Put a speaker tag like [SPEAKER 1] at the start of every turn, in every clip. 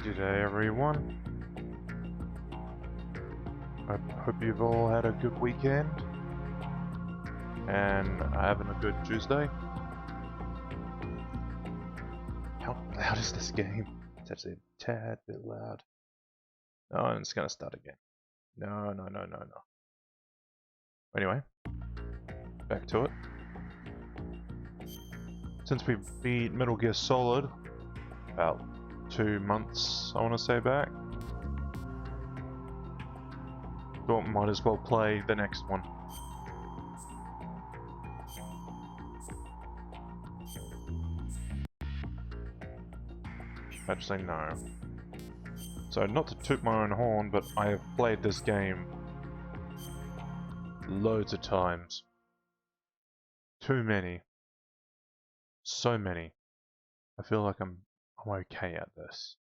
[SPEAKER 1] G'day everyone. I hope you've all had a good weekend and having a good Tuesday. How loud is this game? It's actually a tad bit loud. Oh, and it's gonna start again. No. Anyway, back to it. Since we beat Metal Gear Solid about 2 months, I want to say, back, thought might as well play the next one. Actually, no. So, not to toot my own horn, but I have played this game loads of times. Too many. So many. I feel like I'm okay at this.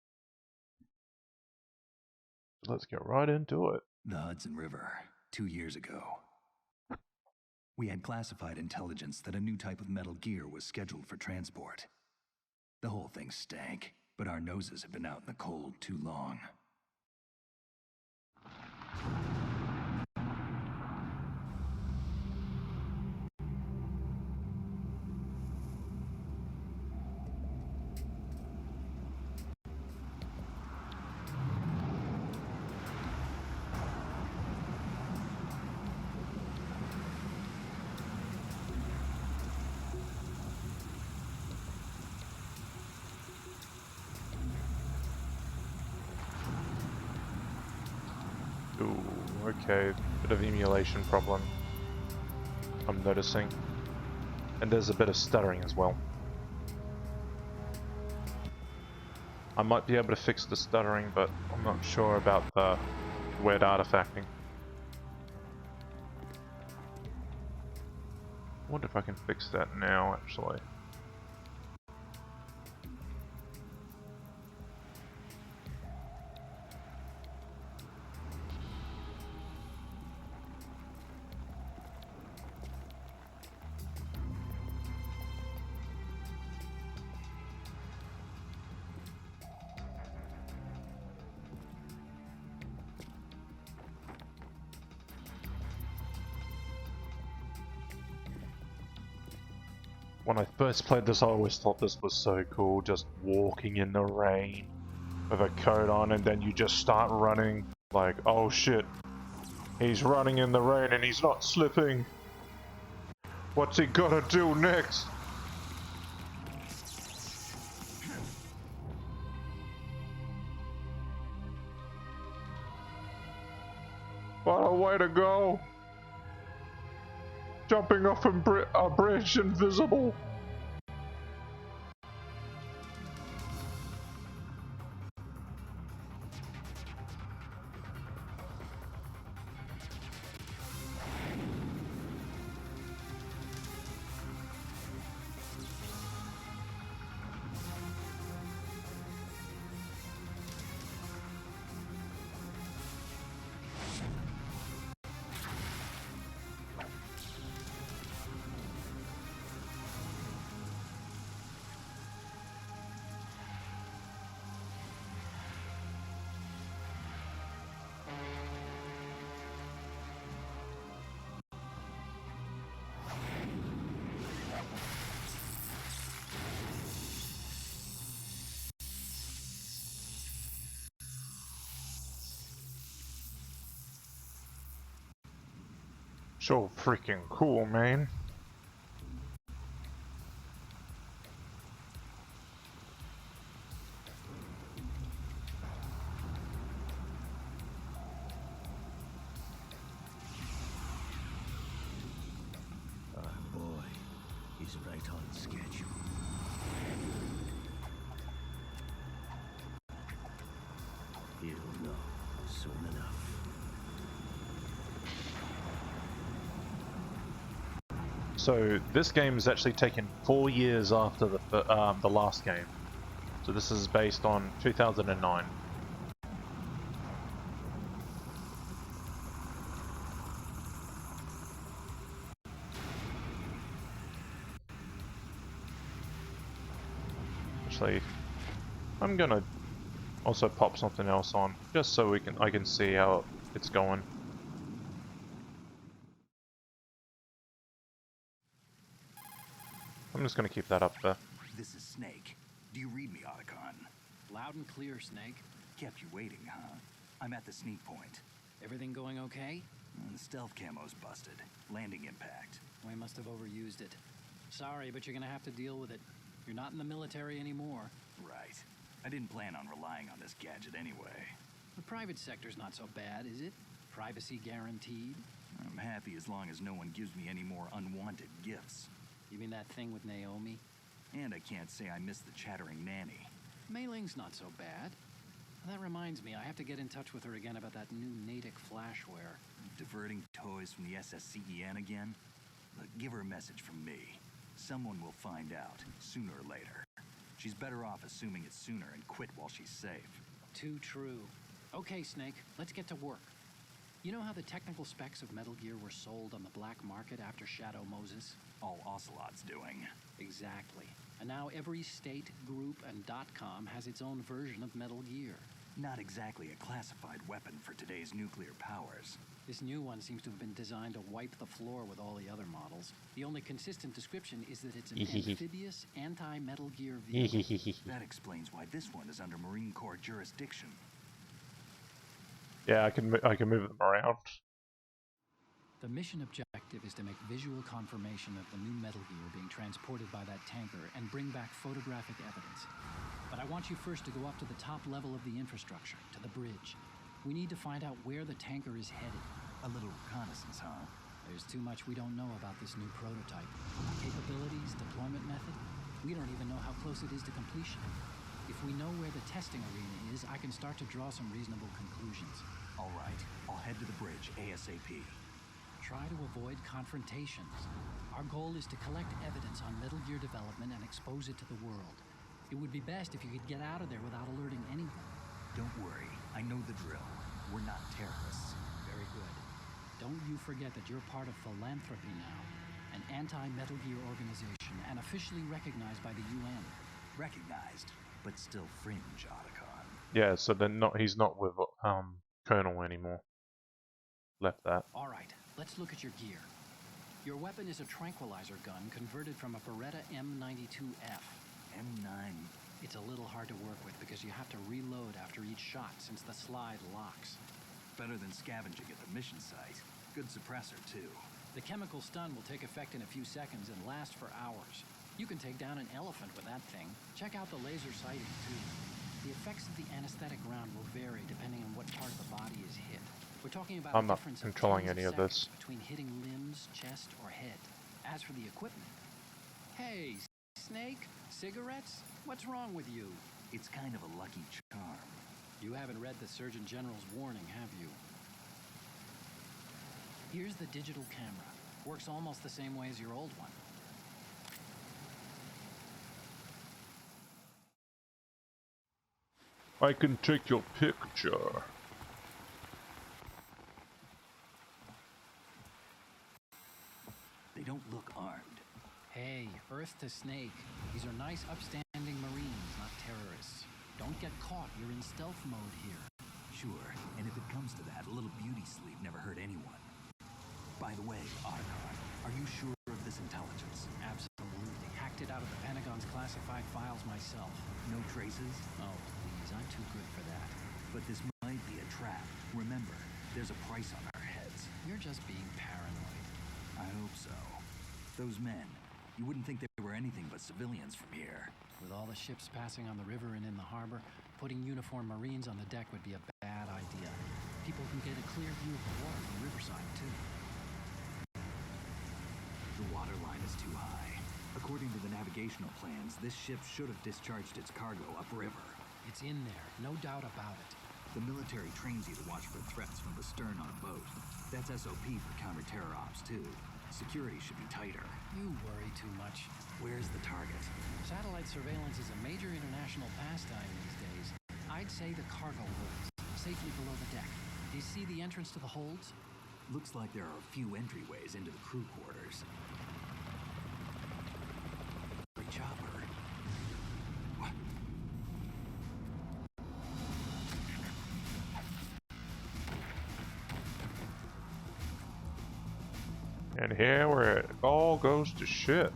[SPEAKER 1] Let's get right into it.
[SPEAKER 2] The Hudson River, 2 years ago. We had classified intelligence that a new type of metal gear was scheduled for transport. The whole thing stank, but our noses had been out in the cold too long.
[SPEAKER 1] Ooh, okay, bit of emulation problem I'm noticing. And there's a bit of stuttering as well. I might be able to fix the stuttering, but I'm not sure about the weird artifacting. I wonder if I can fix that now, actually. When I first played this, I always thought this was so cool, just walking in the rain with a coat on, and then you just start running, like, oh shit, he's running in the rain and he's not slipping. What's he gotta do next? What a way to go! Jumping off a bridge invisible. So freaking cool, man.
[SPEAKER 2] Boy, he's right on schedule. He'll know soon enough.
[SPEAKER 1] So this game is actually taken 4 years after the last game. So this is based on 2009. Actually, I'm gonna Also pop something else on, just so I can see how it's going. I'm just gonna keep that up there.
[SPEAKER 2] This is Snake. Do you read me, Otacon?
[SPEAKER 3] Loud and clear, Snake.
[SPEAKER 2] Kept you waiting, huh? I'm at the sneak point.
[SPEAKER 3] Everything going okay?
[SPEAKER 2] The stealth camo's busted. Landing impact.
[SPEAKER 3] We must have overused it. Sorry, but you're gonna have to deal with it. You're not in the military anymore.
[SPEAKER 2] Right. I didn't plan on relying on this gadget anyway.
[SPEAKER 3] The private sector's not so bad, is it? Privacy guaranteed?
[SPEAKER 2] I'm happy as long as no one gives me any more unwanted gifts.
[SPEAKER 3] You mean that thing with Naomi?
[SPEAKER 2] And I can't say I miss the chattering nanny.
[SPEAKER 3] Mei Ling's not so bad. That reminds me, I have to get in touch with her again about that new Natick flashware.
[SPEAKER 2] Diverting toys from the SSCEN again? Look, give her a message from me. Someone will find out, sooner or later. She's better off assuming it sooner and quit while she's safe.
[SPEAKER 3] Too true. Okay, Snake, let's get to work. You know how the technical specs of Metal Gear were sold on the black market after Shadow Moses?
[SPEAKER 2] All Ocelot's doing.
[SPEAKER 3] Exactly. And now every state, group, and .com has its own version of Metal Gear.
[SPEAKER 2] Not exactly a classified weapon for today's nuclear powers.
[SPEAKER 3] This new one seems to have been designed to wipe the floor with all the other models. The only consistent description is that it's an amphibious, anti-Metal Gear vehicle.
[SPEAKER 2] That explains why this one is under Marine Corps jurisdiction.
[SPEAKER 1] Yeah, I can move them around.
[SPEAKER 3] The mission objective is to make visual confirmation of the new Metal Gear being transported by that tanker and bring back photographic evidence. But I want you first to go up to the top level of the infrastructure, to the bridge. We need to find out where the tanker is headed.
[SPEAKER 2] A little reconnaissance, huh?
[SPEAKER 3] There's too much we don't know about this new prototype. Capabilities, deployment method. We don't even know how close it is to completion. If we know where the testing arena is, I can start to draw some reasonable conclusions.
[SPEAKER 2] All right, I'll head to the bridge ASAP.
[SPEAKER 3] Try to avoid confrontations. Our goal is to collect evidence on Metal Gear development and expose it to the world. It would be best if you could get out of there without alerting anyone.
[SPEAKER 2] Don't worry, I know the drill. We're not terrorists.
[SPEAKER 3] Very good. Don't you forget that you're part of Philanthropy now, an anti-Metal Gear organization and officially recognized by the UN.
[SPEAKER 2] Recognized, but still fringe, Otacon.
[SPEAKER 1] Yeah, so then he's not with Colonel anymore. Left that.
[SPEAKER 3] All right, let's look at your gear. Your weapon is a tranquilizer gun converted from a Beretta M92F.
[SPEAKER 2] M9.
[SPEAKER 3] It's a little hard to work with because you have to reload after each shot since the slide locks.
[SPEAKER 2] Better than scavenging at the mission site. Good suppressor, too.
[SPEAKER 3] The chemical stun will take effect in a few seconds and last for hours. You can take down an elephant with that thing. Check out the laser sighting, too. The effects of the anesthetic round will vary depending on what part of the body is hit. We're talking about
[SPEAKER 1] I'm
[SPEAKER 3] a
[SPEAKER 1] not
[SPEAKER 3] difference
[SPEAKER 1] controlling
[SPEAKER 3] of
[SPEAKER 1] any of
[SPEAKER 3] seconds
[SPEAKER 1] this.
[SPEAKER 3] between hitting limbs, chest, or head. As for the equipment... Hey, Snake? Cigarettes? What's wrong with you?
[SPEAKER 2] It's kind of a lucky charm.
[SPEAKER 3] You haven't read the Surgeon General's warning, have you? Here's the digital camera. Works almost the same way as your old one.
[SPEAKER 1] I can take your picture.
[SPEAKER 2] They don't look armed.
[SPEAKER 3] Hey, Earth to Snake. These are nice, upstanding Marines, not terrorists. Don't get caught. You're in stealth mode here.
[SPEAKER 2] Sure, and if it comes to that, a little beauty sleep never hurt anyone. By the way, Otacon, are you sure of this intelligence?
[SPEAKER 3] Absolutely. Hacked it out of the Pentagon's classified files myself.
[SPEAKER 2] No traces?
[SPEAKER 3] Oh, please, I'm too good for that.
[SPEAKER 2] But this might be a trap. Remember, there's a price on our heads.
[SPEAKER 3] You're just being paranoid.
[SPEAKER 2] I hope so. Those men, you wouldn't think they were anything but civilians from here.
[SPEAKER 3] With all the ships passing on the river and in the harbor, putting uniformed Marines on the deck would be a bad idea. People can get a clear view of the water from riverside, too.
[SPEAKER 2] The water line is too high. According to the navigational plans, this ship should have discharged its cargo upriver.
[SPEAKER 3] It's in there, no doubt about it.
[SPEAKER 2] The military trains you to watch for threats from the stern on a boat. That's SOP for counter-terror ops, too. Security should be tighter.
[SPEAKER 3] You worry too much.
[SPEAKER 2] Where's the target?
[SPEAKER 3] Satellite surveillance is a major international pastime these days. I'd say the cargo holds, safely below the deck. Do you see the entrance to the holds?
[SPEAKER 2] Looks like there are a few entryways into the crew quarters. Chopper. What?
[SPEAKER 1] And here where it all goes to shit.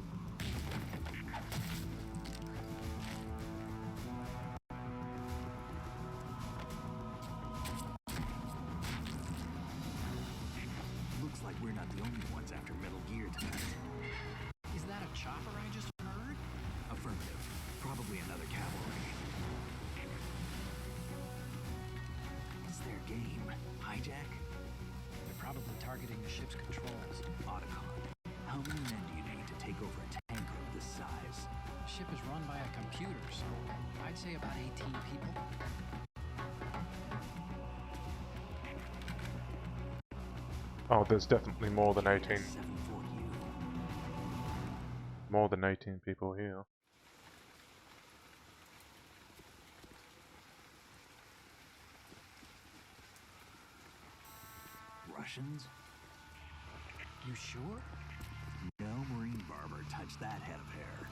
[SPEAKER 2] Looks like we're not the only ones after Metal Gear tonight.
[SPEAKER 3] Is that a chopper I just heard?
[SPEAKER 2] Affirmative. Probably another cavalry. What's their game? Hijack?
[SPEAKER 3] They're probably targeting the ship's controls.
[SPEAKER 2] Otacon. How many men do you need to take over a tanker of this size?
[SPEAKER 3] The ship is run by a computer, so I'd say about 18 people.
[SPEAKER 1] Oh, there's definitely more than 18.
[SPEAKER 2] 740U.
[SPEAKER 1] More than 18 people here.
[SPEAKER 2] Russians?
[SPEAKER 3] You sure?
[SPEAKER 2] No Marine barber touched that head of hair.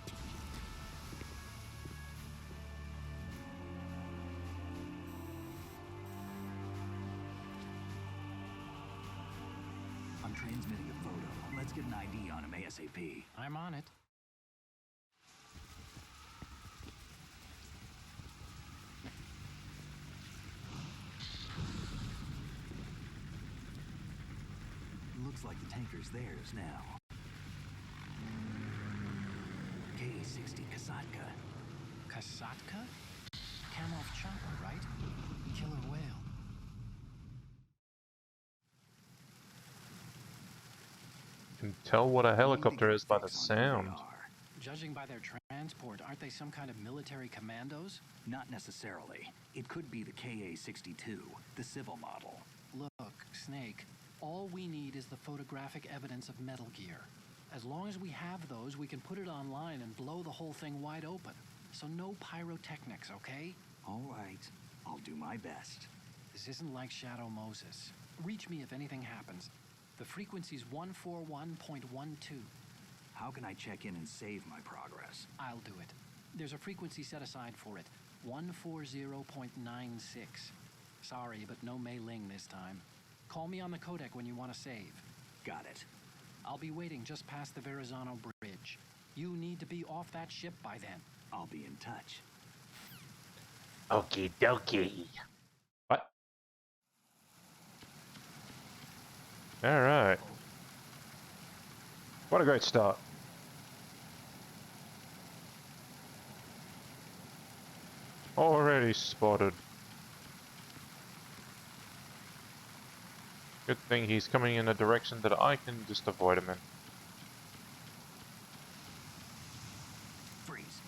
[SPEAKER 2] I'm transmitting a photo. Let's get an ID on him ASAP.
[SPEAKER 3] I'm on it.
[SPEAKER 2] Looks like the tanker's theirs now. Ka-60 Kasatka.
[SPEAKER 3] Kasatka? Kamov chopper, right? Killer whale.
[SPEAKER 1] You can tell what a helicopter is by the sound.
[SPEAKER 3] Judging by their transport, aren't they some kind of military commandos?
[SPEAKER 2] Not necessarily. It could be the Ka-62, the civil model.
[SPEAKER 3] Look, Snake, all we need is the photographic evidence of Metal Gear. As long as we have those, we can put it online and blow the whole thing wide open. So no pyrotechnics, okay?
[SPEAKER 2] All right. I'll do my best.
[SPEAKER 3] This isn't like Shadow Moses. Reach me if anything happens. The frequency's 141.12.
[SPEAKER 2] How can I check in and save my progress?
[SPEAKER 3] I'll do it. There's a frequency set aside for it. 140.96. Sorry, but no Mei Ling this time. Call me on the codec when you want to save.
[SPEAKER 2] Got it.
[SPEAKER 3] I'll be waiting just past the Verrazano Bridge. You need to be off that ship by then.
[SPEAKER 2] I'll be in touch.
[SPEAKER 1] Okie dokie. What? Alright. What a great start. Already spotted. Good thing he's coming in a direction that I can just avoid him in.
[SPEAKER 2] Freeze.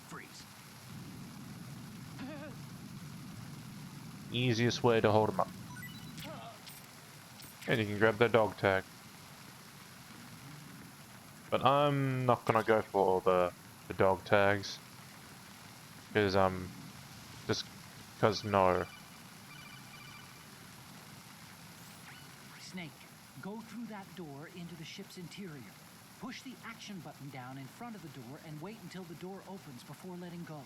[SPEAKER 2] Freeze.
[SPEAKER 1] Easiest way to hold him up. And you can grab that dog tag. But I'm not gonna go for the dog tags. Because just because no.
[SPEAKER 3] Snake, go through that door into the ship's interior. Push the action button down in front of the door and wait until the door opens before letting go.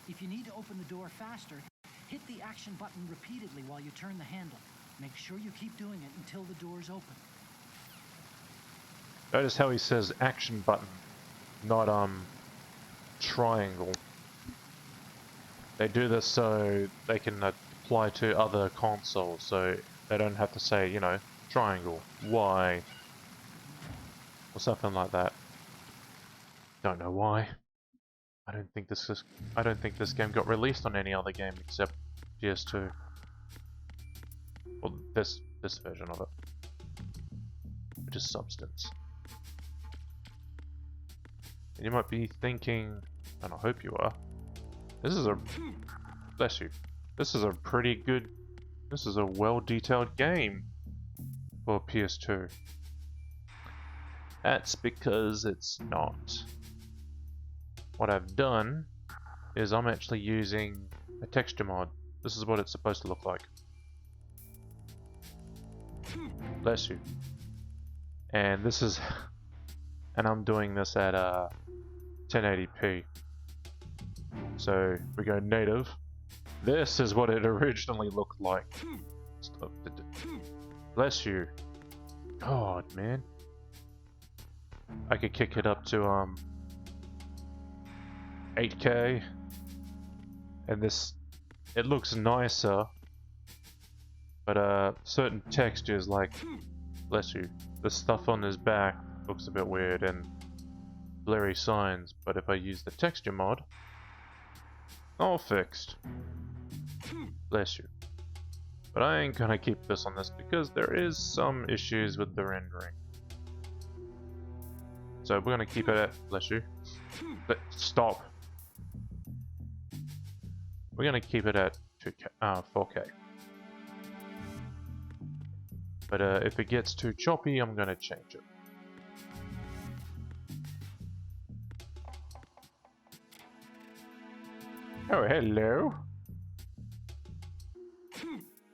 [SPEAKER 3] If you need to open the door faster, hit the action button repeatedly while you turn the handle. Make sure you keep doing it until the door's open.
[SPEAKER 1] Notice how he says action button, not triangle. They do this so they can apply to other consoles, so they don't have to say, you know, triangle, Y, or something like that. Don't know why. I don't think this game got released on any other game except PS2. Well, this version of it, which is Substance. And you might be thinking, and I hope you are, this is a, bless you, this is a pretty good, this is a well-detailed game for PS2. That's because it's not. What I've done is I'm actually using a texture mod. This is what it's supposed to look like. Bless you. And this is, and I'm doing this at 1080p. So we go native. This is what it originally looked like. Stop. Bless you. God, man. I could kick it up to 8K, and this, it looks nicer, but certain textures, like, bless you, the stuff on his back looks a bit weird and blurry signs, but if I use the texture mod, all fixed. Bless you. But I ain't gonna keep this on this because there is some issues with the rendering. So we're gonna keep it at, bless you. Stop. We're gonna keep it at 4K. But if it gets too choppy, I'm gonna change it. Oh, hello.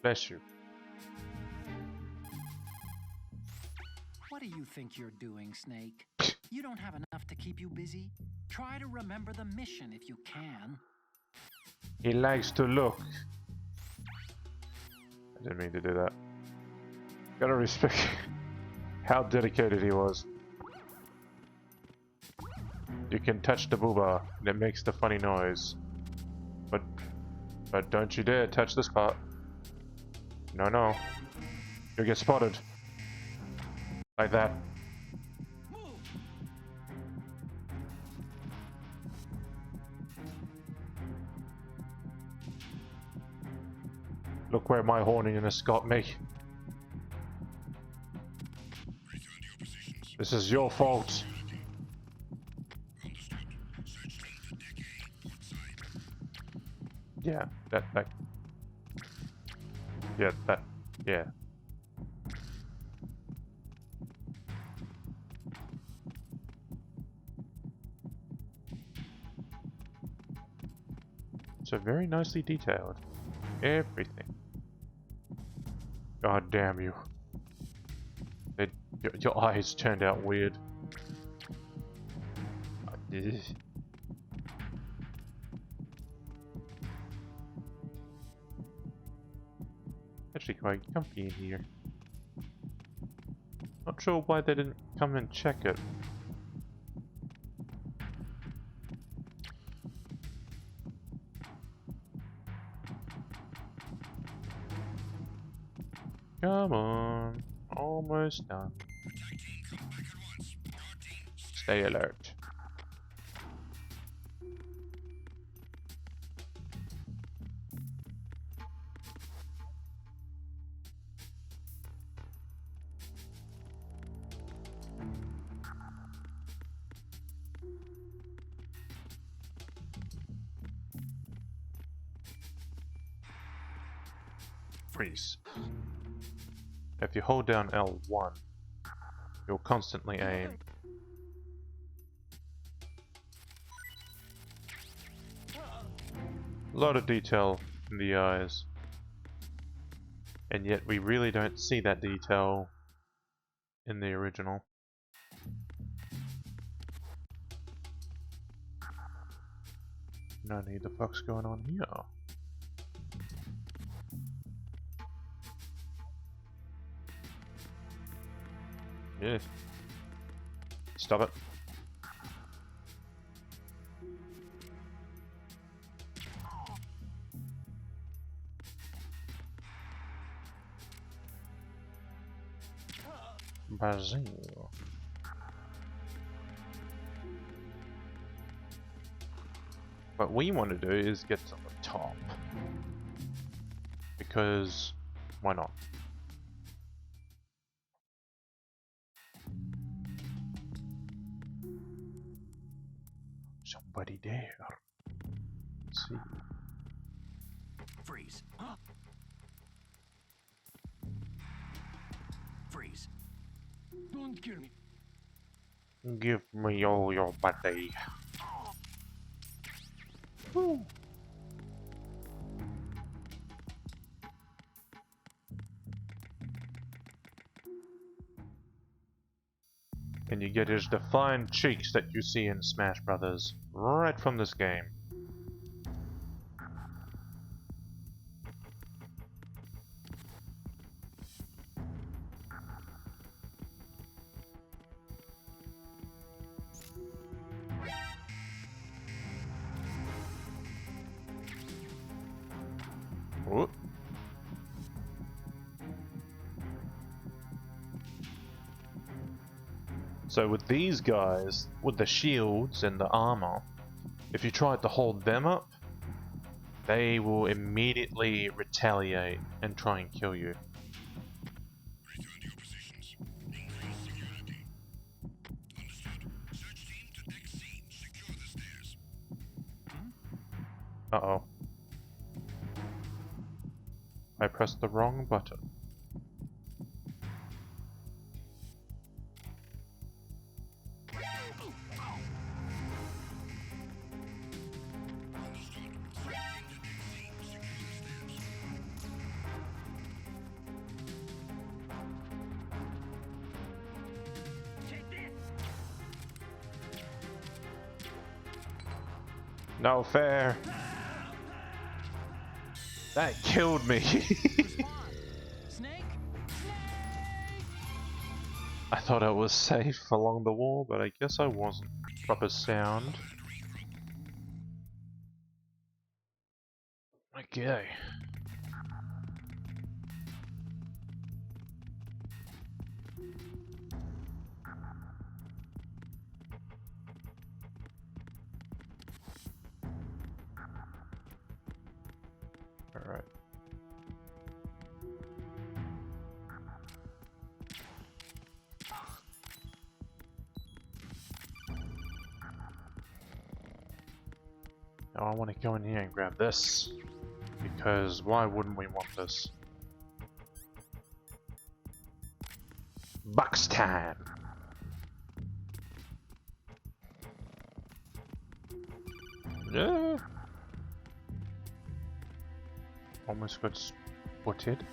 [SPEAKER 1] Bless you.
[SPEAKER 3] What do you think you're doing, Snake? You don't have enough to keep you busy? Try to remember the mission if you can.
[SPEAKER 1] He likes to look. I didn't mean to do that. Gotta respect how dedicated he was. You can touch the booba and it makes the funny noise. But don't you dare touch this part. No, no. You'll get spotted. Like that. Look where my horniness got me. This is your fault. Yeah, that. Yeah, that. Yeah. So very nicely detailed. Everything. God damn you. Your eyes turned out weird. Actually quite comfy in here. Not sure why they didn't come and check it. Come on, almost done. Stay alert. Freeze. If you hold down L1, you'll constantly aim. A lot of detail in the eyes. And yet we really don't see that detail in the original. No need the fuck's going on here. Yeah. Stop it. Brazil. What we want to do is get to the top. Because why not? Somebody there. Let's see.
[SPEAKER 3] Freeze. Freeze. Don't kill me.
[SPEAKER 1] Give me all your body. Woo. And you get his defined cheeks that you see in Smash Brothers right from this game. So with these guys, with the shields and the armor, if you try to hold them up, they will immediately retaliate and try and kill you.
[SPEAKER 4] Return to your positions. Increase security. Understood. Search team to deck C. Secure the stairs.
[SPEAKER 1] Uh-oh. I pressed the wrong button.
[SPEAKER 4] Understood. Search team to deck C. Secure the stairs.
[SPEAKER 1] No fair. That killed me.
[SPEAKER 3] Snake! Snake!
[SPEAKER 1] I thought I was safe along the wall, but I guess I wasn't. Proper sound. Okay. Alright. Now I want to go in here and grab this. Because why wouldn't we want this? Box time! Yeah. Almost got spotted.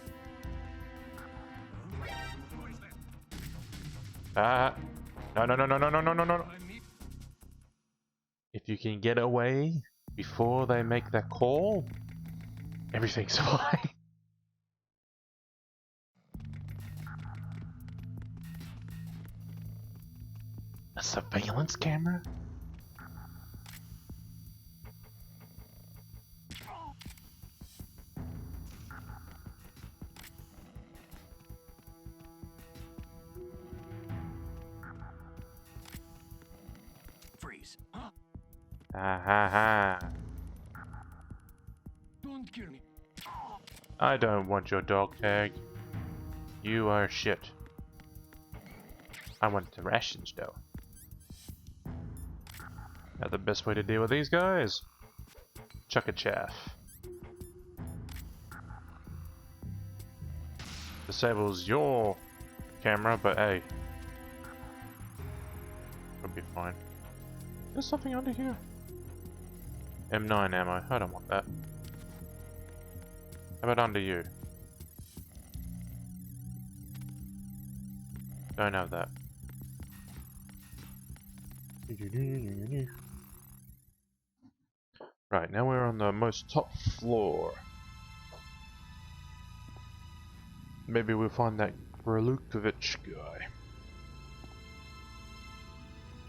[SPEAKER 1] Ah! No, no, no, no, no, no, no, no, no! If you can get away before they make that call, everything's fine. A surveillance camera?
[SPEAKER 2] Freeze.
[SPEAKER 1] Ah ha ha.
[SPEAKER 2] Don't kill me.
[SPEAKER 1] I don't want your dog tag. You are shit. I want the rations though. Now the best way to deal with these guys? Chuck a chaff. Disables your camera, but hey. It'll be fine. There's something under here. M9 ammo. I don't want that. How about under you? Don't have that. Right, now we're on the most top floor. Maybe we'll find that Gralukovich guy.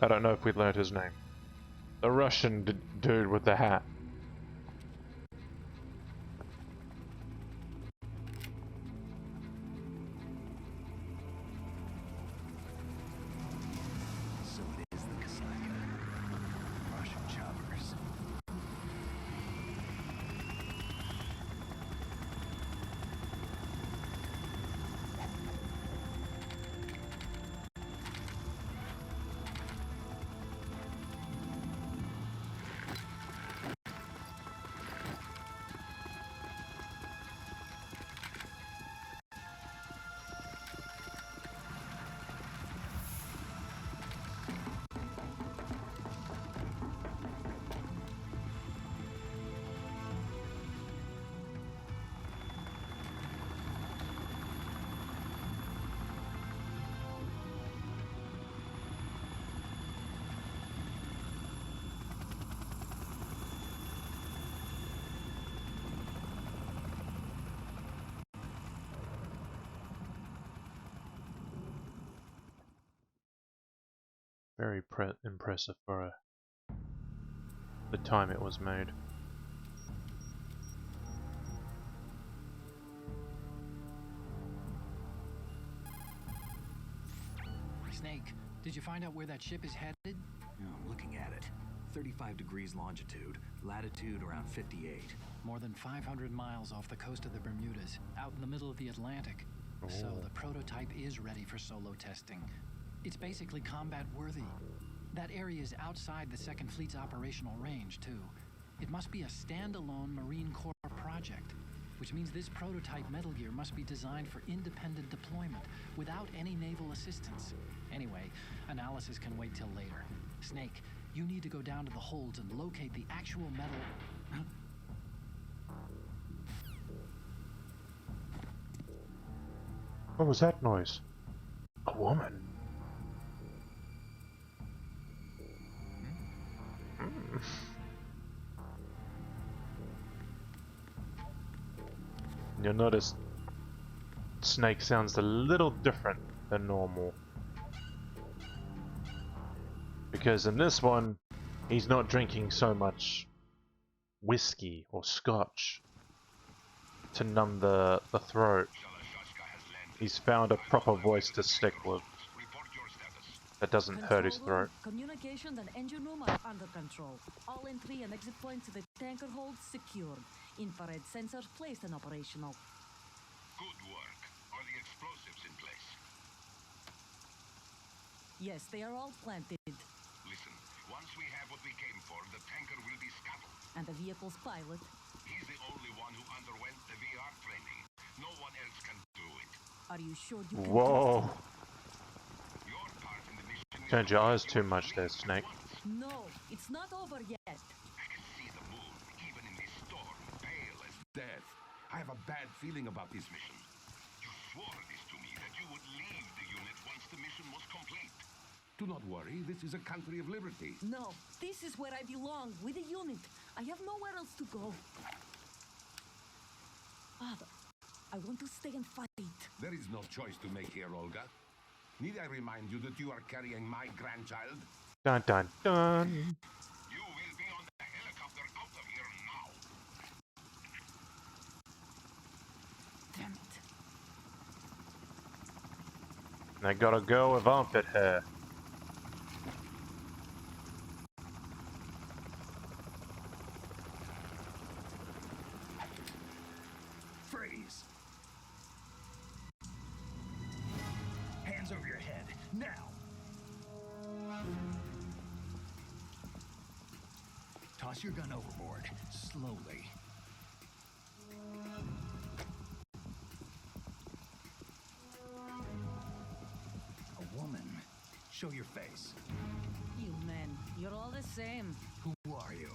[SPEAKER 1] I don't know if we learned his name. The Russian dude with the hat.
[SPEAKER 2] So it is the Kasaka. Russian choppers.
[SPEAKER 1] Very impressive for the time it was made.
[SPEAKER 3] Snake, Did you find out where that ship is headed?
[SPEAKER 2] No, I'm looking at it. 35 degrees longitude, latitude around 58.
[SPEAKER 3] More than 500 miles off the coast of the Bermudas, out in the middle of the Atlantic. So the prototype is ready for solo testing. It's basically combat worthy. That area is outside the Second Fleet's operational range, too. It must be a standalone Marine Corps project, which means this prototype Metal Gear must be designed for independent deployment, without any naval assistance. Anyway, analysis can wait till later. Snake, you need to go down to the holds and locate the actual metal...
[SPEAKER 1] What was that noise? A woman. You'll notice Snake sounds a little different than normal. Because in this one, he's not drinking so much whiskey or scotch to numb the throat. He's found a proper voice to stick with that doesn't hurt his throat.
[SPEAKER 5] Communications and engine room are under control. All entry and exit points to the tanker hold secured. Infrared sensors placed and operational.
[SPEAKER 4] Good work. Are the explosives in place?
[SPEAKER 5] Yes, they are all planted.
[SPEAKER 4] Listen, once we have what we came for, the tanker will be scuttled.
[SPEAKER 5] And the vehicle's pilot.
[SPEAKER 4] He's the only one who underwent the VR training. No one else can do it.
[SPEAKER 5] Are you sure you can
[SPEAKER 1] Whoa!
[SPEAKER 4] Your part in the mission is
[SPEAKER 1] Turned your eyes too much there, Snake.
[SPEAKER 5] No, it's not over yet.
[SPEAKER 4] I can see the moon, even in this storm, pale as death. I have a bad feeling about this mission. You swore this to me that you would leave the unit once the mission was complete. Do not worry, this is a country of liberty.
[SPEAKER 5] No, this is where I belong, with the unit. I have nowhere else to go. Father, I want to stay and fight.
[SPEAKER 4] There is no choice to make here, Olga. Need I remind you that you are carrying my grandchild?
[SPEAKER 1] Dun dun dun!
[SPEAKER 4] You will be on the helicopter out of here now.
[SPEAKER 5] Damn it.
[SPEAKER 1] And I gotta go with armpit hair.
[SPEAKER 2] Freeze! Hands over your head, now! Toss your gun overboard, slowly. A woman. Show your face.
[SPEAKER 5] You men, you're all the same.
[SPEAKER 2] Who are you?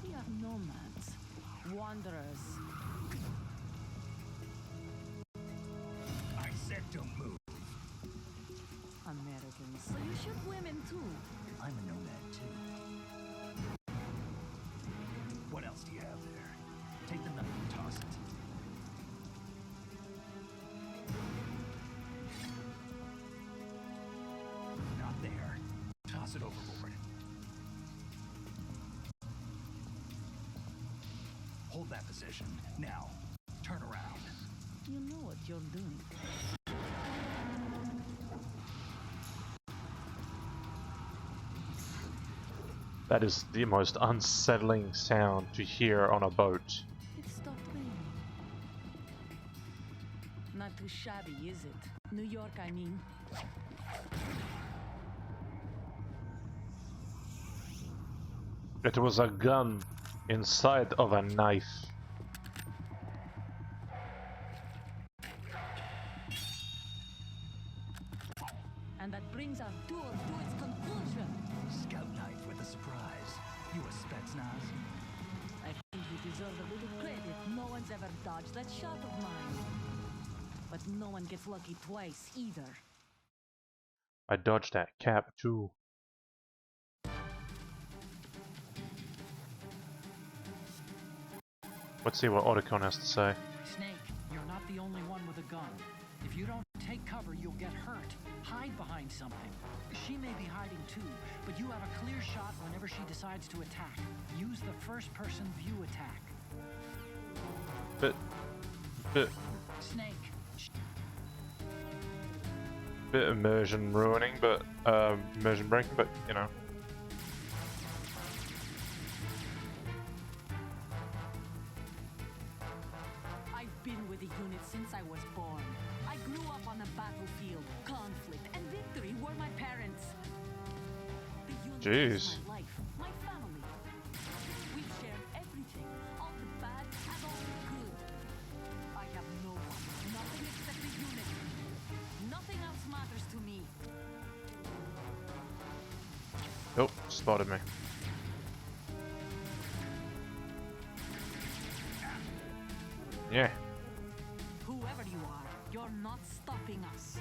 [SPEAKER 5] We are nomads, wanderers.
[SPEAKER 2] I said don't move.
[SPEAKER 5] Americans, so you shoot women too.
[SPEAKER 2] I'm a nomad too. What else do you have there? Take the knife and toss it. Not there. Toss it overboard. Hold that position. Now, turn around.
[SPEAKER 5] You know what you're doing.
[SPEAKER 1] That is the most unsettling sound to hear on a boat.
[SPEAKER 5] It stopped raining. Not too shabby, is it? New York, I mean.
[SPEAKER 1] It was a gun inside of a knife.
[SPEAKER 5] And that brings our tour to its conclusion.
[SPEAKER 2] Scout knife with a surprise. You a Spetsnaz?
[SPEAKER 5] I think you deserve a little credit. No one's ever dodged that shot of mine. But no one gets lucky twice, either.
[SPEAKER 1] I dodged that cap too. Let's see what Otacon has to say.
[SPEAKER 3] Snake, you're not the only one with a gun. If you don't take cover, you'll get hurt. Hide behind something. She may be hiding too, but you have a clear shot whenever she decides to attack. Use the first-person view attack.
[SPEAKER 1] But...
[SPEAKER 3] Snake,
[SPEAKER 1] Bit immersion ruining, but immersion breaking, but you know.
[SPEAKER 5] I've been with the unit since I was born. I grew up on the battlefield. Conflict and victory were my parents. The unit
[SPEAKER 1] Jeez.
[SPEAKER 5] is my life, my family. We share everything, all the bad and all the good. I have no one, nothing except the unit. Nothing else matters to me.
[SPEAKER 1] Oh, spotted me. Yeah.
[SPEAKER 5] Whoever you are, you're not stopping us.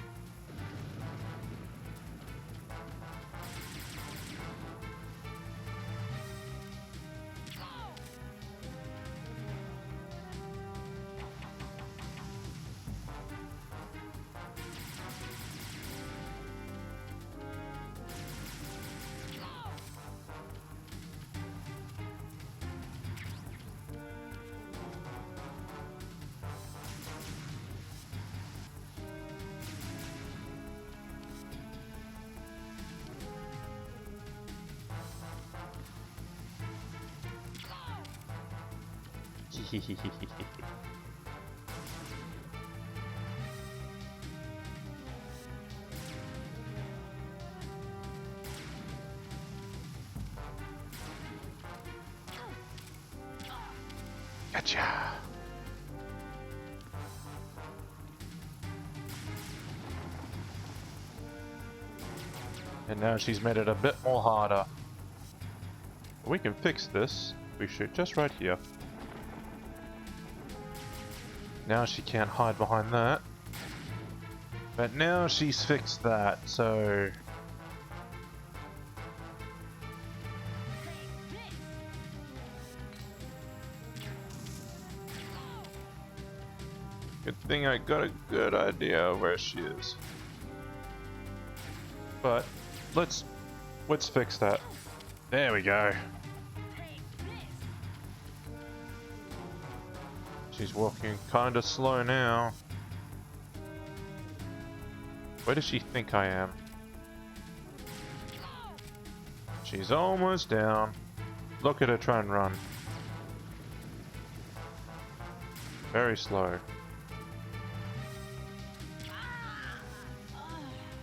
[SPEAKER 1] Gotcha. And now she's made it a bit more harder. We can fix this. We shoot just right here. Now she can't hide behind that. But now she's fixed that, so... Good thing I got a good idea of where she is. But let's fix that. There we go. She's walking kinda slow now. Where does she think I am? She's almost down. Look at her try and run. Very slow.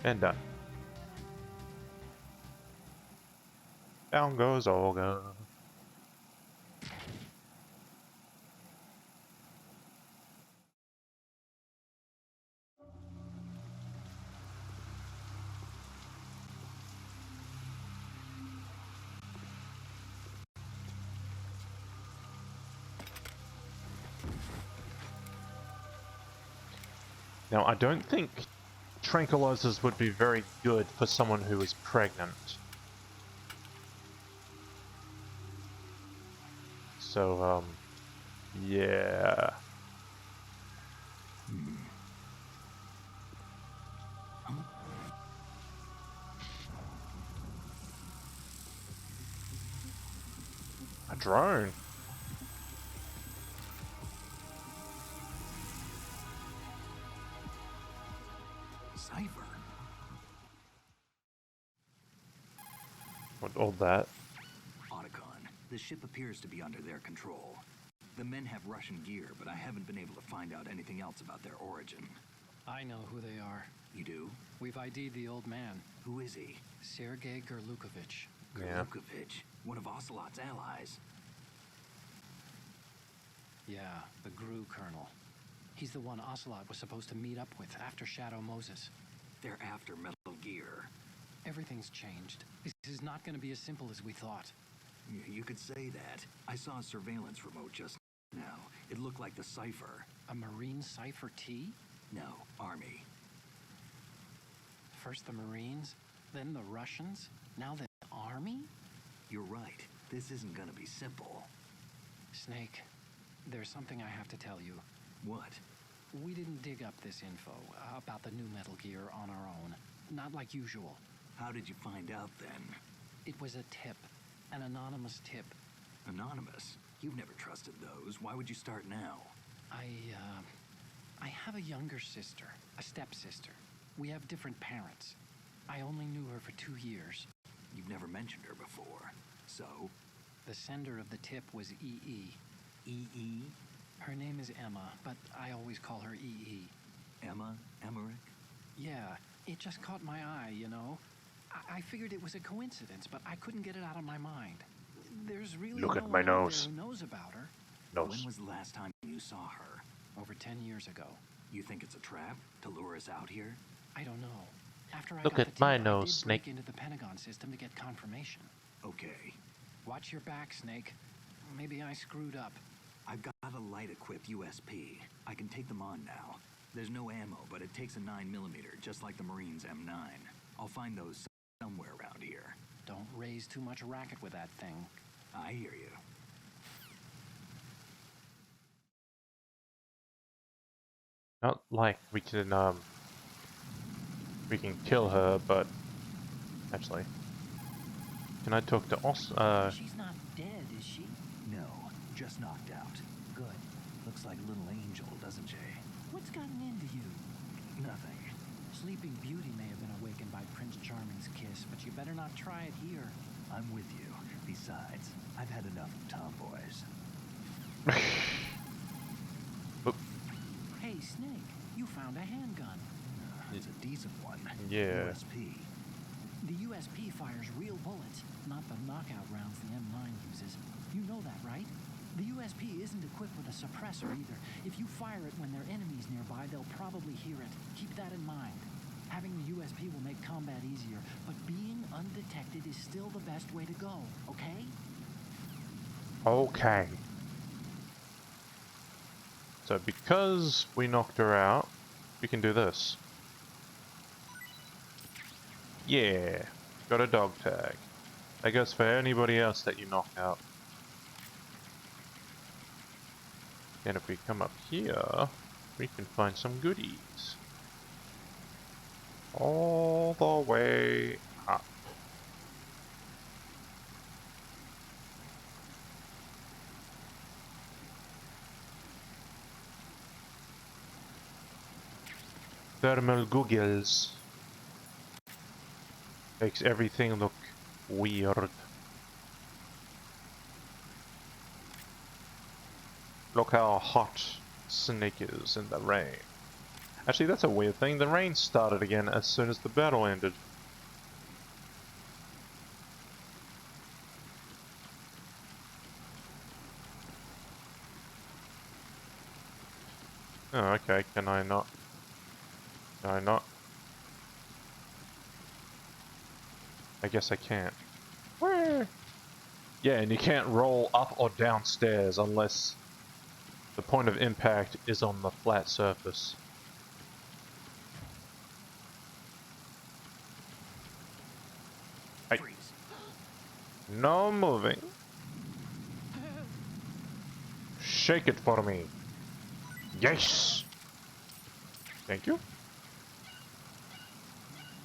[SPEAKER 1] And done. Down goes Olga. Now, I don't think tranquilizers would be very good for someone who is pregnant. So, yeah. A drone.
[SPEAKER 2] Cipher.
[SPEAKER 1] What all that?
[SPEAKER 2] Otacon, the ship appears to be under their control. The men have Russian gear, but I haven't been able to find out anything else about their origin.
[SPEAKER 3] I know who they are.
[SPEAKER 2] You do?
[SPEAKER 3] We've ID'd the old man,
[SPEAKER 2] Who is he?
[SPEAKER 3] Sergei Gerlukovich.
[SPEAKER 1] Yeah.
[SPEAKER 2] Gerlukovich, one of Ocelot's allies.
[SPEAKER 3] Yeah, the GRU colonel. He's the one Ocelot was supposed to meet up with after Shadow Moses.
[SPEAKER 2] They're after Metal Gear.
[SPEAKER 3] Everything's changed. This is not going to be as simple as we thought.
[SPEAKER 2] You could say that. I saw a surveillance remote just now. It looked like the Cipher.
[SPEAKER 3] A Marine Cipher T?
[SPEAKER 2] No, Army.
[SPEAKER 3] First the Marines, then the Russians, now the Army?
[SPEAKER 2] You're right. This isn't gonna be simple.
[SPEAKER 3] Snake, there's something I have to tell you.
[SPEAKER 2] What?
[SPEAKER 3] We didn't dig up this info about the new Metal Gear on our own. Not like usual.
[SPEAKER 2] How did you find out then?
[SPEAKER 3] It was a tip. An anonymous tip.
[SPEAKER 2] Anonymous? You've never trusted those. Why would you start now?
[SPEAKER 3] I I have a younger sister, a stepsister. We have different parents. I only knew her for 2 years.
[SPEAKER 2] You've never mentioned her before. So?
[SPEAKER 3] The sender of the tip was EE.
[SPEAKER 2] E.E.?
[SPEAKER 3] Her name is Emma, but I always call her EE.
[SPEAKER 2] Emma? Emmerich?
[SPEAKER 3] Yeah, it just caught my eye, you know. I figured it was a coincidence, but I couldn't get it out of my mind. There's really
[SPEAKER 1] Look
[SPEAKER 3] no
[SPEAKER 1] at my
[SPEAKER 3] one out
[SPEAKER 1] nose.
[SPEAKER 3] there who knows about her.
[SPEAKER 1] Nose.
[SPEAKER 2] When was the last time you saw her?
[SPEAKER 3] Over 10 years ago.
[SPEAKER 2] You think it's a trap to lure us out here?
[SPEAKER 3] I don't know. After I
[SPEAKER 1] Look
[SPEAKER 3] got
[SPEAKER 1] at
[SPEAKER 3] the
[SPEAKER 1] my
[SPEAKER 3] tip,
[SPEAKER 1] nose,
[SPEAKER 3] I did
[SPEAKER 1] Snake.
[SPEAKER 3] break into the Pentagon system to get confirmation.
[SPEAKER 2] Okay.
[SPEAKER 3] Watch your back, Snake. Maybe I screwed up.
[SPEAKER 2] I've got a light-equipped USP. I can take them on now. There's no ammo, but it takes a 9mm, just like the Marines' M9. I'll find those somewhere around here.
[SPEAKER 3] Don't raise too much racket with that thing.
[SPEAKER 2] I hear you.
[SPEAKER 1] Not like we can kill her, but actually, can I talk to
[SPEAKER 3] She's not dead, is she?
[SPEAKER 2] No, just knocked out.
[SPEAKER 3] Good.
[SPEAKER 2] Looks like little Angel, doesn't she?
[SPEAKER 3] What's gotten into you?
[SPEAKER 2] Nothing.
[SPEAKER 3] Sleeping Beauty may have been awakened by Prince Charming's kiss, but you better not try it here.
[SPEAKER 2] I'm with you. Besides, I've had enough of tomboys.
[SPEAKER 3] Hey, Snake, you found a handgun.
[SPEAKER 2] It's a decent one.
[SPEAKER 1] Yeah.
[SPEAKER 2] USP.
[SPEAKER 3] The USP fires real bullets, not the knockout rounds the M9 uses. You know that, right? The USP isn't equipped with a suppressor either. If you fire it when there are enemies nearby, they'll probably hear it. Keep that in mind. Having the USP will make combat easier, but being undetected is still the best way to go, okay?
[SPEAKER 1] Okay. So because we knocked her out, we can do this. Yeah, got a dog tag. That goes for anybody else that you knock out. And if we come up here, we can find some goodies. All the way up. Thermal goggles. Makes everything look weird. Look how hot Snake is in the rain. Actually, that's a weird thing. The rain started again as soon as the battle ended. Oh, okay. Can I not? Can I not? I guess I can't. Where? Yeah, and you can't roll up or downstairs unless the point of impact is on the flat surface. Hey.
[SPEAKER 2] Freeze.
[SPEAKER 1] No moving. Shake it for me. Yes! Thank you.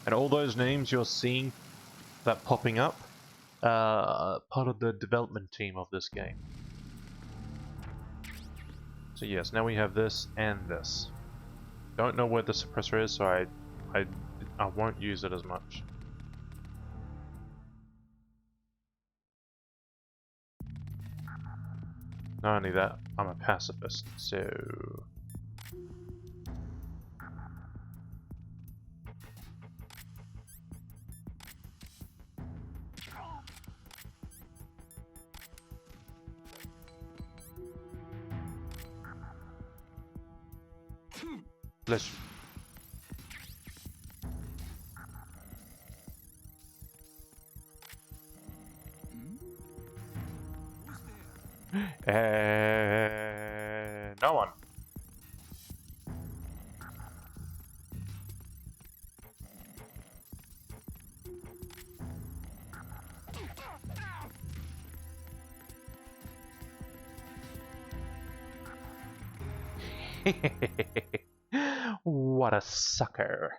[SPEAKER 1] And all those names you're seeing that popping up, part of the development team of this game. So yes, now we have this and this. Don't know where the suppressor is, so I won't use it as much. Not only that, I'm a pacifist, so... Bless you. No one. What a sucker.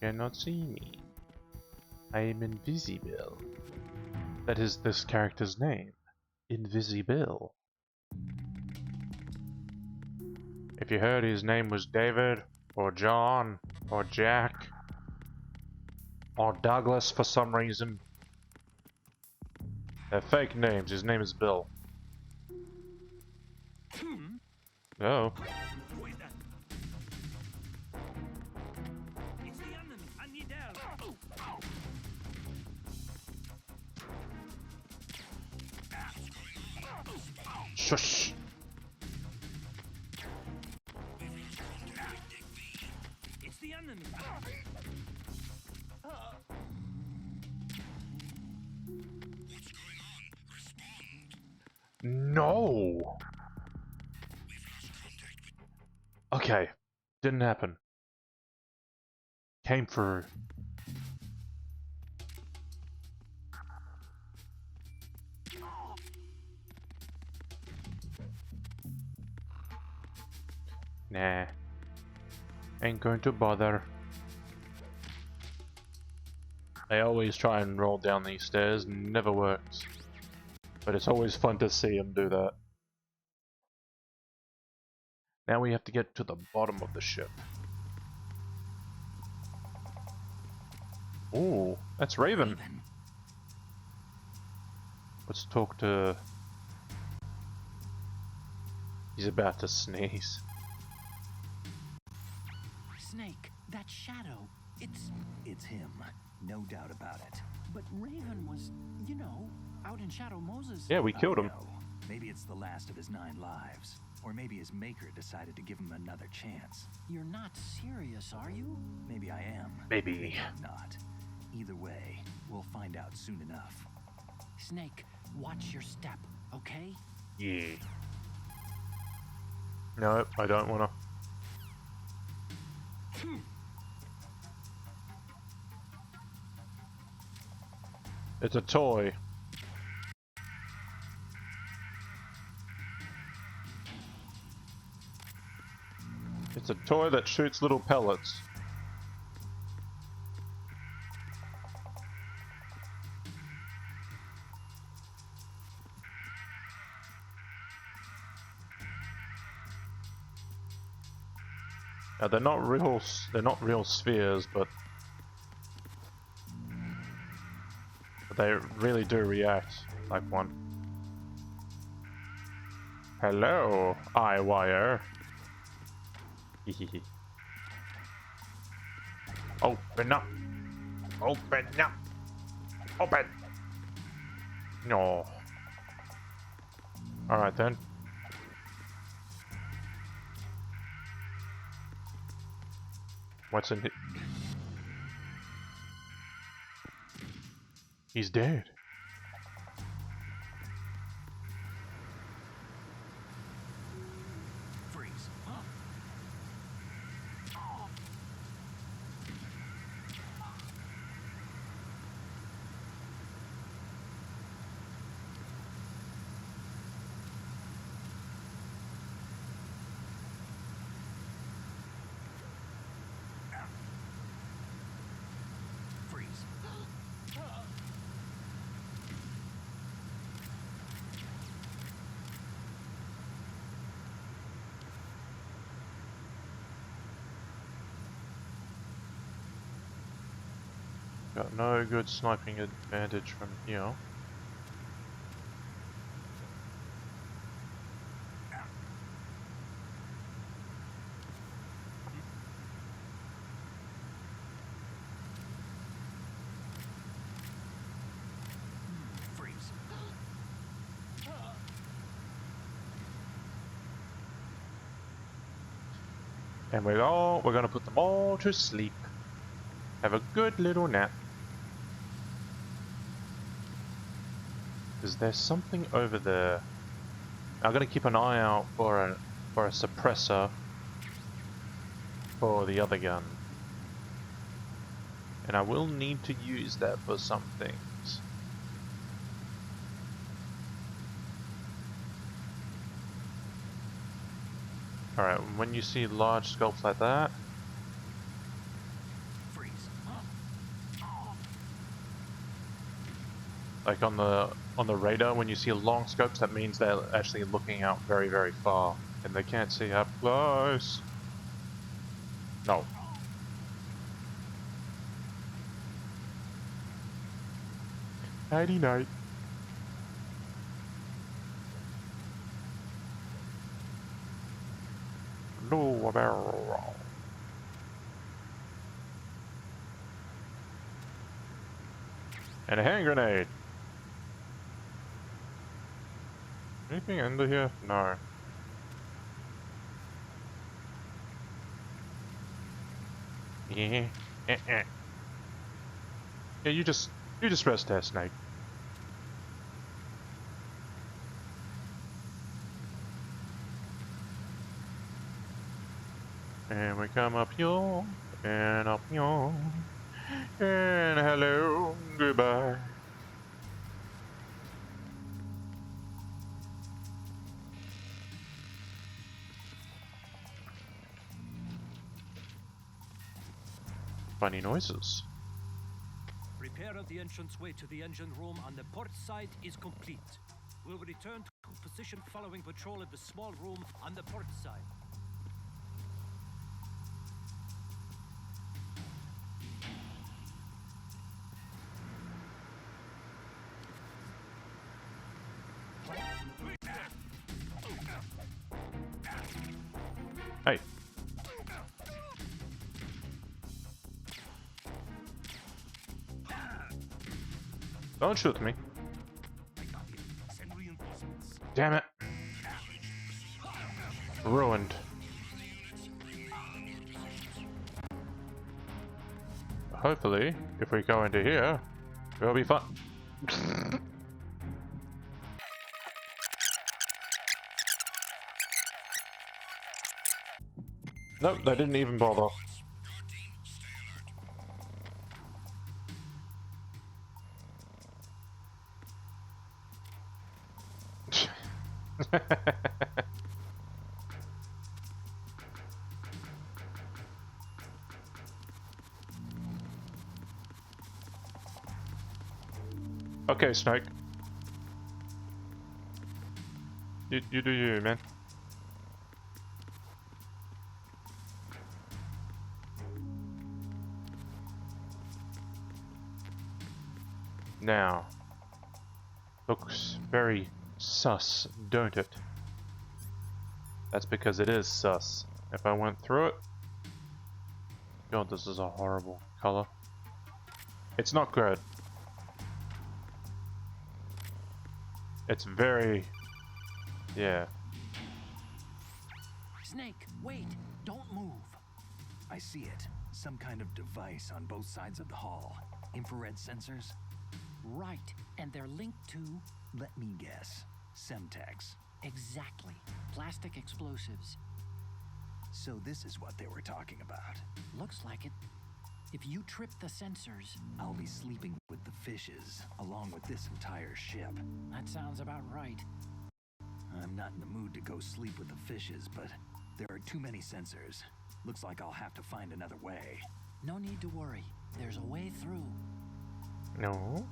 [SPEAKER 1] cannot see me. I am invisible. That is this character's name. Invisible. If you heard his name was David, or John, or Jack, or Douglas for some reason, they're fake names. His name is Bill. Oh.
[SPEAKER 6] It's the enemy. I need help.
[SPEAKER 1] Shush.
[SPEAKER 6] It's the enemy.
[SPEAKER 1] No. Okay. Didn't happen. Came through. Nah. Ain't going to bother. I always try and roll down these stairs, and never works. But it's always fun to see him do that. Now we have to get to the bottom of the ship. Ooh, that's Raven. Let's talk to... He's about to sneeze.
[SPEAKER 3] Snake, that shadow,
[SPEAKER 2] It's him, no doubt about it.
[SPEAKER 3] but Raven was, you know, out in Shadow Moses.
[SPEAKER 1] Yeah, we killed him.
[SPEAKER 2] No. Maybe it's the last of his 9 lives. Or maybe his maker decided to give him another chance.
[SPEAKER 3] You're not serious, are you?
[SPEAKER 2] Maybe I am.
[SPEAKER 1] Maybe.
[SPEAKER 2] I'm not. Either way, we'll find out soon enough.
[SPEAKER 3] Snake, watch your step, okay?
[SPEAKER 1] Yeah. No, I don't wanna. It's a toy. It's a toy that shoots little pellets. Now they're not real spheres, but they really do react like one. Hello, iWire. Open up! Open up! Open! No. Alright then. What's in it? He's dead.
[SPEAKER 2] Freeze. Freeze.
[SPEAKER 1] Got no good sniping advantage from here.
[SPEAKER 2] Freeze.
[SPEAKER 1] And we're gonna put them all to sleep. Have a good little nap. Because there's something over there. I'm gonna keep an eye out for a suppressor for the other gun. And I will need to use that for some things. Alright, when you see large sculpts like that,
[SPEAKER 2] Freeze.
[SPEAKER 1] Like on the radar, when you see long scopes, that means they're actually looking out very, very far, and they can't see up close. No. Nighty night. No, barrel. And a hand grenade. Anything under here? No. Yeah. Yeah, you just rest there, Snake. And we come up here, and up here, and hello, goodbye. Funny noises.
[SPEAKER 6] Repair of the entranceway to the engine room on the port side is complete. We'll return to position following patrol of the small room on the port side.
[SPEAKER 1] Hey. Don't shoot me. Damn it. Ruined. Hopefully, if we go into here, it'll be fun. Nope, they didn't even bother. Okay, Snake. You do you, man. Now, looks very sus, don't it? That's because it is sus. If I went through it... God, this is a horrible color. It's not good. It's very... yeah.
[SPEAKER 3] Snake, wait! Don't move!
[SPEAKER 2] I see it. Some kind of device on both sides of the hall. Infrared sensors?
[SPEAKER 3] Right, and they're linked to...
[SPEAKER 2] Let me guess. Semtex.
[SPEAKER 3] Exactly. Plastic explosives.
[SPEAKER 2] So this is what they were talking about.
[SPEAKER 3] Looks like it. If you trip the sensors...
[SPEAKER 2] I'll be sleeping with the fishes, along with this entire ship.
[SPEAKER 3] That sounds about right.
[SPEAKER 2] I'm not in the mood to go sleep with the fishes, but there are too many sensors. Looks like I'll have to find another way.
[SPEAKER 3] No need to worry. There's a way through.
[SPEAKER 1] No?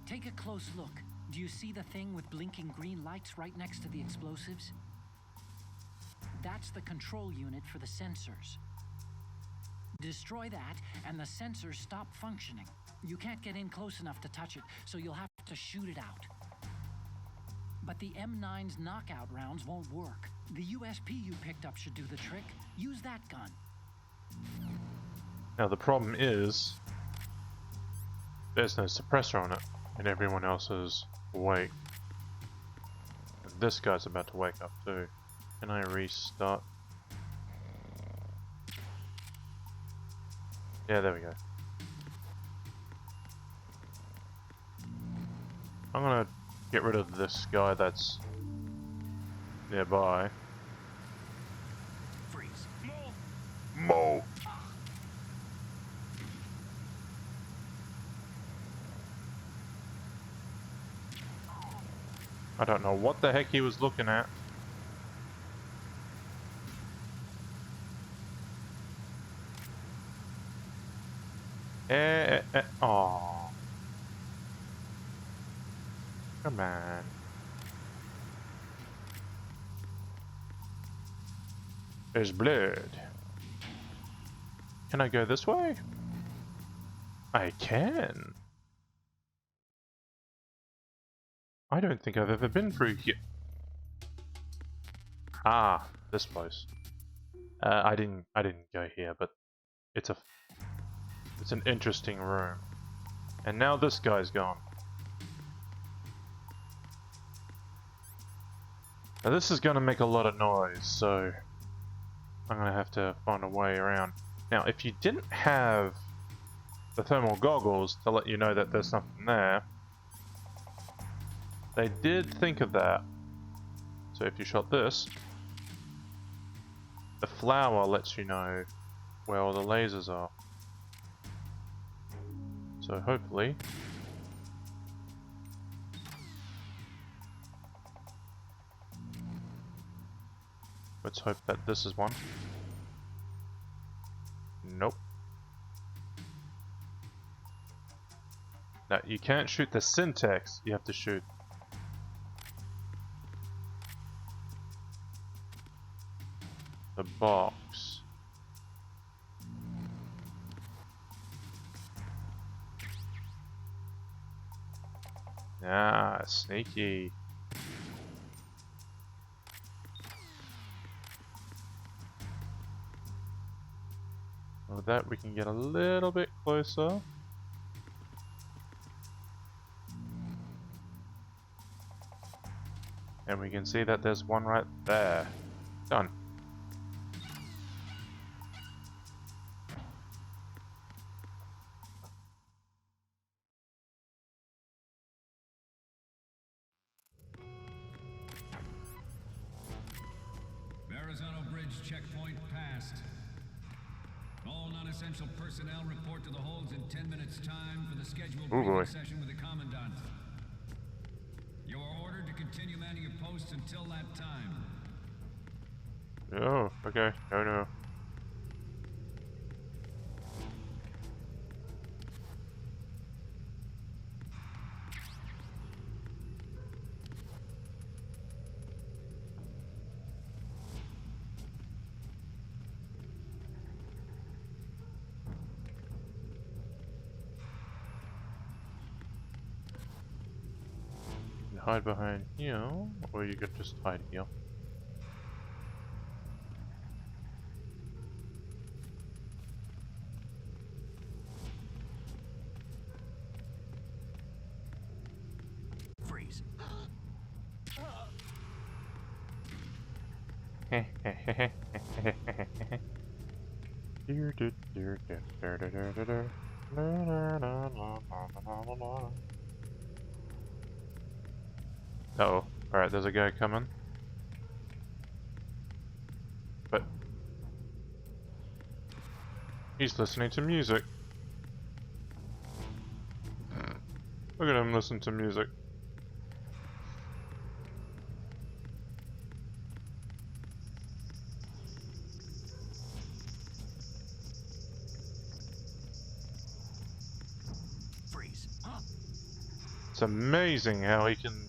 [SPEAKER 3] Take a close look. Do you see the thing with blinking green lights right next to the explosives? That's the control unit for the sensors. Destroy that, and the sensors stop functioning. You can't get in close enough to touch it, so you'll have to shoot it out. But the M9's knockout rounds won't work. The USP you picked up should do the trick. Use that gun.
[SPEAKER 1] Now the problem is... there's no suppressor on it, and everyone else is awake. And this guy's about to wake up too. Can I restart? Yeah, there we go. I'm gonna get rid of this guy that's nearby.
[SPEAKER 6] Freeze. Move.
[SPEAKER 1] Mo! I don't know what the heck he was looking at. Aw. Come on. There's blood. Can I go this way? I can. I don't think I've ever been through here. Ah, this place. I didn't go here, but it's an interesting room. And now this guy's gone. Now this is gonna make a lot of noise, so I'm gonna have to find a way around. Now, if you didn't have the thermal goggles to let you know that there's something there, they did think of that. So if you shot this, the flower lets you know where all the lasers are. So hopefully... let's hope that this is one. Nope. Now, you can't shoot the syntax, you have to shoot the box. Ah, sneaky. With that, we can get a little bit closer. And we can see that there's one right there. Done.
[SPEAKER 2] Verrazano Bridge checkpoint passed. All non-essential personnel report to the holds in 10 minutes' time for the scheduled briefing session with the Commandant. You are ordered to continue manning your posts until that time.
[SPEAKER 1] Oh, okay. Oh no. Hide behind here, or you could just hide here.
[SPEAKER 2] Freeze.
[SPEAKER 1] Uh-oh. Alright, there's a guy coming. But he's listening to music. Look at him listen to music.
[SPEAKER 2] Freeze.
[SPEAKER 1] It's amazing how he can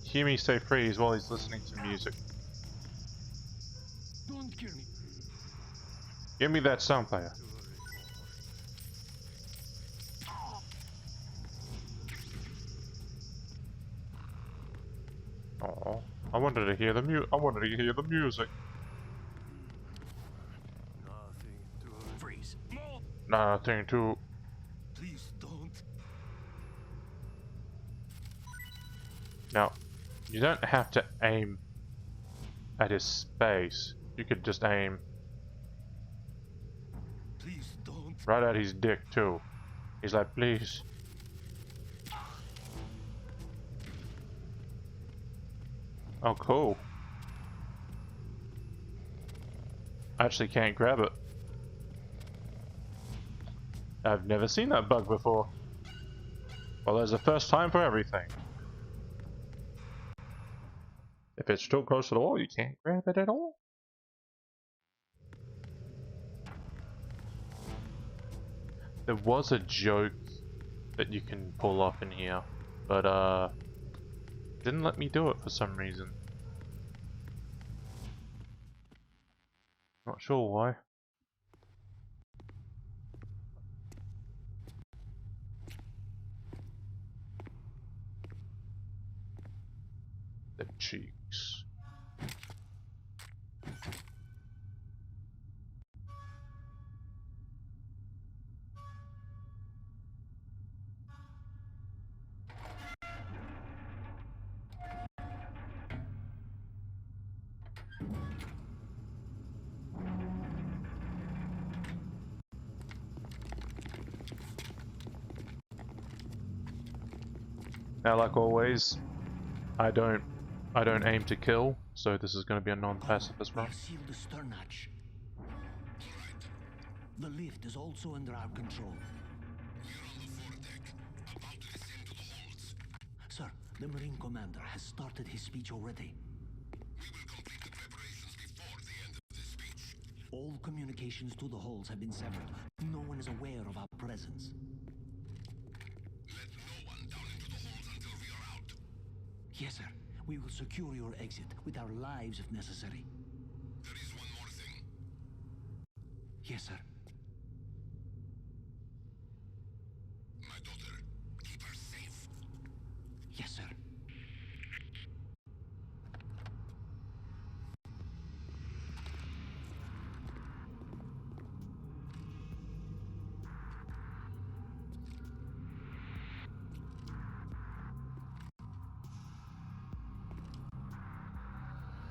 [SPEAKER 1] hear me say freeze while he's listening to music.
[SPEAKER 6] Don't kill me.
[SPEAKER 1] Give me that sound player. Oh, I wanted to hear the music.
[SPEAKER 6] Nothing to...
[SPEAKER 2] Freeze.
[SPEAKER 1] Nothing to.
[SPEAKER 6] Please don't.
[SPEAKER 1] Now, you don't have to aim at his space. You could just aim
[SPEAKER 6] Please don't.
[SPEAKER 1] right at his dick too. He's like, please. Oh, cool. I actually can't grab it. I've never seen that bug before. Well, there's a first time for everything. If it's too close to the wall, you can't grab it at all. There was a joke that you can pull off in here, but Didn't let me do it for some reason. Not sure why. The cheeks. Now, like always, I don't aim to kill, so this is going to be a non-pacifist
[SPEAKER 7] We
[SPEAKER 1] run.
[SPEAKER 7] have sealed the stern hatch. The lift is also under our control. Sir, the Marine Commander has started his speech already. All communications to the halls have been severed. No one is aware of our presence. Yes, sir. We will secure your exit with our lives if necessary.
[SPEAKER 4] There is one more thing.
[SPEAKER 7] Yes, sir.
[SPEAKER 4] My daughter, keep her safe.
[SPEAKER 7] Yes, sir.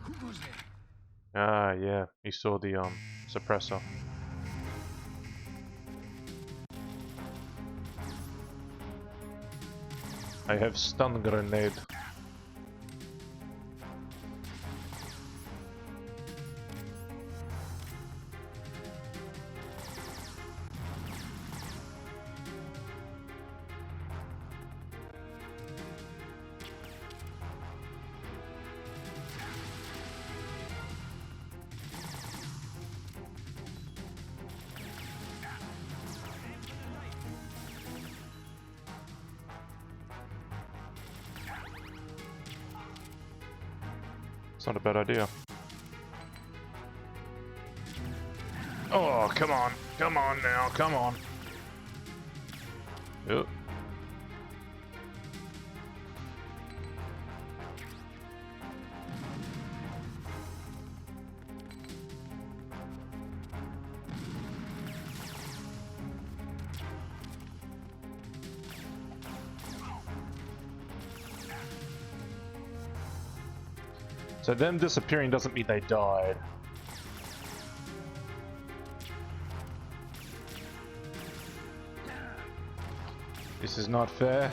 [SPEAKER 7] Who goes there?
[SPEAKER 1] Ah, yeah, he saw the suppressor. I have stun grenade. It's not a bad idea. Oh, come on. Come on now, come on. Yep. So them disappearing doesn't mean they died. This is not fair.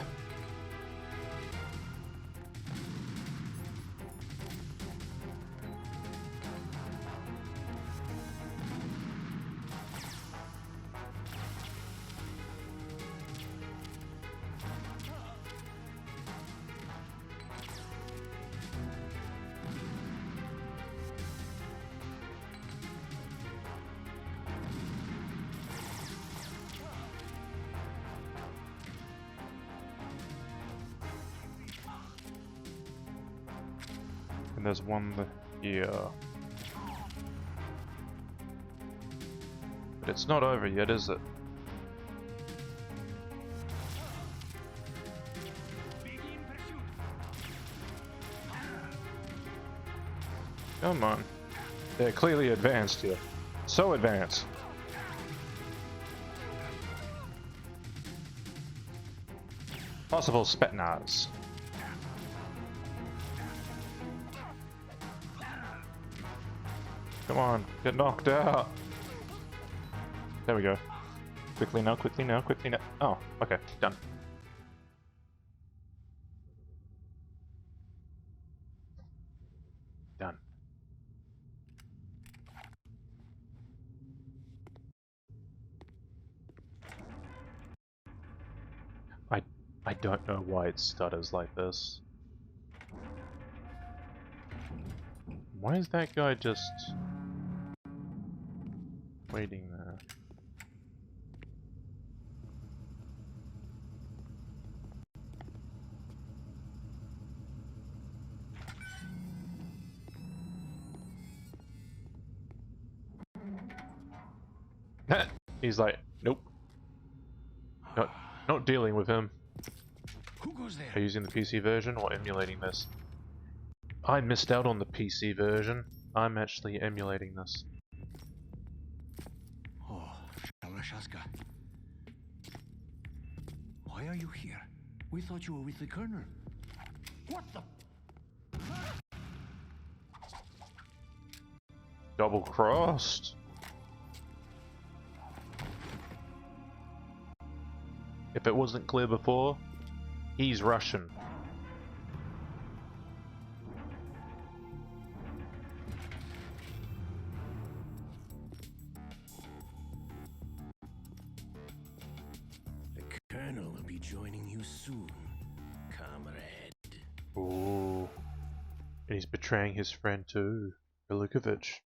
[SPEAKER 1] And there's one here. But it's not over yet, is it? Come on. They're clearly advanced here. So advanced. Possible Spetsnaz. Come on, get knocked out. There we go. Quickly now, quickly now, quickly now. Oh, okay, done. Done. I don't know why it stutters like this. Why is that guy just waiting there? He's like, nope, not dealing with him.
[SPEAKER 7] Who goes there?
[SPEAKER 1] Are you using the PC version or emulating this? I missed out on the PC version. I'm actually emulating this.
[SPEAKER 7] Oh, Shalashaska. Why are you here? We thought you were with the Colonel. What the?
[SPEAKER 1] Double crossed. If it wasn't clear before, he's Russian.
[SPEAKER 7] The Colonel will be joining you soon, comrade.
[SPEAKER 1] Ooh. And he's betraying his friend too, Milikovich.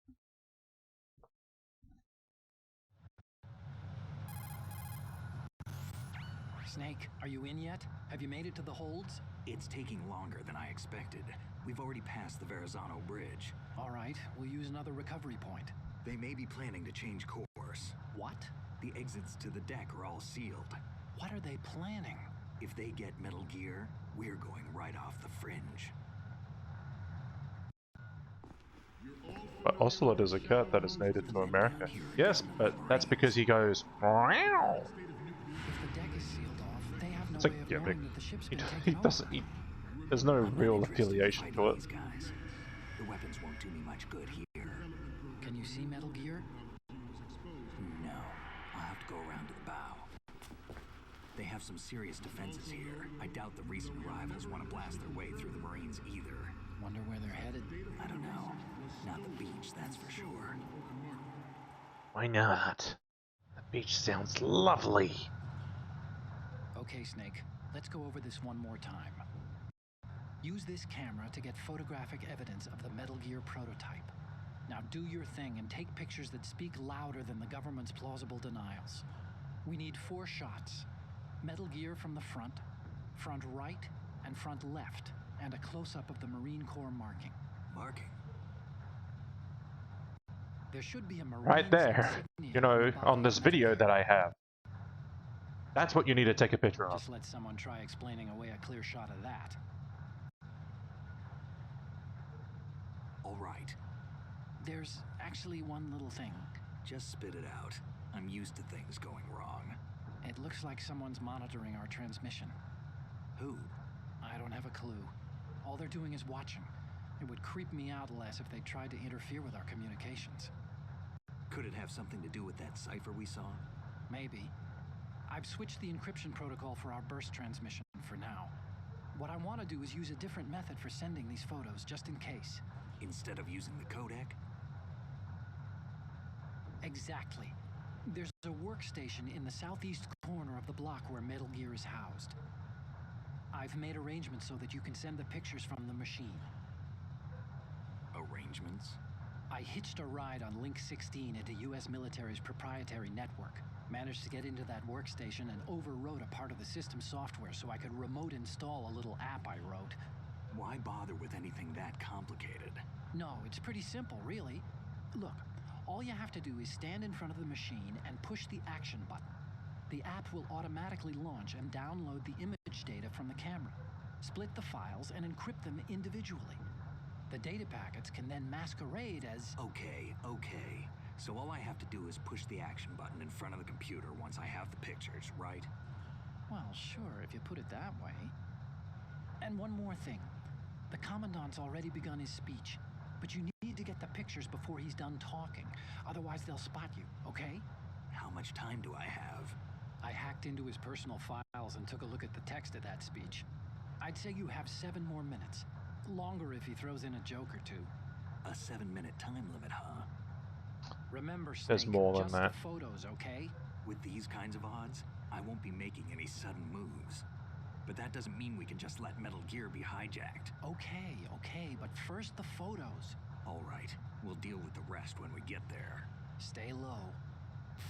[SPEAKER 3] Snake, are you in yet? Have you made it to the holds?
[SPEAKER 2] It's taking longer than I expected. We've already passed the Verrazano Bridge.
[SPEAKER 3] All right, we'll use another recovery point.
[SPEAKER 2] They may be planning to change course.
[SPEAKER 3] What?
[SPEAKER 2] The exits to the deck are all sealed.
[SPEAKER 3] What are they planning?
[SPEAKER 2] If they get Metal Gear, we're going right off the fringe.
[SPEAKER 1] But Ocelot is a cat that is native to America. Yes, but that's because he goes meow.
[SPEAKER 3] If the deck is sealed off, they have no
[SPEAKER 1] It's like,
[SPEAKER 3] way of
[SPEAKER 1] yeah,
[SPEAKER 3] knowing
[SPEAKER 1] but
[SPEAKER 3] that the ship's
[SPEAKER 1] he,
[SPEAKER 3] been
[SPEAKER 1] he
[SPEAKER 3] taken
[SPEAKER 1] doesn't.
[SPEAKER 3] over.
[SPEAKER 1] There's no
[SPEAKER 2] I'm not
[SPEAKER 1] real
[SPEAKER 2] interested in
[SPEAKER 1] affiliation
[SPEAKER 2] fighting
[SPEAKER 1] to it.
[SPEAKER 2] these guys. The weapons won't do me much good here.
[SPEAKER 3] Can you see Metal Gear?
[SPEAKER 2] No, I'll have to go around to the bow. They have some serious defenses here. I doubt the recent arrivals want to blast their way through the Marines either.
[SPEAKER 3] Wonder where they're headed.
[SPEAKER 2] I don't know. Not the beach, that's for sure.
[SPEAKER 1] Why not? The beach sounds lovely.
[SPEAKER 3] Okay, Snake, let's go over this one more time. Use this camera to get photographic evidence of the Metal Gear prototype. Now do your thing and take pictures that speak louder than the government's plausible denials. We need 4 shots. Metal Gear from the front right, and front left, and a close-up of the Marine Corps marking.
[SPEAKER 2] Marking?
[SPEAKER 3] There should be a Marine
[SPEAKER 1] Right there. You know, on this video that I have. That's what you need to take a picture of.
[SPEAKER 3] Just let someone try explaining away a clear shot of that.
[SPEAKER 2] All right.
[SPEAKER 3] There's actually one little thing.
[SPEAKER 2] Just spit it out. I'm used to things going wrong.
[SPEAKER 3] It looks like someone's monitoring our transmission.
[SPEAKER 2] Who?
[SPEAKER 3] I don't have a clue. All they're doing is watching. It would creep me out less if they tried to interfere with our communications.
[SPEAKER 2] Could it have something to do with that cipher we saw?
[SPEAKER 3] Maybe. I've switched the encryption protocol for our burst transmission for now. What I want to do is use a different method for sending these photos, just in case.
[SPEAKER 2] Instead of using the codec?
[SPEAKER 3] Exactly. There's a workstation in the southeast corner of the block where Metal Gear is housed. I've made arrangements so that you can send the pictures from the machine.
[SPEAKER 2] Arrangements?
[SPEAKER 3] I hitched a ride on Link 16 into U.S. military's proprietary network. Managed to get into that workstation and overwrote a part of the system software so I could remote install a little app I wrote.
[SPEAKER 2] Why bother with anything that complicated?
[SPEAKER 3] No, it's pretty simple, really. Look, all you have to do is stand in front of the machine and push the action button. The app will automatically launch and download the image data from the camera, split the files, and encrypt them individually. The data packets can then masquerade as...
[SPEAKER 2] Okay. So all I have to do is push the action button in front of the computer once I have the pictures, right?
[SPEAKER 3] Well, sure, if you put it that way. And one more thing. The Commandant's already begun his speech, but you need to get the pictures before he's done talking. Otherwise, they'll spot you, okay?
[SPEAKER 2] How much time do I have?
[SPEAKER 3] I hacked into his personal files and took a look at the text of that speech. I'd say you have 7 more minutes. Longer if he throws in a joke or two.
[SPEAKER 2] A 7-minute time limit, huh?
[SPEAKER 3] Remember, Snake,
[SPEAKER 1] There's more than
[SPEAKER 3] just
[SPEAKER 1] that.
[SPEAKER 3] the photos, okay?
[SPEAKER 2] With these kinds of odds, I won't be making any sudden moves. But that doesn't mean we can just let Metal Gear be hijacked.
[SPEAKER 3] Okay, but first the photos.
[SPEAKER 2] All right, we'll deal with the rest when we get there.
[SPEAKER 3] Stay low.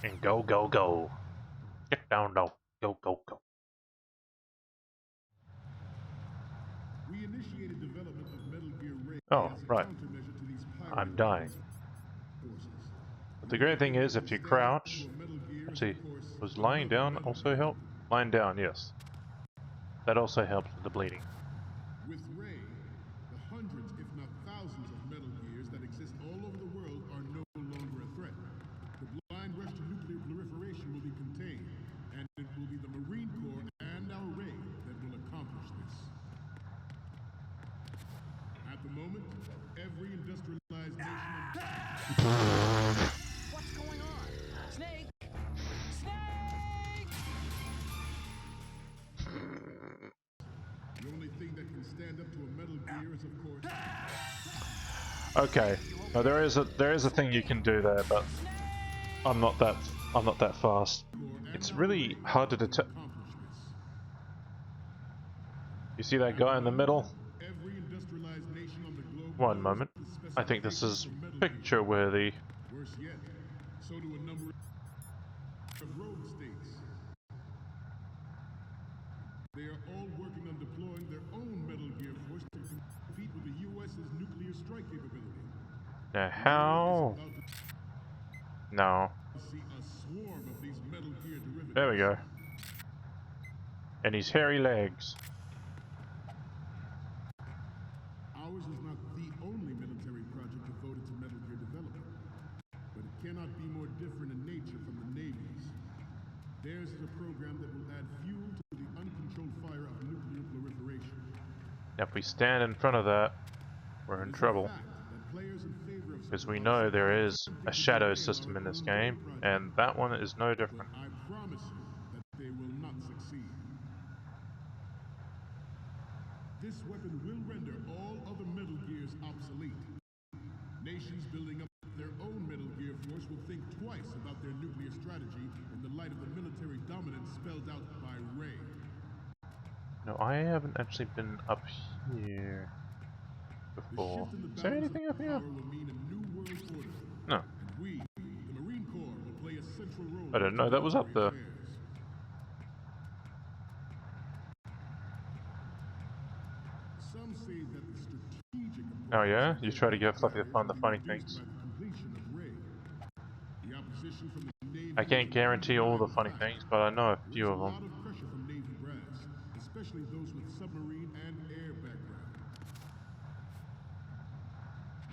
[SPEAKER 1] And go, go, go. Get down, no. Go, go, go.
[SPEAKER 8] We initiated development of Metal Gear Ray
[SPEAKER 1] Oh,
[SPEAKER 8] as a
[SPEAKER 1] right.
[SPEAKER 8] countermeasure to these
[SPEAKER 1] I'm dying.
[SPEAKER 8] forces.
[SPEAKER 1] But the great thing is, if you crouch,
[SPEAKER 8] Metal
[SPEAKER 1] Let's see. Was lying down also help? Lying down, yes. That also helps with the bleeding.
[SPEAKER 8] With Ray, the hundreds, if not thousands, of Metal Gears that exist all over the world are no longer a threat. The blind rush to nuclear proliferation will be contained, and it will be the Marine Corps and our Ray that will accomplish this. At the moment, every industrialized nation...
[SPEAKER 3] What's going on? Snake! Snake!
[SPEAKER 8] The only thing that can stand up to a Metal Gear is, of course...
[SPEAKER 1] Okay. No, there is a thing you can do there, but I'm not that fast. It's really hard to detect. You see that guy in the middle?
[SPEAKER 8] Every industrialized nation on the globe...
[SPEAKER 1] One moment. I think this is picture worthy.
[SPEAKER 8] Worse yet, so do a number of rogue states. They are all working on deploying their own Metal Gear force to compete with the U.S.'s nuclear strike capability.
[SPEAKER 1] Now how? No.
[SPEAKER 8] See a swarm of these Metal Gear derivatives.
[SPEAKER 1] There we go. And his hairy legs.
[SPEAKER 8] Ours is not the only military project devoted to Metal Gear development, but it cannot be more different in nature from the Navy's. Theirs is a program that will add fuel to the uncontrolled fire of nuclear proliferation.
[SPEAKER 1] If we stand in front of that, we're in trouble. Because we know there is a shadow system in this game, and that one is no different.
[SPEAKER 8] But I promise you that they will not succeed. This weapon will render all other Metal Gears obsolete. Nations building up their own Metal Gear force will think twice about their nuclear strategy in the light of the military dominance spelled out by Ray.
[SPEAKER 1] No, I haven't actually been up here before. Is there anything up here? No.
[SPEAKER 8] We, the Marine Corps, will play a central role.
[SPEAKER 1] I didn't know that was up there.
[SPEAKER 8] Some say that the strategic
[SPEAKER 1] Oh yeah? You try to get Fluffy to find the funny things. I can't guarantee all the funny things, but I know a few of them.
[SPEAKER 8] A lot of pressure from Navy brass, especially those with submarine and air background.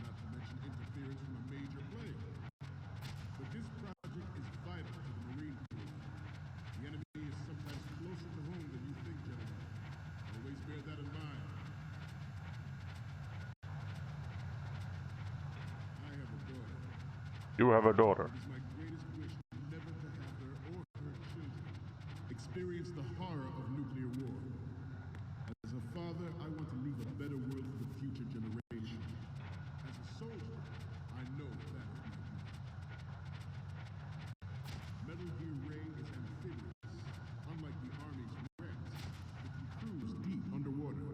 [SPEAKER 8] Not to mention interference from a major player. But this project is vital to the Marine Corps. The enemy is sometimes closer to home than you think, gentlemen. Always bear that in mind. I have a daughter.
[SPEAKER 1] You have a daughter.
[SPEAKER 8] It is my greatest wish never to have her or her children experience the horror of nuclear war. As a father, I want to leave a better world for the future generation. As a soldier, I know that is my duty. Metal Gear Ray is amphibious. Unlike the Army's Rex, it can cruise deep underwater,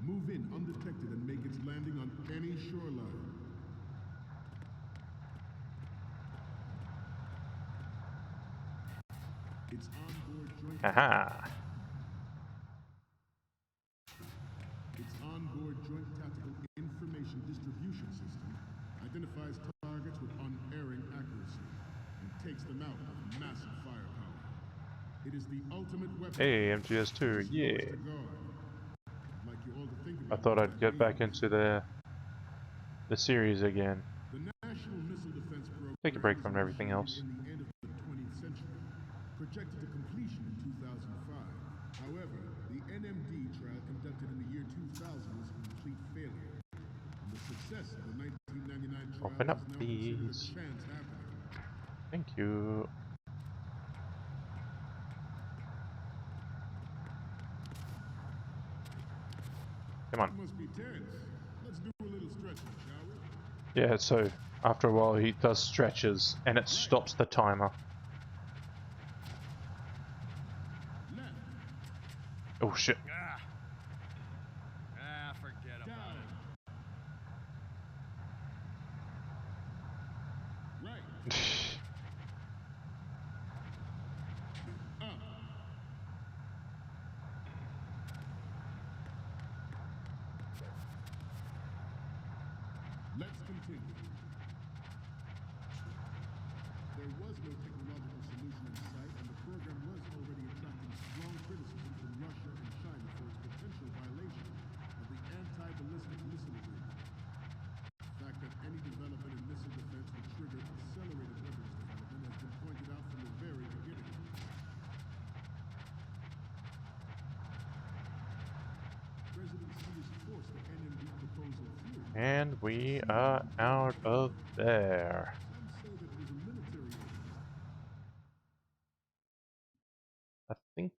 [SPEAKER 8] move in undetected, and make its landing on any shoreline. Its onboard joint
[SPEAKER 1] Haha.
[SPEAKER 8] Its onboard joint tactical information distribution system identifies targets with unerring accuracy and takes them out with massive firepower. It is the ultimate weapon.
[SPEAKER 1] Hey, MGS2, yeah.
[SPEAKER 8] Like you all to think
[SPEAKER 1] I
[SPEAKER 8] about
[SPEAKER 1] thought
[SPEAKER 8] it,
[SPEAKER 1] I'd get back into the series again.
[SPEAKER 8] the National Missile Defense Program
[SPEAKER 1] Take a break
[SPEAKER 8] was
[SPEAKER 1] from everything else.
[SPEAKER 8] initiated in the end of the 20th century, projected to completion in 2005. However, the NMD trial conducted in the year 2000 was a complete failure. And the success of the 1999 trial
[SPEAKER 1] Open up,
[SPEAKER 8] is now considered a
[SPEAKER 1] please.
[SPEAKER 8] chance happening.
[SPEAKER 1] Thank you. Come on.
[SPEAKER 8] You must be tense. Let's do a little stretching, shall we?
[SPEAKER 1] Yeah, so after a while he does stretches and it stops the timer.
[SPEAKER 8] Left,
[SPEAKER 1] Oh shit.
[SPEAKER 6] Forget about
[SPEAKER 8] down, right, up. Let's continue. There There was no technological solution in sight, and the program was already attracting strong criticism from Russia and China for its potential violation of the anti-ballistic missile agreement. The fact that any development in missile defense would trigger accelerated weapons development has been pointed out from the very beginning. President Xi has forced the NMD proposal through.
[SPEAKER 1] And we are out of there.
[SPEAKER 8] Some say that it was a military order.
[SPEAKER 1] I think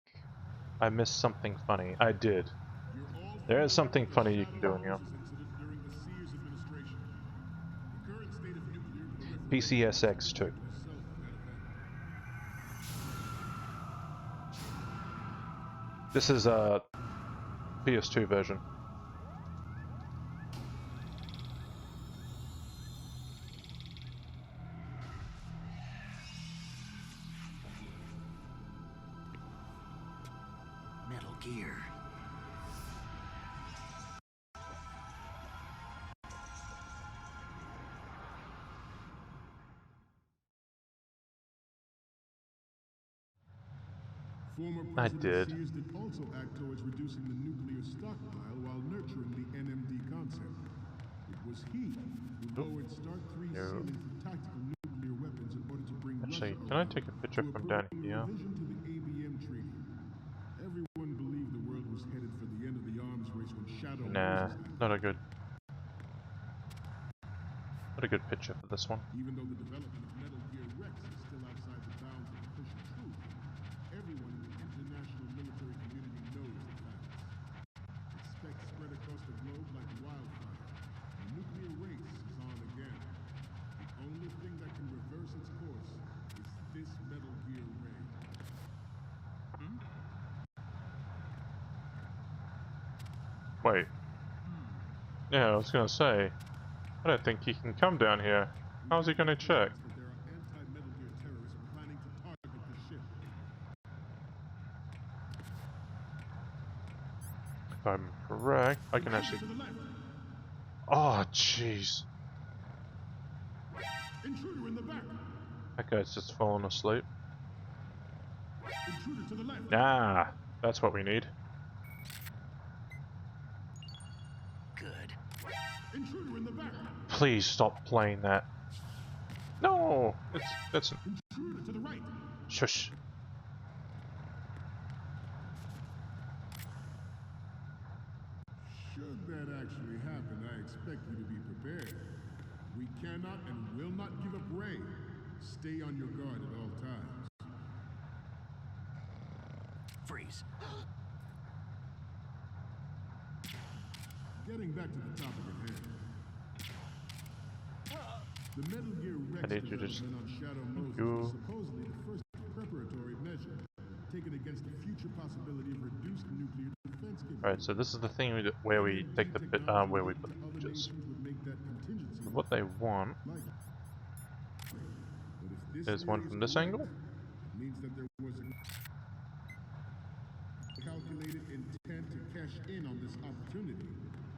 [SPEAKER 1] I missed something funny. I did.
[SPEAKER 8] You're all
[SPEAKER 1] There is something
[SPEAKER 8] familiar
[SPEAKER 1] funny you
[SPEAKER 8] with
[SPEAKER 1] can
[SPEAKER 8] the
[SPEAKER 1] do in here.
[SPEAKER 8] Shadow incident during the Sears administration. The current state of nuclear proliferation
[SPEAKER 1] PCSX too.
[SPEAKER 8] is seldom that event.
[SPEAKER 1] This is a PS2 version.
[SPEAKER 2] Metal Gear.
[SPEAKER 8] Former
[SPEAKER 1] I
[SPEAKER 8] President
[SPEAKER 1] did.
[SPEAKER 8] Sears did also act towards reducing the nuclear stockpile while nurturing the NMD concept. It was he who lowered Start 3
[SPEAKER 1] No.
[SPEAKER 8] ceiling for tactical nuclear weapons in order to bring
[SPEAKER 1] Actually,
[SPEAKER 8] Russia
[SPEAKER 1] can I
[SPEAKER 8] around
[SPEAKER 1] take a picture
[SPEAKER 8] to
[SPEAKER 1] from down
[SPEAKER 8] approving
[SPEAKER 1] here?
[SPEAKER 8] a revision to the ABM treaty. Everyone believed the world was headed for the end of the arms race when Shadow
[SPEAKER 1] Nah,
[SPEAKER 8] Moses happened.
[SPEAKER 1] not a good picture for this one.
[SPEAKER 8] Even though the development of Metal Gear Rex is still outside the bounds of official truth, everyone in the international military community knows the facts. Its specs spread across the globe like wildfire. The nuclear race is on again. The only thing that can reverse its course is this Metal Gear ray.
[SPEAKER 1] Wait. Yeah, I was gonna say, I don't think he can come down here. How's he gonna check?
[SPEAKER 8] That there are anti-Metal Gear terrorists planning to target the ship.
[SPEAKER 1] If I'm correct, I can actually...
[SPEAKER 8] To the left!
[SPEAKER 1] Oh, jeez.
[SPEAKER 8] Intruder in the back!
[SPEAKER 1] That guy's just fallen asleep.
[SPEAKER 8] Intruder to the left!
[SPEAKER 1] Nah, that's what we need.
[SPEAKER 2] Good.
[SPEAKER 8] Intruder in the back!
[SPEAKER 1] Please stop playing that. No! That's...
[SPEAKER 8] Intruder to the right!
[SPEAKER 1] Shush.
[SPEAKER 8] Should that actually happen, I expect you to be prepared. We cannot and will not give up Ray. Stay on your guard at all times.
[SPEAKER 2] Freeze.
[SPEAKER 8] Getting back to the topic at hand. The Metal Gear Rex
[SPEAKER 1] I need you to just...
[SPEAKER 8] development on Shadow Moses
[SPEAKER 1] You...
[SPEAKER 8] was supposedly the first preparatory measure taken against the future possibility of reduced nuclear defense capability.
[SPEAKER 1] Alright, so this is the thing where we take the bit, where we put the pictures. So what they want is one from this angle.
[SPEAKER 8] Means that there was a calculated intent to cash in on this opportunity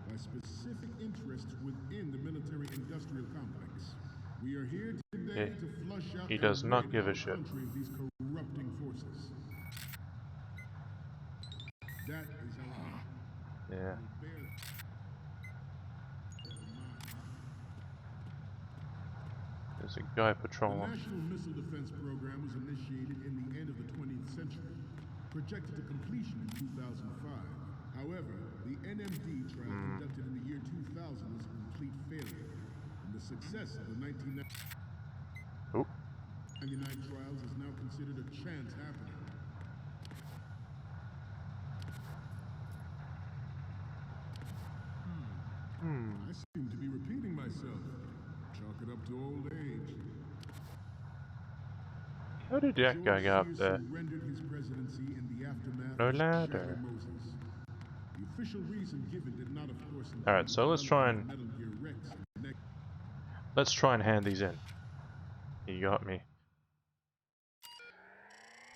[SPEAKER 8] by specific interests within the military-industrial complex. We are here today to flush out
[SPEAKER 1] He does
[SPEAKER 8] and
[SPEAKER 1] not
[SPEAKER 8] rid
[SPEAKER 1] give a
[SPEAKER 8] our
[SPEAKER 1] shit.
[SPEAKER 8] country of these corrupting forces. That is our
[SPEAKER 1] Yeah. There's a guy
[SPEAKER 8] The
[SPEAKER 1] patrolling.
[SPEAKER 8] National Missile Defense Program was initiated in the end of the 20th century, projected to completion in 2005. However, the NMD trial conducted in the year 2000 was a complete failure, and the success of the 1999
[SPEAKER 1] Oop.
[SPEAKER 8] trials is now considered a chance happening. I seem to be repeating myself. Chalk it up to old age.
[SPEAKER 1] How did that guy get up
[SPEAKER 8] George
[SPEAKER 1] there?
[SPEAKER 8] surrendered his presidency in the aftermath
[SPEAKER 1] No
[SPEAKER 8] of
[SPEAKER 1] ladder.
[SPEAKER 8] Shadow Moses. The official reason given did not, of course, include
[SPEAKER 1] Alright, so
[SPEAKER 8] the
[SPEAKER 1] let's try and...
[SPEAKER 8] development of Metal Gear Rex and next.
[SPEAKER 1] Let's try and hand these in. You got me.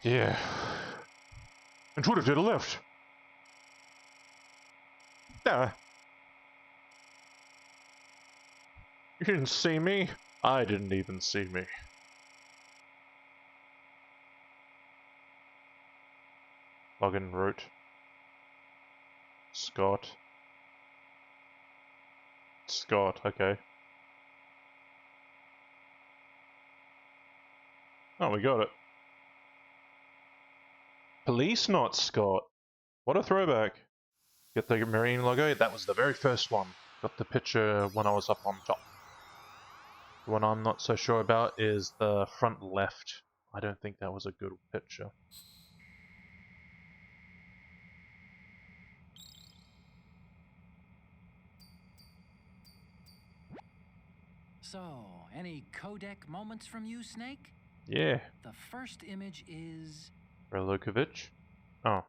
[SPEAKER 1] Yeah. Intruder to the left! Nah. You didn't see me? I didn't even see me. Login root. Scott. Scott, okay. Oh, we got it. Police, not Scott. What a throwback. Get the Marine logo? That was the very first one. Got the picture when I was up on top. The one I'm not so sure about is the front left. I don't think that was a good picture.
[SPEAKER 3] So, any codec moments from you, Snake?
[SPEAKER 1] Yeah.
[SPEAKER 3] The first image is...
[SPEAKER 1] Relukovic? Oh.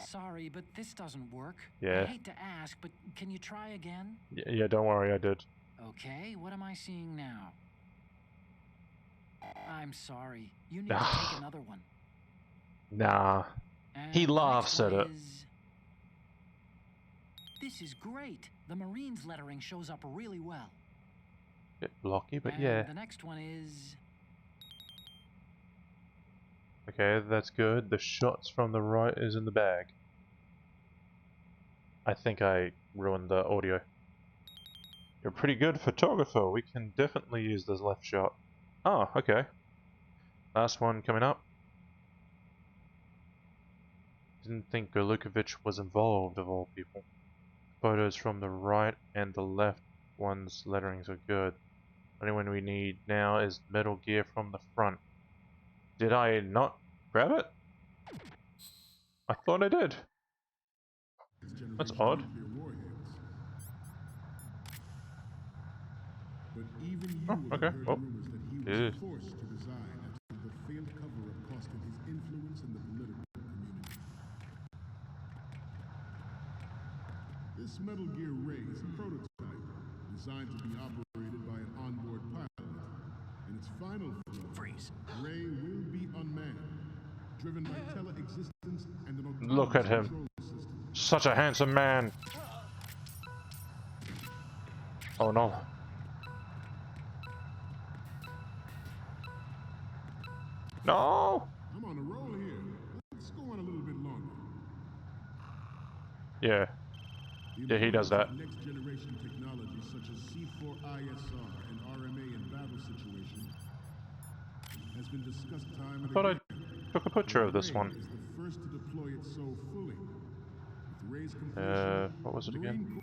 [SPEAKER 3] Sorry, but this doesn't work.
[SPEAKER 1] Yeah.
[SPEAKER 3] I hate to ask, but can you try again?
[SPEAKER 1] Yeah, don't worry, I did.
[SPEAKER 3] Okay, what am I seeing now? I'm sorry. You need to take another one.
[SPEAKER 1] Nah.
[SPEAKER 3] And
[SPEAKER 1] He
[SPEAKER 3] the
[SPEAKER 1] laughs
[SPEAKER 3] next
[SPEAKER 1] at
[SPEAKER 3] one
[SPEAKER 1] it.
[SPEAKER 3] is... This is great. The Marines lettering shows up really well.
[SPEAKER 1] Bit blocky, but
[SPEAKER 3] And
[SPEAKER 1] yeah.
[SPEAKER 3] the next one is...
[SPEAKER 1] Okay, that's good. The shots from the right is in the bag. I think I ruined the audio. You're a pretty good photographer. We can definitely use this left shot. Oh, okay. Last one coming up. Didn't think Golukovic was involved, of all people. Photos from the right and the left one's letterings are good. Only one we need now is Metal Gear from the front. Did I not grab it? I thought I did. That's odd.
[SPEAKER 8] But even you
[SPEAKER 1] Oh,
[SPEAKER 8] will
[SPEAKER 1] okay.
[SPEAKER 8] have heard
[SPEAKER 1] Well,
[SPEAKER 8] rumors that he was
[SPEAKER 1] yeah.
[SPEAKER 8] forced to resign after the failed cover-up cost him his influence in the political community. This Metal Gear Ray is a prototype designed to be operated by an onboard pilot. In its final form, Ray will be unmanned, driven by tele-existence and an autonomous
[SPEAKER 1] Look at him.
[SPEAKER 8] control system.
[SPEAKER 1] Such a handsome man. Oh no. No!
[SPEAKER 8] I'm on a roll here. Let's go on a little bit longer.
[SPEAKER 1] Yeah. Yeah, he does that.
[SPEAKER 8] Next generation technology such as C4ISR and RMA in battle situations has been discussed time and
[SPEAKER 1] I thought I
[SPEAKER 8] again.
[SPEAKER 1] took a picture of this one.
[SPEAKER 8] Ray is the first to deploy it so fully. With Ray's completion,
[SPEAKER 1] What was it again?
[SPEAKER 8] Marine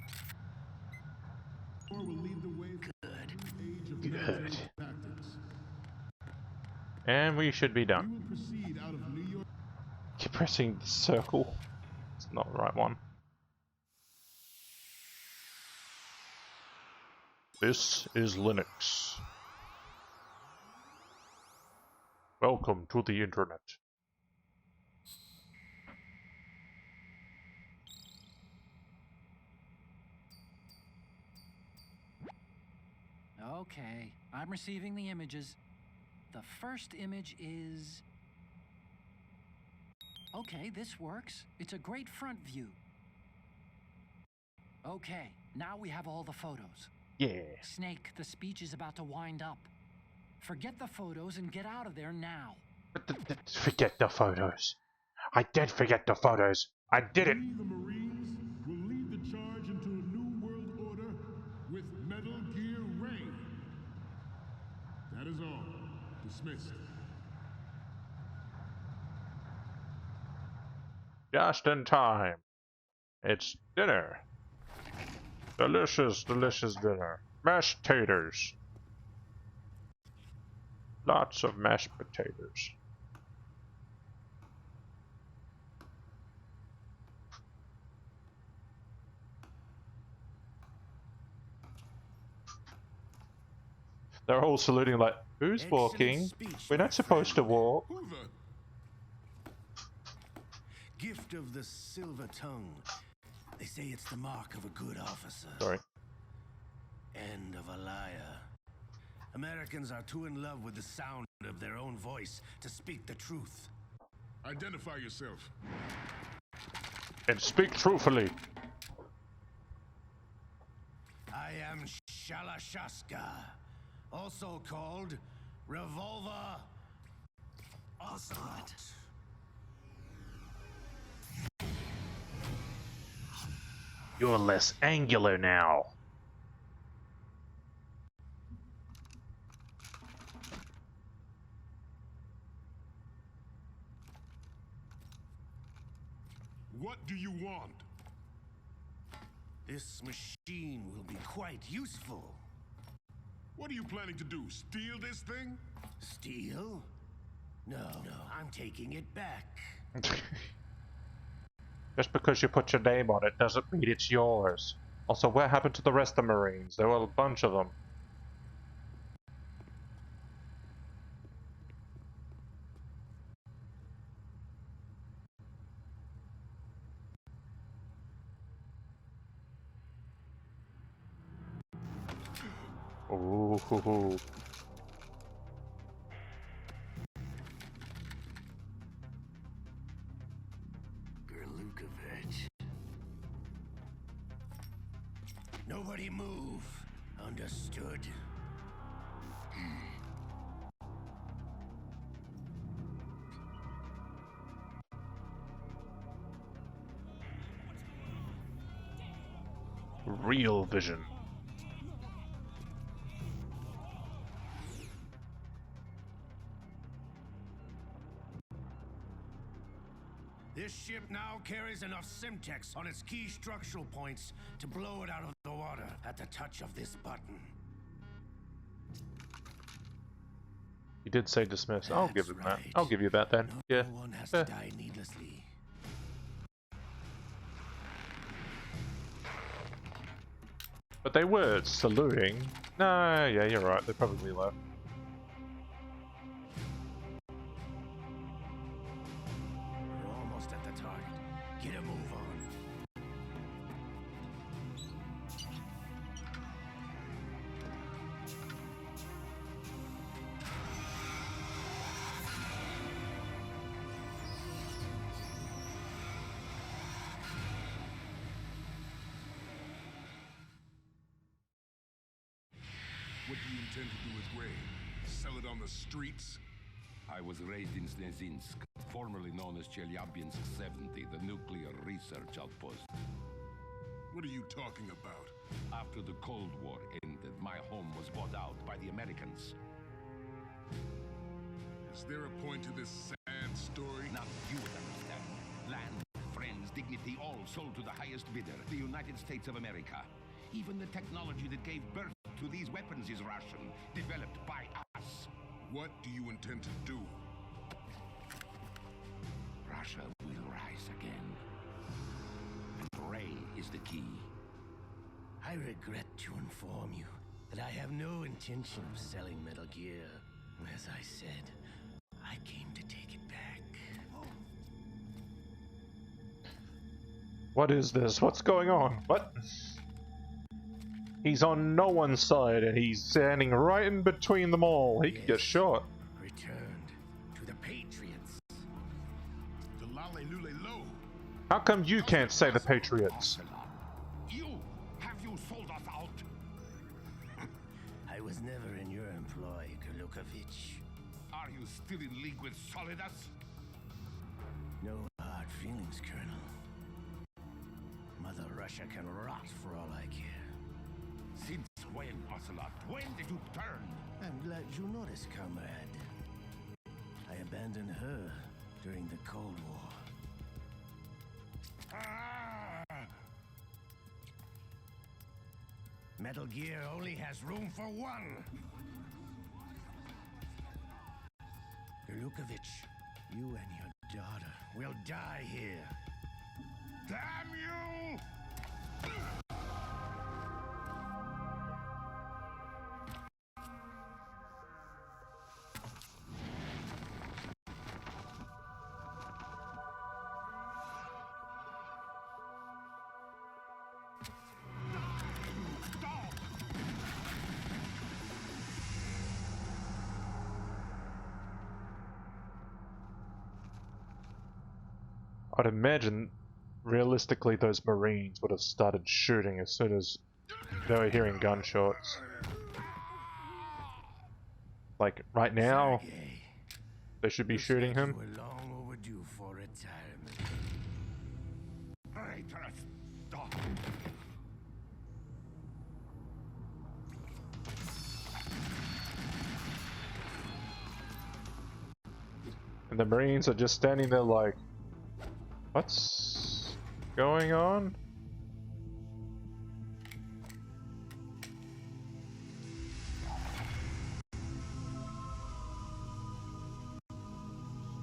[SPEAKER 8] Corps will lead the way for the age of military tactics.
[SPEAKER 1] And we should be
[SPEAKER 8] We
[SPEAKER 1] done.
[SPEAKER 8] will proceed out of New York.
[SPEAKER 1] Keep pressing the circle. It's not the right one. This is Linux. Welcome to the internet.
[SPEAKER 3] Okay, I'm receiving the images. The first image is... Okay, this works. It's a great front view. Okay, now we have all the photos.
[SPEAKER 1] Yeah.
[SPEAKER 3] Snake, the speech is about to wind up. Forget the photos and get out of there now.
[SPEAKER 1] Forget the photos. I did forget the photos. I did it.
[SPEAKER 8] We, the Marines, will lead the charge into a new world order with Metal Gear Ray. That is all. Dismissed.
[SPEAKER 1] Just in time. It's dinner. Delicious, delicious dinner. Mashed taters. Lots of mashed potatoes. They're all saluting like, who's walking? We're not supposed to walk.
[SPEAKER 8] Hoover.
[SPEAKER 7] Gift of the silver tongue. They say it's the mark of a good officer.
[SPEAKER 1] Sorry.
[SPEAKER 7] End of a liar. Americans are too in love with the sound of their own voice to speak the truth.
[SPEAKER 8] Identify yourself.
[SPEAKER 1] And speak truthfully.
[SPEAKER 7] I am Shalashaska, also called Revolver Ocelot.
[SPEAKER 1] You're less angular now.
[SPEAKER 4] What do you want?
[SPEAKER 7] This machine will be quite useful.
[SPEAKER 4] What are you planning to do? Steal this thing?
[SPEAKER 7] Steal? No, I'm taking it back.
[SPEAKER 1] Just because you put your name on it doesn't mean it's yours. Also, what happened to the rest of the Marines? There were a bunch of them. Ooh.
[SPEAKER 7] Gerlukovich. Nobody move. Understood?
[SPEAKER 1] Real vision.
[SPEAKER 7] This ship now carries enough Simtex on its key structural points to blow it out of the water at the touch of this button.
[SPEAKER 1] You did say dismiss. I'll give him that.
[SPEAKER 7] right.
[SPEAKER 1] I'll give you that then.
[SPEAKER 7] No
[SPEAKER 1] Yeah.
[SPEAKER 7] one has to die needlessly.
[SPEAKER 1] But they were saluting. No, yeah, you're right. They probably left.
[SPEAKER 7] We're almost at the target. Get a move on.
[SPEAKER 4] What do you intend to do with Ray? Sell it on the streets?
[SPEAKER 9] I was raised in Snezinsk, formerly known as Chelyabinsk 70, the nuclear research outpost.
[SPEAKER 4] What are you talking about?
[SPEAKER 9] After the Cold War ended, my home was bought out by the Americans.
[SPEAKER 4] Is there a point to this sad story?
[SPEAKER 9] Now you would understand. Land, friends, dignity, all sold to the highest bidder, the United States of America. Even the technology that gave birth to these weapons is Russian, developed by us.
[SPEAKER 4] What do you intend to do?
[SPEAKER 9] Russia will rise again. And Ray is the key.
[SPEAKER 7] I regret to inform you that I have no intention of selling Metal Gear. As I said, I came to take it back.
[SPEAKER 1] What is this? What's going on? What? He's on no one's side and he's standing right in between them all. He could get shot.
[SPEAKER 7] Returned to the Patriots.
[SPEAKER 4] The Lale Lule Lo.
[SPEAKER 1] How come you can't say the Patriots?
[SPEAKER 9] You! Have you sold us out?
[SPEAKER 7] I was never in your employ, Gerlukovich.
[SPEAKER 9] Are you still in league with Solidus?
[SPEAKER 7] No hard feelings, Colonel. Mother Russia can rot for all I care.
[SPEAKER 9] Since when, Ocelot? When did you turn?
[SPEAKER 7] I'm glad you noticed, comrade. I abandoned her during the Cold War. Metal Gear only has room for one. Gerlukovich, you and your daughter will die here.
[SPEAKER 9] Damn you!
[SPEAKER 1] I'd imagine, realistically, those Marines would have started shooting as soon as they were hearing gunshots. Like, right now,
[SPEAKER 7] Sergei,
[SPEAKER 1] they should be
[SPEAKER 7] looks
[SPEAKER 1] shooting
[SPEAKER 7] like
[SPEAKER 1] him.
[SPEAKER 7] You were long overdue for retirement.
[SPEAKER 9] Traitors!
[SPEAKER 1] And the Marines are just standing there like, what's going on?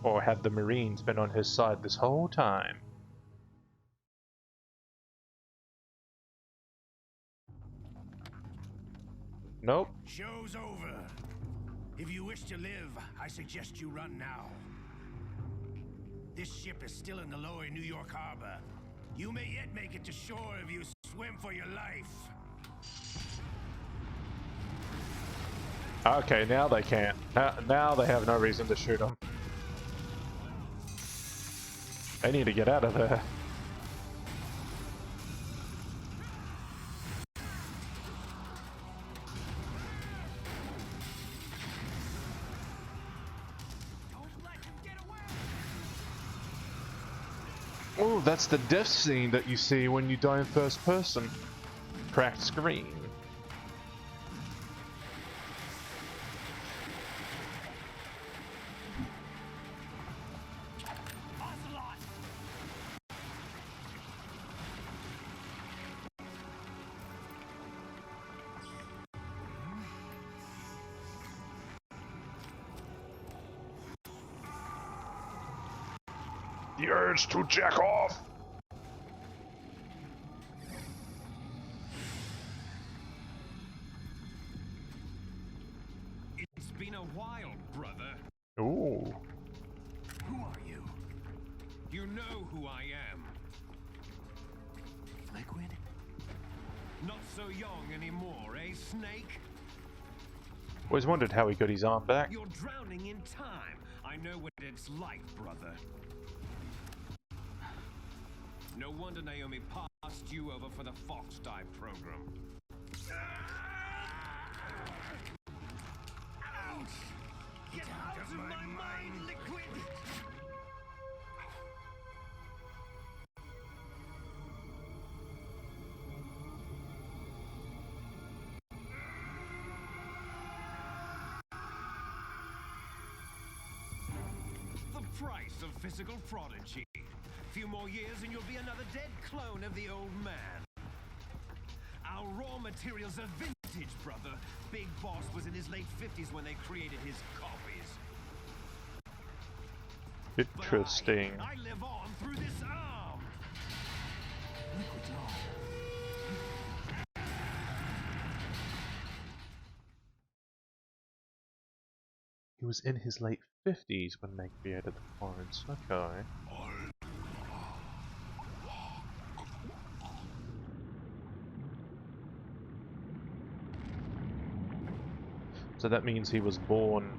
[SPEAKER 1] Or had the Marines been on his side this whole time? Nope.
[SPEAKER 7] Show's over. If you wish to live, I suggest you run now. This ship is still in the lower New York harbor. You may yet make it to shore if you swim for your life.
[SPEAKER 1] Okay, now they can't. Now they have no reason to shoot him. They need to get out of there. Oh, that's the death scene that you see when you die in first person. Cracked screen. The urge to jack off.
[SPEAKER 9] It's been a while, brother.
[SPEAKER 1] Ooh.
[SPEAKER 2] Who are you?
[SPEAKER 9] You know who I am.
[SPEAKER 2] Liquid?
[SPEAKER 9] Not so young anymore, eh, Snake?
[SPEAKER 1] Always wondered how he got his arm back.
[SPEAKER 9] You're drowning in time. I know what it's like, brother. No wonder Naomi passed you over for the Fox Dive program.
[SPEAKER 7] Ouch! Get out of my mind, Liquid!
[SPEAKER 9] The price of physical prodigy. Few more years and you'll be another dead clone of the old man. Our raw materials are vintage, brother. Big Boss was in his late 50s when they created his copies.
[SPEAKER 1] Interesting.
[SPEAKER 9] But I live on through this arm.
[SPEAKER 2] Liquid's on.
[SPEAKER 1] He was in his late 50s when they created the clones. Okay. So that means he was born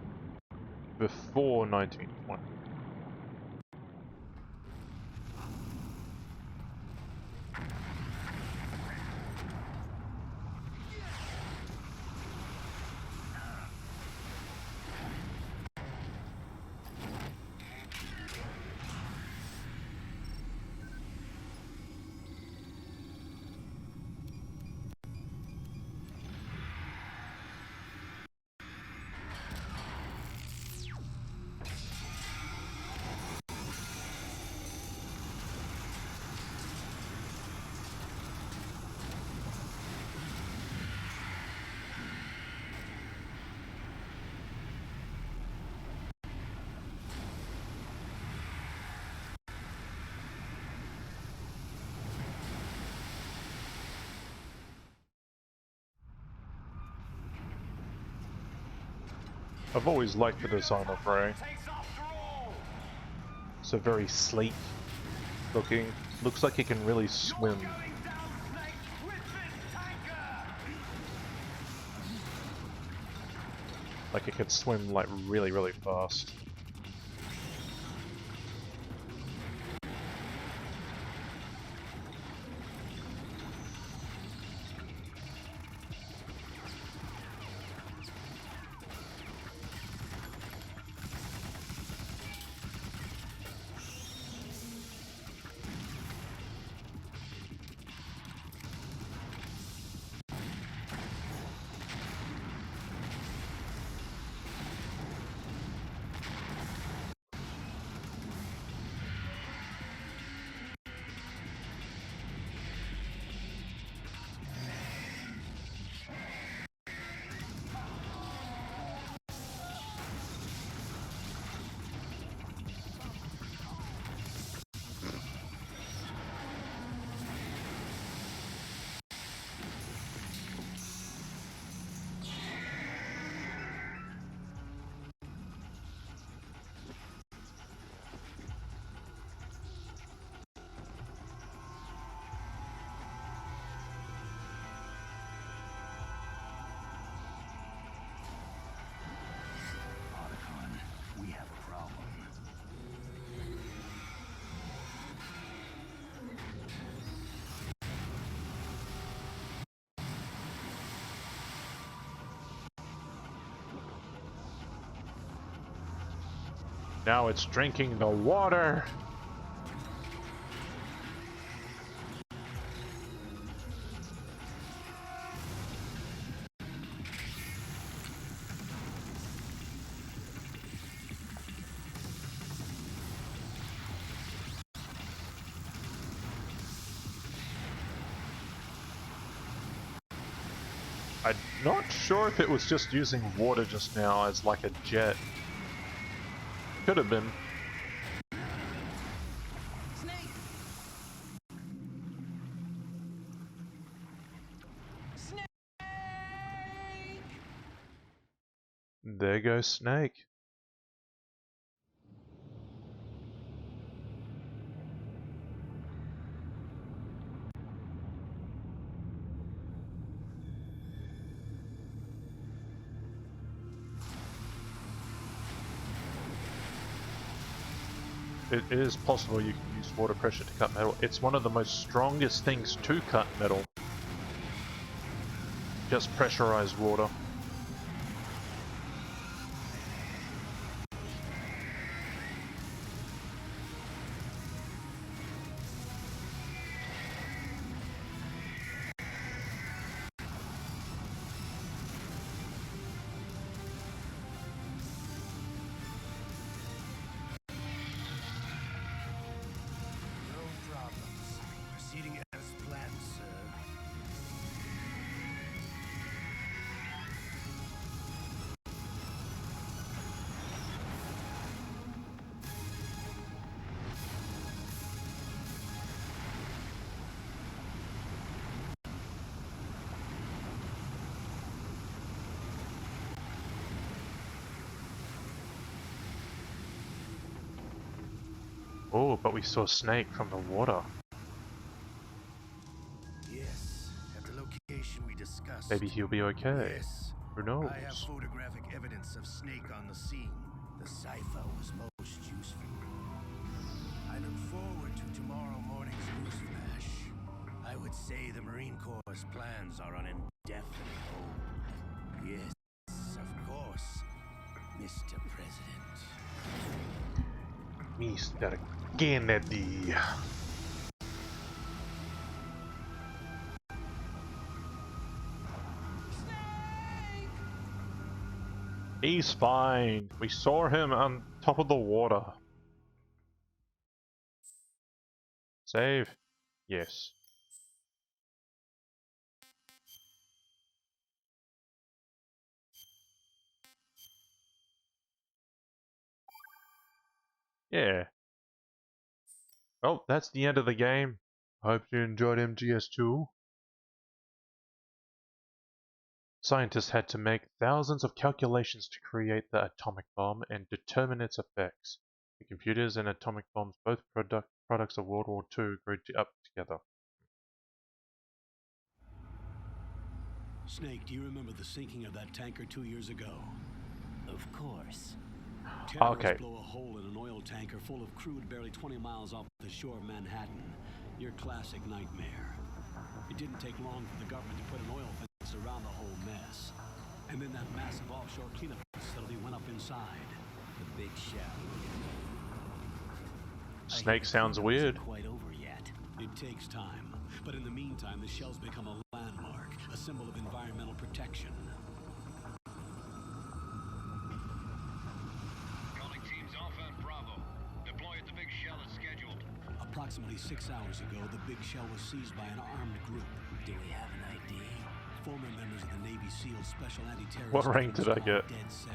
[SPEAKER 1] before 1920. I've always liked the design of Ray. So very sleek looking. Looks like he can really swim. Like he could swim like really fast. Now it's drinking the water. I'm not sure if it was just using water just now as like a jet. Could have been.
[SPEAKER 7] Snake! Snake!
[SPEAKER 1] There goes Snake. It is possible you can use water pressure to cut metal. It's one of the most strongest things to cut metal. Just pressurized water.
[SPEAKER 7] No problems. Proceeding as planned, sir.
[SPEAKER 1] Oh, but we saw Snake from the water.
[SPEAKER 7] Yes, at the location we discussed.
[SPEAKER 1] Maybe he'll be okay.
[SPEAKER 7] Yes.
[SPEAKER 1] Who knows?
[SPEAKER 7] I have photographic evidence of Snake on the scene. The cipher was most useful. I look forward to tomorrow morning's newsflash. I would say the Marine Corps' plans are on indefinite hold. Yes, of course, Mr. President.
[SPEAKER 1] Mr. Kennedy. He's fine. We saw him on top of the water. Save? Yes. Yeah. Well, that's the end of the game. Hope you enjoyed MGS2. Scientists had to make thousands of calculations to create the atomic bomb and determine its effects. The computers and atomic bombs, both products of World War II, grew up together.
[SPEAKER 10] Snake, do you remember the sinking of that tanker 2 years ago?
[SPEAKER 7] Of course.
[SPEAKER 10] Terrorists
[SPEAKER 1] Okay.
[SPEAKER 10] blow a hole in an oil tanker full of crude barely 20 miles off the shore of Manhattan. Your classic nightmare. It didn't take long for the government to put an oil fence around the whole mess. And then that massive offshore cleanup facility went up inside.
[SPEAKER 7] The big shell.
[SPEAKER 1] Snake sounds weird.
[SPEAKER 7] Quite over yet.
[SPEAKER 10] It takes time. But in the meantime, the shell's become a landmark, a symbol of environmental protection.
[SPEAKER 4] Calling teams Alpha and Bravo. Deploy at the big shell as scheduled.
[SPEAKER 10] Approximately 6 hours ago, the big shell was seized by an armed group.
[SPEAKER 7] Do we have an ID?
[SPEAKER 10] Former members of the Navy SEAL Special Anti-Terrorist
[SPEAKER 1] What rank did I
[SPEAKER 10] Squad
[SPEAKER 1] get?
[SPEAKER 10] Dead Cell.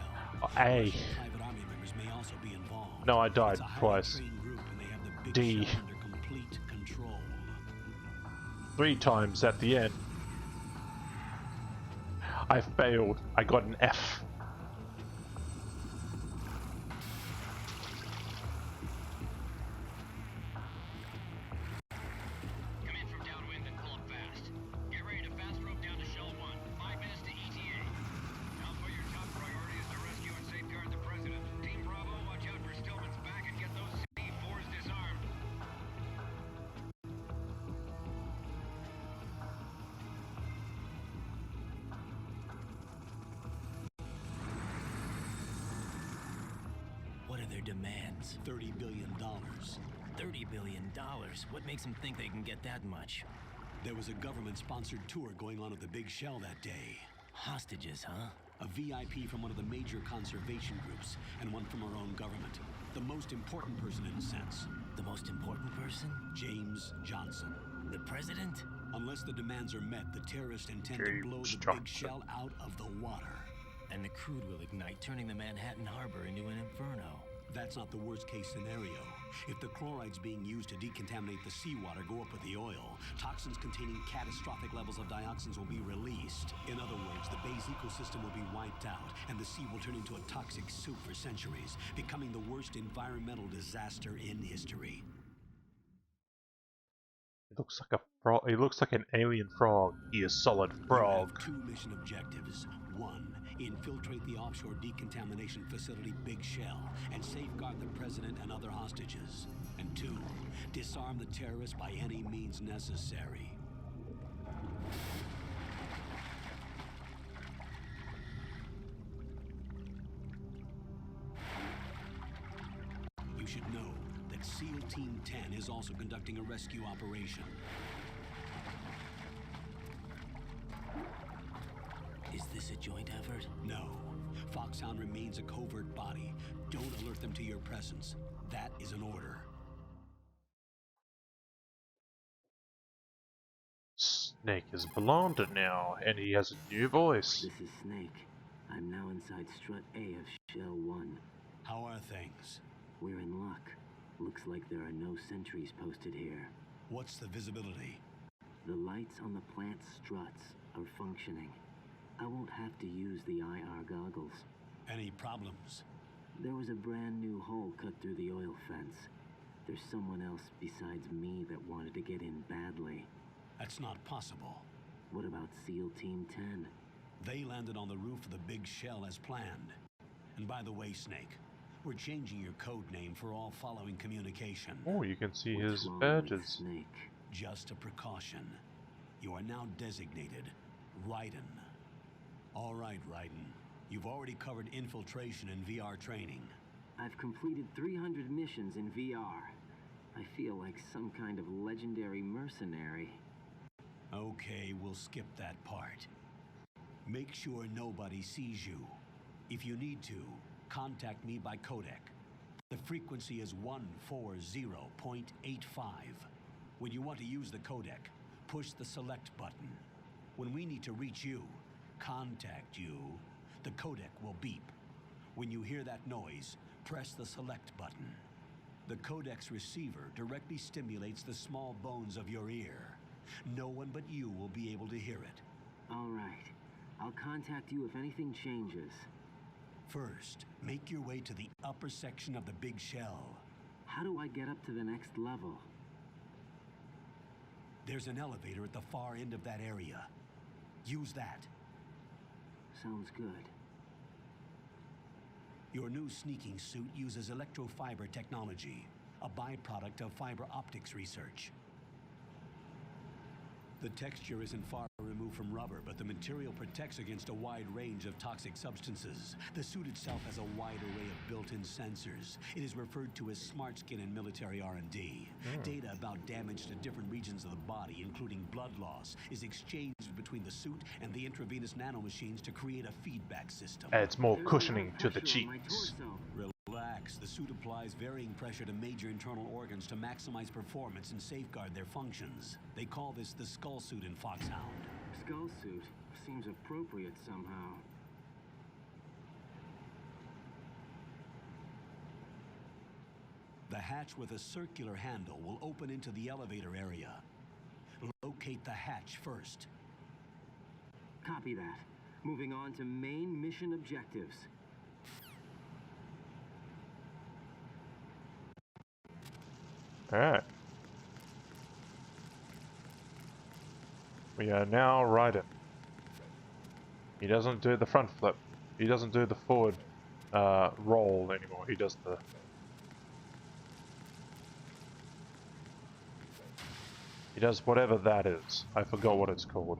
[SPEAKER 1] A.
[SPEAKER 10] Russian private army members may also be involved.
[SPEAKER 1] No, I died
[SPEAKER 10] It's a highly
[SPEAKER 1] twice.
[SPEAKER 10] trained group, and they have the big
[SPEAKER 1] D.
[SPEAKER 10] shell under complete control.
[SPEAKER 1] 3 times at the end. I failed. I got an F.
[SPEAKER 4] Come in from downwind and pull up fast. Get ready to fast rope down to Shell 1. 5 minutes to ETA. Alpha, your top priority is to rescue and safeguard the President. Team Bravo, watch out for Stillman's back and get those C4s disarmed.
[SPEAKER 11] are their demands?
[SPEAKER 10] $30 billion.
[SPEAKER 11] $30 billion? What makes them think they can get that much?
[SPEAKER 10] There was a government-sponsored tour going on at the Big Shell that day.
[SPEAKER 11] Hostages, huh?
[SPEAKER 10] A VIP from one of the major conservation groups, and one from our own government. The most important person in a sense.
[SPEAKER 11] The most important person?
[SPEAKER 10] James Johnson.
[SPEAKER 11] The president?
[SPEAKER 10] Unless the demands are met, the terrorists intend to blow the Big Shell out of the water.
[SPEAKER 11] And the crude will ignite, turning the Manhattan Harbor into an inferno.
[SPEAKER 10] That's not the worst-case scenario. If the chlorides being used to decontaminate the seawater go up with the oil, toxins containing catastrophic levels of dioxins will be released. In other words, the bay's ecosystem will be wiped out, and the sea will turn into a toxic soup for centuries, becoming the worst environmental disaster in history.
[SPEAKER 1] It looks like a frog. It looks like an alien frog. He is solid frog.
[SPEAKER 10] You have 2 mission objectives. 1, infiltrate the offshore decontamination facility Big Shell and safeguard the president and other hostages. And 2, disarm the terrorists by any means necessary. You should know that SEAL Team 10 is also conducting a rescue operation.
[SPEAKER 11] Is this a joint effort?
[SPEAKER 10] No. Foxhound remains a covert body. Don't alert them to your presence. That is an order.
[SPEAKER 1] Snake is blonde now, and he has a new voice.
[SPEAKER 12] This is Snake. I'm now inside Strut A of Shell 1.
[SPEAKER 10] How are things?
[SPEAKER 12] We're in luck. Looks like there are no sentries posted here.
[SPEAKER 10] What's the visibility?
[SPEAKER 12] The lights on the plant struts are functioning. I won't have to use the IR goggles.
[SPEAKER 10] Any problems?
[SPEAKER 12] There was a brand new hole cut through the oil fence. There's someone else besides me that wanted to get in badly.
[SPEAKER 10] That's not possible.
[SPEAKER 12] What about SEAL Team 10?
[SPEAKER 10] They landed on the roof of the Big Shell as planned. And by the way, Snake, we're changing your code name for all following communication.
[SPEAKER 1] Oh, you can see
[SPEAKER 12] What's
[SPEAKER 1] his
[SPEAKER 12] wrong
[SPEAKER 1] badges.
[SPEAKER 12] with Snake?
[SPEAKER 10] Just a precaution. You are now designated Raiden. All right, Raiden. You've already covered infiltration and VR training.
[SPEAKER 12] I've completed 300 missions in VR. I feel like some kind of legendary mercenary.
[SPEAKER 10] Okay, we'll skip that part. Make sure nobody sees you. If you need to, contact me by codec. The frequency is 140.85. When you want to use the codec, push the select button. When we need to reach you, contact you, the codec will beep. When you hear that noise, press the select button. The codec's receiver directly stimulates the small bones of your ear. No one but you will be able to hear it.
[SPEAKER 12] All right. I'll contact you if anything changes.
[SPEAKER 10] First, make your way to the upper section of the Big Shell.
[SPEAKER 12] How do I get up to the next level?
[SPEAKER 10] There's an elevator at the far end of that area. Use that.
[SPEAKER 12] Sounds good.
[SPEAKER 10] Your new sneaking suit uses electrofiber technology, a byproduct of fiber optics research. The texture isn't far removed from rubber, but the material protects against a wide range of toxic substances. The suit itself has a wide array of built-in sensors. It is referred to as smart skin in military R&D. Data about damage to different regions of the body, including blood loss, is exchanged between the suit and the intravenous nanomachines to create a feedback system.
[SPEAKER 1] Adds more cushioning to the cheeks.
[SPEAKER 10] Relax. The suit applies varying pressure to major internal organs to maximize performance and safeguard their functions. They call this the skull suit in Foxhound.
[SPEAKER 12] Skull suit seems appropriate somehow.
[SPEAKER 10] The hatch with a circular handle will open into the elevator area. Locate the hatch first.
[SPEAKER 12] Copy that. Moving on to main mission objectives.
[SPEAKER 1] Alright. We are now Raiden. He doesn't do the front flip. He doesn't do the forward roll anymore. He does the... He does whatever that is. I forgot what it's called.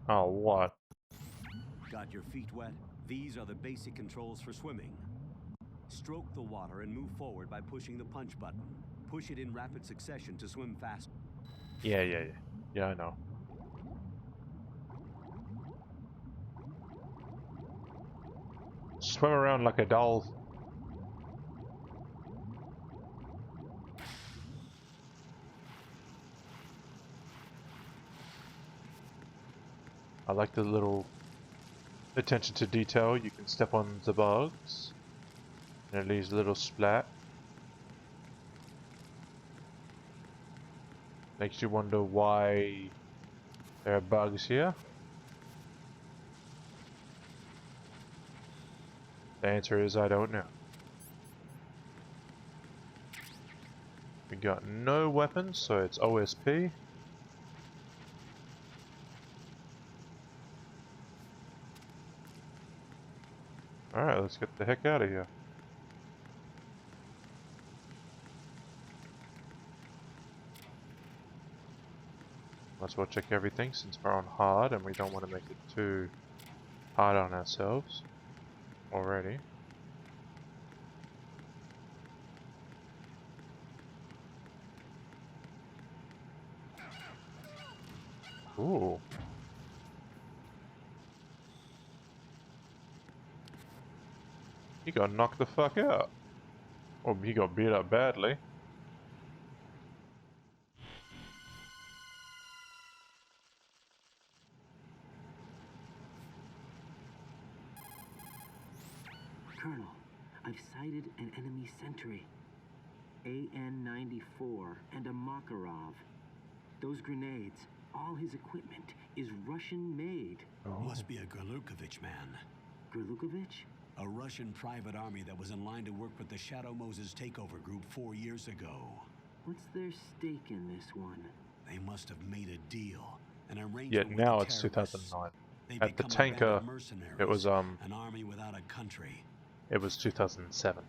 [SPEAKER 1] Oh, what?
[SPEAKER 2] Got your feet wet? These are the basic controls for swimming.
[SPEAKER 10] Stroke the water and move forward by pushing the punch button. Push it in rapid succession to swim fast.
[SPEAKER 1] Yeah, I know. Swim around like a doll. I like the little attention to detail. You can step on the bugs and it leaves a little splat. Makes you wonder why there are bugs here. The answer is I don't know. We got no weapons, so it's OSP. Alright, let's get the heck out of here. Might as well check everything since we're on hard and we don't want to make it too hard on ourselves already. Ooh. He got knocked the fuck out. Or he got beat up badly.
[SPEAKER 12] Colonel, I've sighted an enemy sentry. AN-94 and a Makarov. Those grenades, all his equipment, is Russian-made.
[SPEAKER 1] Oh.
[SPEAKER 10] Must be a Gerlukovich man.
[SPEAKER 12] Gerlukovich?
[SPEAKER 10] A Russian private army that was in line to work with the Shadow Moses takeover group 4 years ago.
[SPEAKER 12] What's their stake in this one?
[SPEAKER 10] They must have made a deal, an arrangement
[SPEAKER 1] Yet
[SPEAKER 10] with
[SPEAKER 1] now
[SPEAKER 10] the
[SPEAKER 1] it's
[SPEAKER 10] terrorists.
[SPEAKER 1] 2009.
[SPEAKER 10] They
[SPEAKER 1] At the
[SPEAKER 10] become a band
[SPEAKER 1] tanker,
[SPEAKER 10] of mercenaries,
[SPEAKER 1] it was
[SPEAKER 10] an army without a country.
[SPEAKER 1] It was 2007.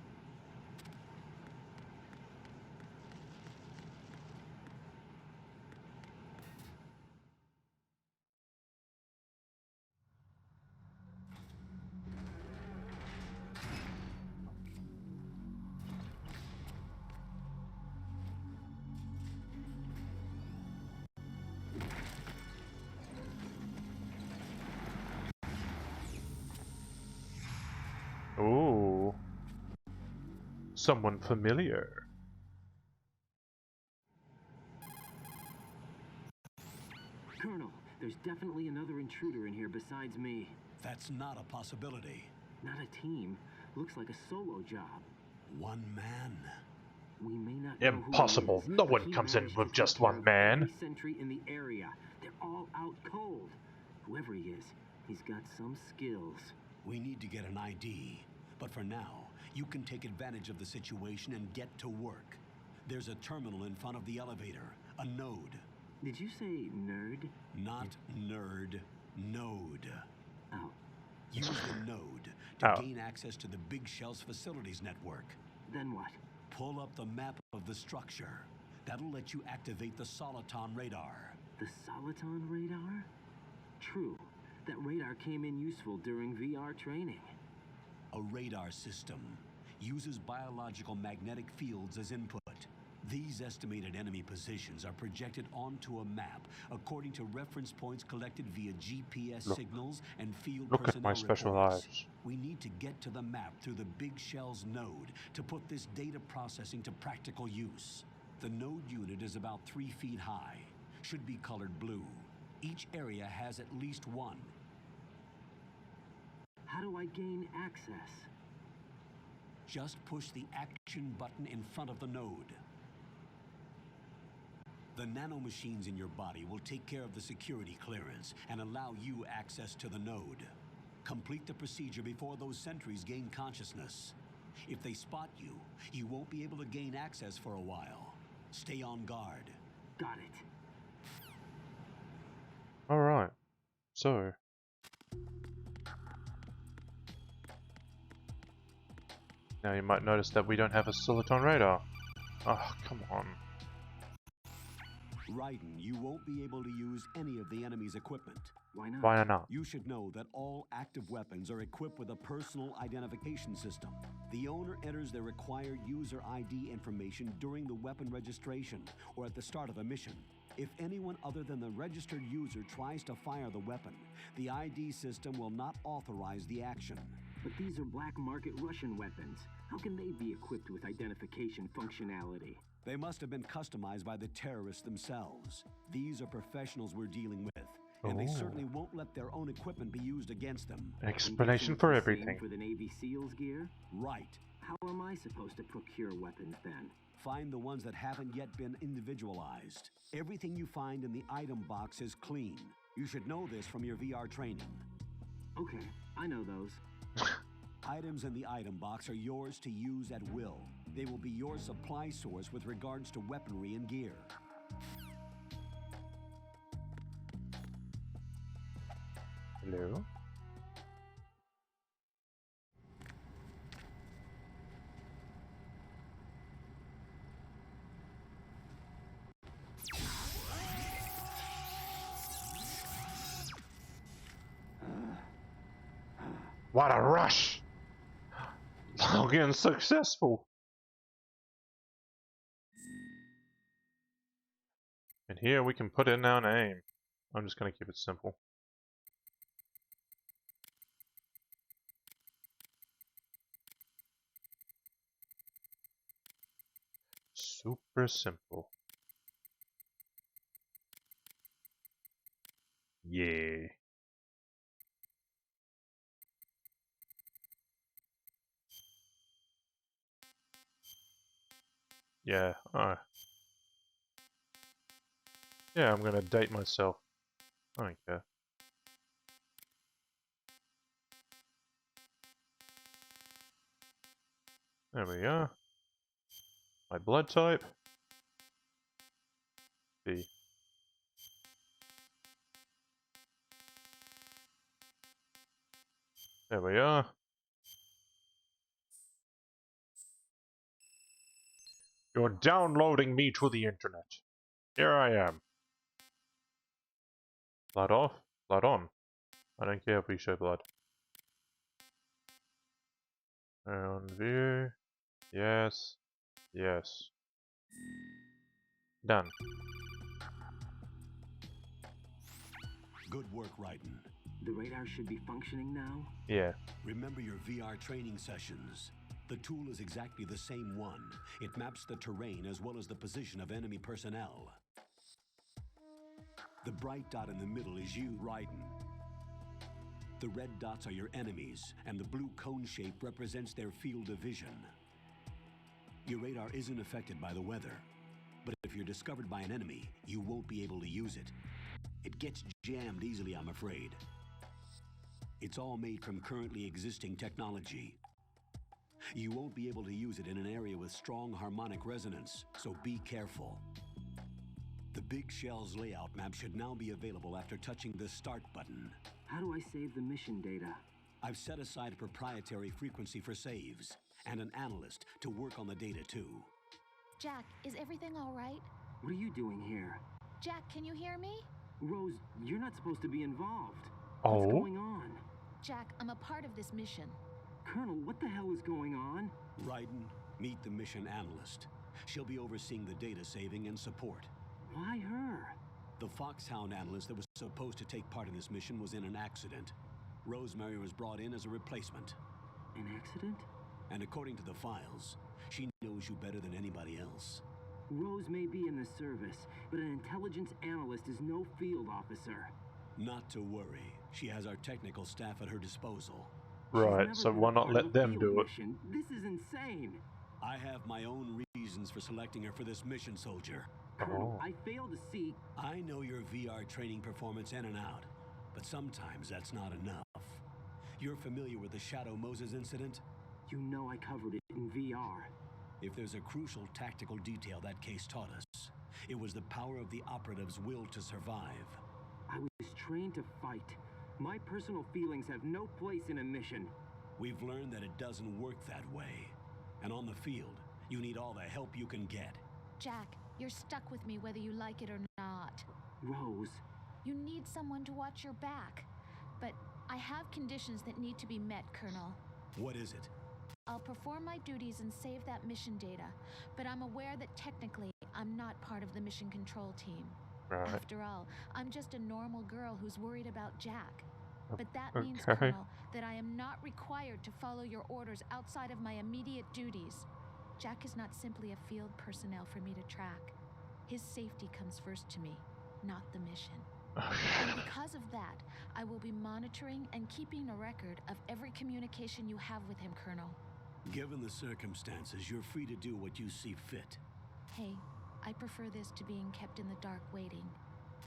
[SPEAKER 1] Ooh. Someone familiar.
[SPEAKER 12] Colonel, there's definitely another intruder in here besides me.
[SPEAKER 10] That's not a possibility.
[SPEAKER 12] Not a team. Looks like a solo job.
[SPEAKER 10] One man.
[SPEAKER 12] We may not know
[SPEAKER 1] Impossible.
[SPEAKER 12] who he is,
[SPEAKER 1] No
[SPEAKER 12] but
[SPEAKER 1] one
[SPEAKER 12] he
[SPEAKER 1] comes in
[SPEAKER 12] managed
[SPEAKER 1] with
[SPEAKER 12] to
[SPEAKER 1] just
[SPEAKER 12] take care
[SPEAKER 1] one
[SPEAKER 12] of
[SPEAKER 1] man.
[SPEAKER 12] every sentry in the area. They're all out cold. Whoever he is, he's got some skills.
[SPEAKER 10] We need to get an ID. But for now, you can take advantage of the situation and get to work. There's a terminal in front of the elevator. A node.
[SPEAKER 12] Did you say nerd?
[SPEAKER 10] Not nerd. Node.
[SPEAKER 12] Oh.
[SPEAKER 10] Use the node to
[SPEAKER 1] Oh.
[SPEAKER 10] gain access to the Big Shell's facilities network.
[SPEAKER 12] Then what?
[SPEAKER 10] Pull up the map of the structure. That'll let you activate the Soliton radar.
[SPEAKER 12] The Soliton radar? True. That radar came in useful during VR training.
[SPEAKER 10] A radar system uses biological magnetic fields as input. These estimated enemy positions are projected onto a map according to reference points collected via GPS signals and field
[SPEAKER 1] Look at
[SPEAKER 10] personnel
[SPEAKER 1] my special
[SPEAKER 10] reports.
[SPEAKER 1] eyes.
[SPEAKER 10] We need to get to the map through the Big Shell's node to put this data processing to practical use. The node unit is about 3 feet high, should be colored blue. Each area has at least one.
[SPEAKER 12] How do I gain access?
[SPEAKER 10] Just push the action button in front of the node. The nanomachines in your body will take care of the security clearance and allow you access to the node. Complete the procedure before those sentries gain consciousness. If they spot you, you won't be able to gain access for a while. Stay on guard.
[SPEAKER 12] Got it.
[SPEAKER 1] Alright. So. Now you might notice that we don't have a Soliton radar. Oh, come on.
[SPEAKER 10] Raiden, you won't be able to use any of the enemy's equipment.
[SPEAKER 12] Why not?
[SPEAKER 1] Why not?
[SPEAKER 10] You should know that all active weapons are equipped with a personal identification system. The owner enters their required user ID information during the weapon registration or at the start of a mission. If anyone other than the registered user tries to fire the weapon, the ID system will not authorize the action.
[SPEAKER 12] But these are black market Russian weapons. How can they be equipped with identification functionality?
[SPEAKER 10] They must have been customized by the terrorists themselves. These are professionals we're dealing with, and they certainly won't let their own equipment be used against them.
[SPEAKER 1] Explanation for everything.
[SPEAKER 12] Same for the Navy SEALs gear?
[SPEAKER 10] Right.
[SPEAKER 12] How am I supposed to procure weapons then?
[SPEAKER 10] Find the ones that haven't yet been individualized. Everything you find in the item box is clean. You should know this from your VR training.
[SPEAKER 12] Okay, I know those.
[SPEAKER 10] Items in the item box are yours to use at will. They will be your supply source with regards to weaponry and gear.
[SPEAKER 1] Hello? What a rush! Logan successful! And here we can put in our name. I'm just gonna keep it simple. Super simple. Yeah. Yeah, yeah, I'm gonna date myself. I don't care. There we are. My blood type. B. There we are. You're downloading me to the internet. Here I am. Blood off, blood on. I don't care if we show blood. On view. Yes. Yes. Done.
[SPEAKER 10] Good work, Raiden.
[SPEAKER 12] The radar should be functioning now?
[SPEAKER 1] Yeah.
[SPEAKER 10] Remember your VR training sessions. The tool is exactly the same one. It maps the terrain as well as the position of enemy personnel. The bright dot in the middle is you, Raiden. The red dots are your enemies, and the blue cone shape represents their field of vision. Your radar isn't affected by the weather, but if you're discovered by an enemy, you won't be able to use it. It gets jammed easily, I'm afraid. It's all made from currently existing technology. You won't be able to use it in an area with strong harmonic resonance, so be careful. The Big Shell's layout map should now be available after touching the Start button.
[SPEAKER 12] How do I save the mission data?
[SPEAKER 10] I've set aside a proprietary frequency for saves, and an analyst to work on the data too.
[SPEAKER 13] Jack, is everything all right?
[SPEAKER 12] What are you doing here?
[SPEAKER 13] Jack, can you hear me?
[SPEAKER 12] Rose, you're not supposed to be involved.
[SPEAKER 1] Oh?
[SPEAKER 12] What's going on?
[SPEAKER 13] Jack, I'm a part of this mission.
[SPEAKER 12] Colonel, what the hell is going on?
[SPEAKER 10] Raiden, meet the mission analyst. She'll be overseeing the data saving and support.
[SPEAKER 12] Why her?
[SPEAKER 10] The Foxhound analyst that was supposed to take part in this mission was in an accident. Rosemary was brought in as a replacement.
[SPEAKER 12] An accident?
[SPEAKER 10] And according to the files, she knows you better than anybody else.
[SPEAKER 12] Rose may be in the service, but an intelligence analyst is no field officer.
[SPEAKER 10] Not to worry. She has our technical staff at her disposal.
[SPEAKER 1] Right, so why not let them do it?
[SPEAKER 12] This is insane.
[SPEAKER 10] I have my own reasons for selecting her for this mission, soldier.
[SPEAKER 12] Colonel, I fail to see...
[SPEAKER 10] I know your VR training performance in and out, but sometimes that's not enough. You're familiar with the Shadow Moses incident?
[SPEAKER 12] You know I covered it in VR.
[SPEAKER 10] If there's a crucial tactical detail that case taught us, it was the power of the operative's will to survive.
[SPEAKER 12] I was trained to fight. My personal feelings have no place in a mission.
[SPEAKER 10] We've learned that it doesn't work that way. And on the field, you need all the help you can get.
[SPEAKER 13] Jack, You're stuck with me whether you like it or not.
[SPEAKER 12] Rose.
[SPEAKER 13] You need someone to watch your back. But I have conditions that need to be met, Colonel.
[SPEAKER 10] What is it?
[SPEAKER 13] I'll perform my duties and save that mission data, but I'm aware that technically I'm not part of the mission control team.
[SPEAKER 1] Right.
[SPEAKER 13] After all, I'm just a normal girl who's worried about Jack. But that means,
[SPEAKER 1] Okay.
[SPEAKER 13] Colonel, that I am not required to follow your orders outside of my immediate duties. Jack is not simply a field personnel for me to track. His safety comes first to me, not the mission. And because of that, I will be monitoring and keeping a record of every communication you have with him, Colonel.
[SPEAKER 10] Given the circumstances, you're free to do what you see fit.
[SPEAKER 13] Hey, I prefer this to being kept in the dark waiting.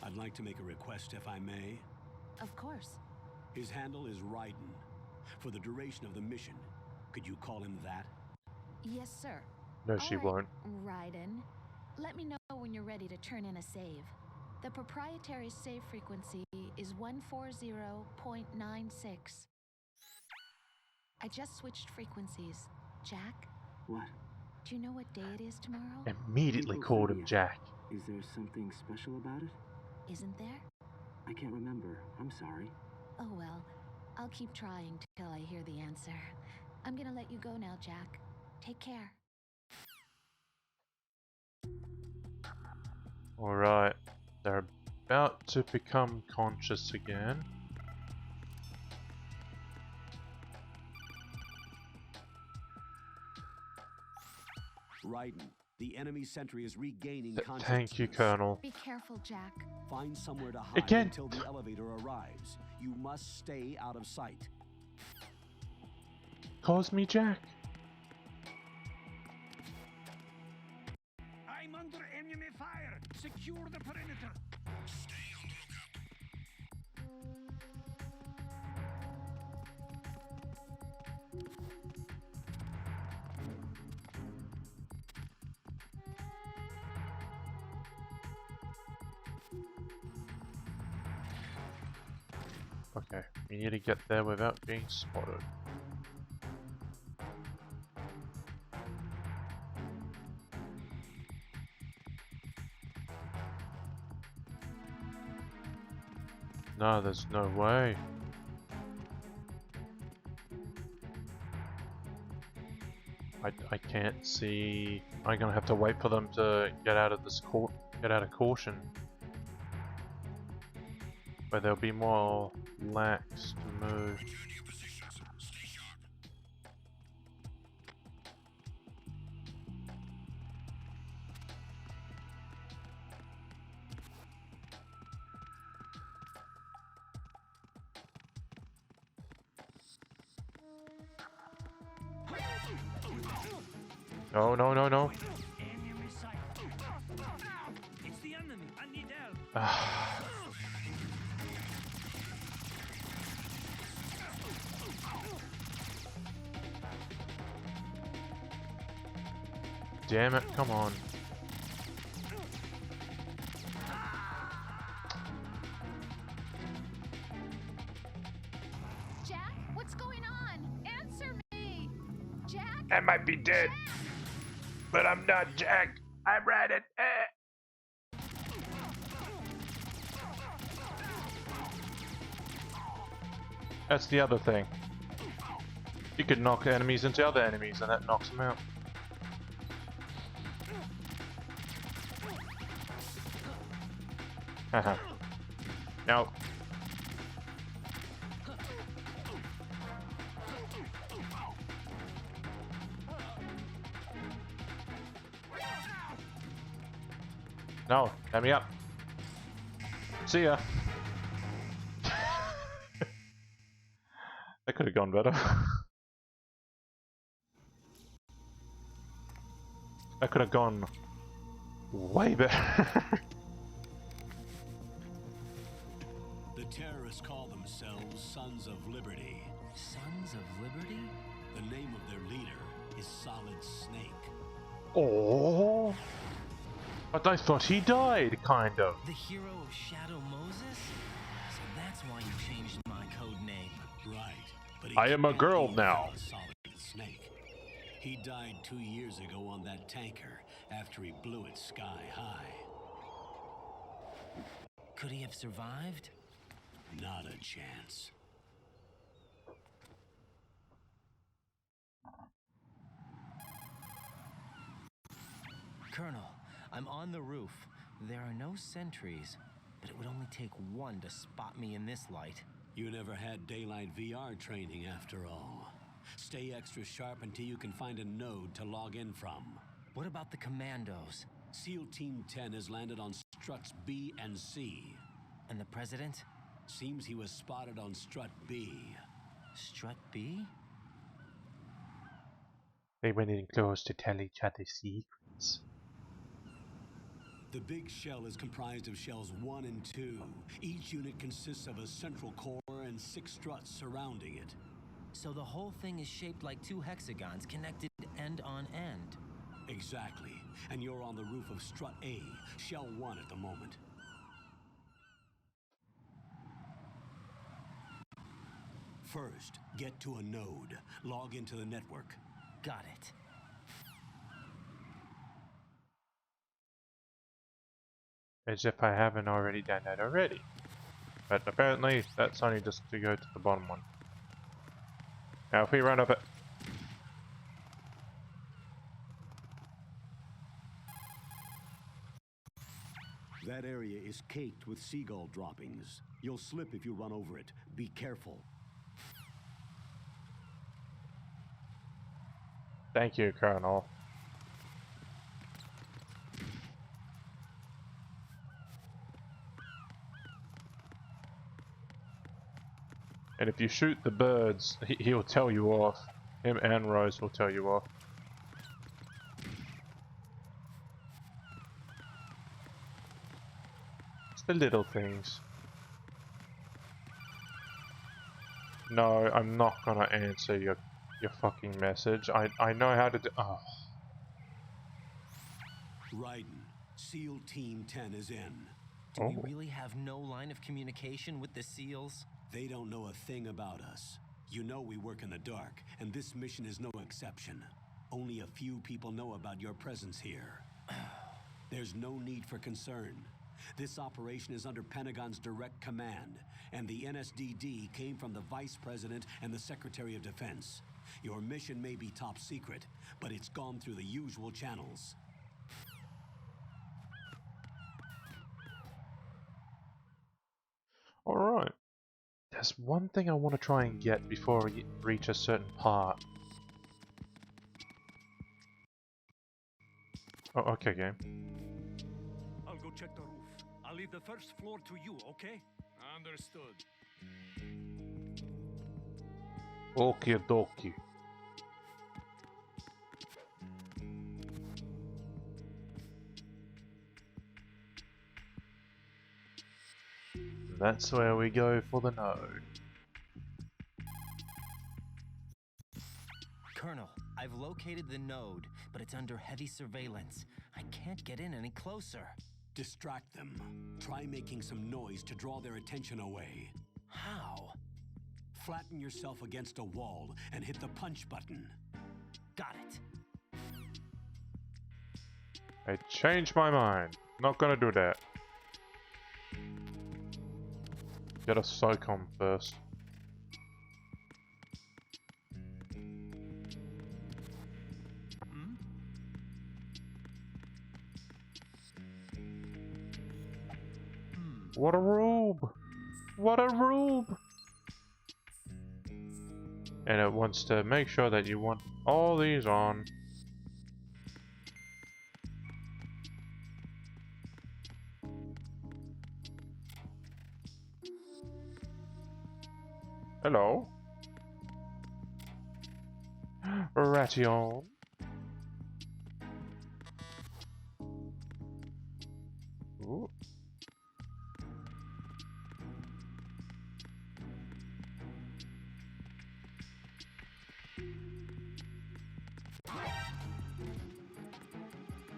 [SPEAKER 10] I'd like to make a request, if I may.
[SPEAKER 13] Of course.
[SPEAKER 10] His handle is Raiden. For the duration of the mission, could you call him that?
[SPEAKER 13] Yes, sir.
[SPEAKER 1] No, she won't.
[SPEAKER 13] Raiden, let me know when you're ready to turn in a save. The proprietary save frequency is 140.96. I just switched frequencies. Jack?
[SPEAKER 12] What?
[SPEAKER 13] Do you know what day it is tomorrow?
[SPEAKER 1] Immediately called him Jack.
[SPEAKER 12] Is there something special about it?
[SPEAKER 13] Isn't there?
[SPEAKER 12] I can't remember. I'm sorry.
[SPEAKER 13] Oh well, I'll keep trying till I hear the answer. I'm gonna let you go now, Jack. Take care.
[SPEAKER 1] Alright, they're about to become conscious again.
[SPEAKER 10] Raiden, the enemy sentry is regaining consciousness.
[SPEAKER 1] Thank you, Colonel.
[SPEAKER 13] Be careful, Jack.
[SPEAKER 10] Find somewhere to hide
[SPEAKER 1] Again.
[SPEAKER 10] until the elevator arrives. You must stay out of sight.
[SPEAKER 1] Calls me Jack.
[SPEAKER 6] I'm under enemy fire. Secure the perimeter. Stay on the
[SPEAKER 1] Okay, we need to get there without being spotted. No, there's no way. I can't see. I'm gonna have to wait for them to get out of this get out of caution. But there'll be more lax to move. No, no, no, no.
[SPEAKER 6] enemy sight. It's the enemy. I need help.
[SPEAKER 1] Damn it, come on.
[SPEAKER 13] Jack, what's going on? Answer me! Jack?
[SPEAKER 1] I might be dead, but I'm not Jack. I'm Raiden. That's the other thing. You could knock enemies into other enemies and that knocks them out. Haha. No. No, let me up. See ya. That could have gone better. That could have gone way better.
[SPEAKER 10] The terrorists call themselves Sons of Liberty.
[SPEAKER 11] Sons of Liberty?
[SPEAKER 10] The name of their leader is Solid Snake.
[SPEAKER 1] Oh, but I thought he died, kind of.
[SPEAKER 11] The hero of Shadow Moses? So that's why you changed my code name.
[SPEAKER 10] Right. But
[SPEAKER 1] I am a girl now.
[SPEAKER 10] Solid Snake. He died 2 years ago on that tanker, after he blew it sky high.
[SPEAKER 11] Could he have survived?
[SPEAKER 10] Not a chance.
[SPEAKER 11] Colonel, I'm on the roof. There are no sentries, but it would only take one to spot me in this light.
[SPEAKER 10] You never had daylight VR training after all. Stay extra sharp until you can find a node to log in from.
[SPEAKER 11] What about the commandos?
[SPEAKER 10] SEAL Team 10 has landed on struts B and C.
[SPEAKER 11] And the president?
[SPEAKER 10] Seems he was spotted on strut B.
[SPEAKER 11] Strut B?
[SPEAKER 1] They went in close to tell each other secrets.
[SPEAKER 10] The big shell is comprised of shells 1 and 2. Each unit consists of a central core and 6 struts surrounding it.
[SPEAKER 11] So the whole thing is shaped like 2 hexagons connected end on end.
[SPEAKER 10] Exactly. And you're on the roof of strut A, shell 1 at the moment. First, get to a node. Log into the network.
[SPEAKER 11] Got it.
[SPEAKER 1] As if I haven't already done that already. But apparently, that's only just to go to the bottom one. Now if we run up it...
[SPEAKER 10] That area is caked with seagull droppings. You'll slip if you run over it. Be careful.
[SPEAKER 1] Thank you, Colonel. And if you shoot the birds, he'll tell you off. Him and Rose will tell you off. It's the little things. No, I'm not gonna answer your fucking message. I know how to do... Oh.
[SPEAKER 10] Raiden, SEAL Team 10 is in.
[SPEAKER 11] Do we really have no line of communication with the SEALs?
[SPEAKER 10] They don't know a thing about us. You know we work in the dark, and this mission is no exception. Only a few people know about your presence here. There's no need for concern. This operation is under Pentagon's direct command, and the NSDD came from the Vice President and the Secretary of Defense. Your mission may be top secret, but it's gone through the usual channels.
[SPEAKER 1] Alright. There's one thing I want to try and get before we reach a certain part. Oh, okay, game.
[SPEAKER 6] I'll go check the roof. I'll leave the first floor to you, okay? Understood.
[SPEAKER 1] Okie dokie. That's where we go for the node.
[SPEAKER 11] Colonel, I've located the node, but it's under heavy surveillance. I can't get in any closer.
[SPEAKER 10] Distract them. Try making some noise to draw their attention away.
[SPEAKER 11] How?
[SPEAKER 10] Flatten yourself against a wall and hit the punch button.
[SPEAKER 11] Got it.
[SPEAKER 1] I changed my mind. Not gonna do that. Get a SOCOM first. What a rube! What a rube! And it wants to make sure that you want all these on. Hello? Ration. Ooh.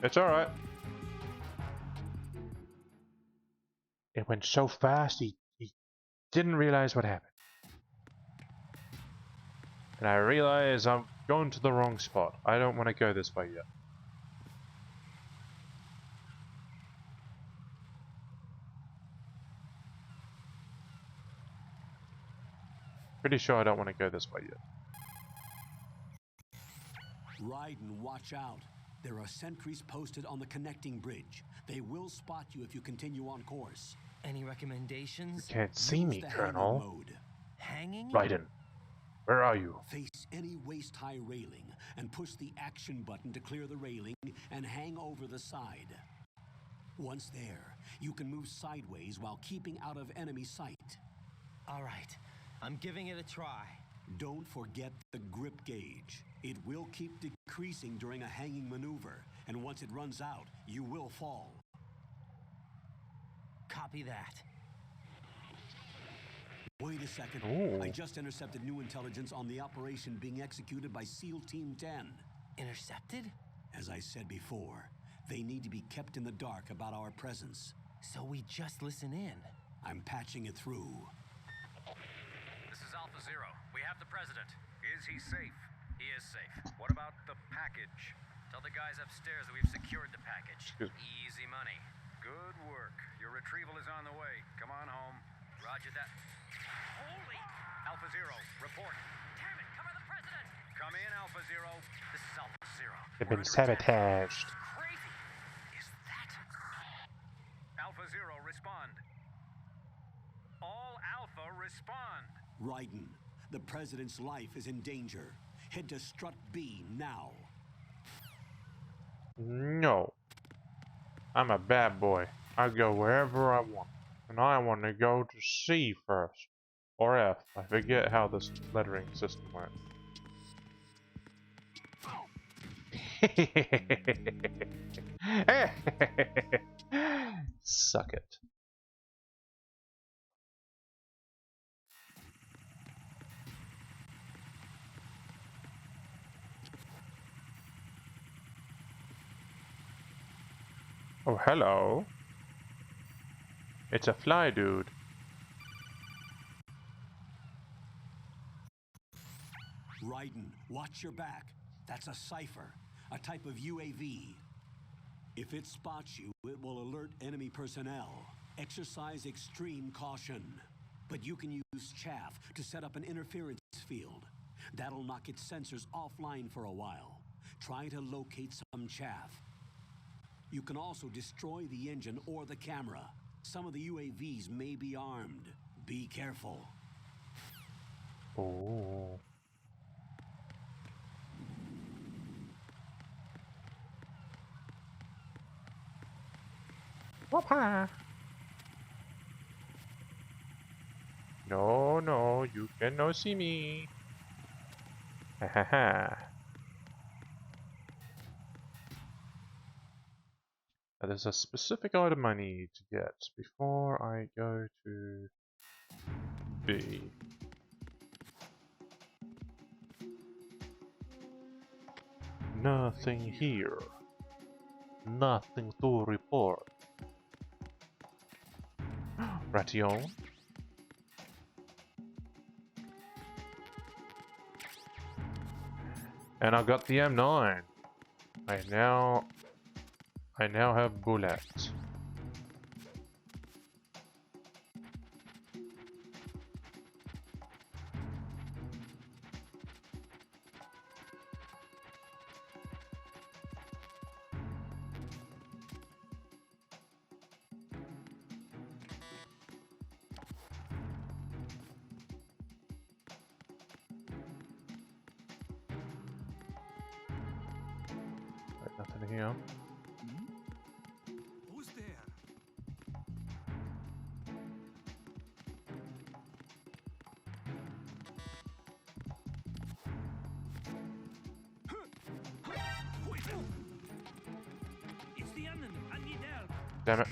[SPEAKER 1] It's alright. It went so fast, he didn't realize what happened. And I realize I'm going to the wrong spot. I don't want to go this way yet. Pretty sure I don't want to go this way yet.
[SPEAKER 10] Raiden, watch out. There are sentries posted on the connecting bridge. They will spot you if you continue on course.
[SPEAKER 11] Any recommendations?
[SPEAKER 1] You can't see me, Colonel.
[SPEAKER 10] Mode.
[SPEAKER 11] Hanging?
[SPEAKER 1] Raiden, where are you?
[SPEAKER 10] Face any waist-high railing and push the action button to clear the railing and hang over the side. Once there, you can move sideways while keeping out of enemy sight.
[SPEAKER 11] All right, I'm giving it a try.
[SPEAKER 10] Don't forget the grip gauge. It will keep decreasing during a hanging maneuver, and once it runs out, you will fall.
[SPEAKER 11] Copy that.
[SPEAKER 10] Wait a second.
[SPEAKER 1] Ooh.
[SPEAKER 10] I just intercepted new intelligence on the operation being executed by SEAL Team 10.
[SPEAKER 11] Intercepted?
[SPEAKER 10] As I said before, they need to be kept in the dark about our presence.
[SPEAKER 11] So we just listen in.
[SPEAKER 10] I'm patching it through.
[SPEAKER 14] This is Alpha Zero. We have the president. Is he safe? He is safe. What about the package? Tell the guys upstairs that we've secured the package. Easy money. Good work. Your retrieval is on the way. Come on home. Roger that. Holy! Alpha Zero, report. Damn it, cover the president! Come in, Alpha Zero. This is Alpha Zero.
[SPEAKER 1] They've been sabotaged.
[SPEAKER 14] Crazy! Is that... Alpha Zero, respond. All Alpha, respond.
[SPEAKER 10] Raiden, the president's life is in danger. Head to Strut B now.
[SPEAKER 1] No. I'm a bad boy. I go wherever I want. And I want to go to C first. Or F. I forget how this lettering system works. Suck it. Oh, hello. It's a fly dude.
[SPEAKER 10] Raiden, watch your back. That's a cipher, a type of UAV. If it spots you, it will alert enemy personnel. Exercise extreme caution. But you can use chaff to set up an interference field. That'll knock its sensors offline for a while. Try to locate some chaff. You can also destroy the engine or the camera. Some of the UAVs may be armed. Be careful.
[SPEAKER 1] Oh. Whoop-ha. No, no, you cannot see me. Ha ha ha. There's a specific item I need to get before I go to B. Nothing here. Nothing to report. Ration. And I got the M9. I now have bullets. Nothing here.
[SPEAKER 6] Who's there? It's the enemy. I need help.
[SPEAKER 1] Damn it.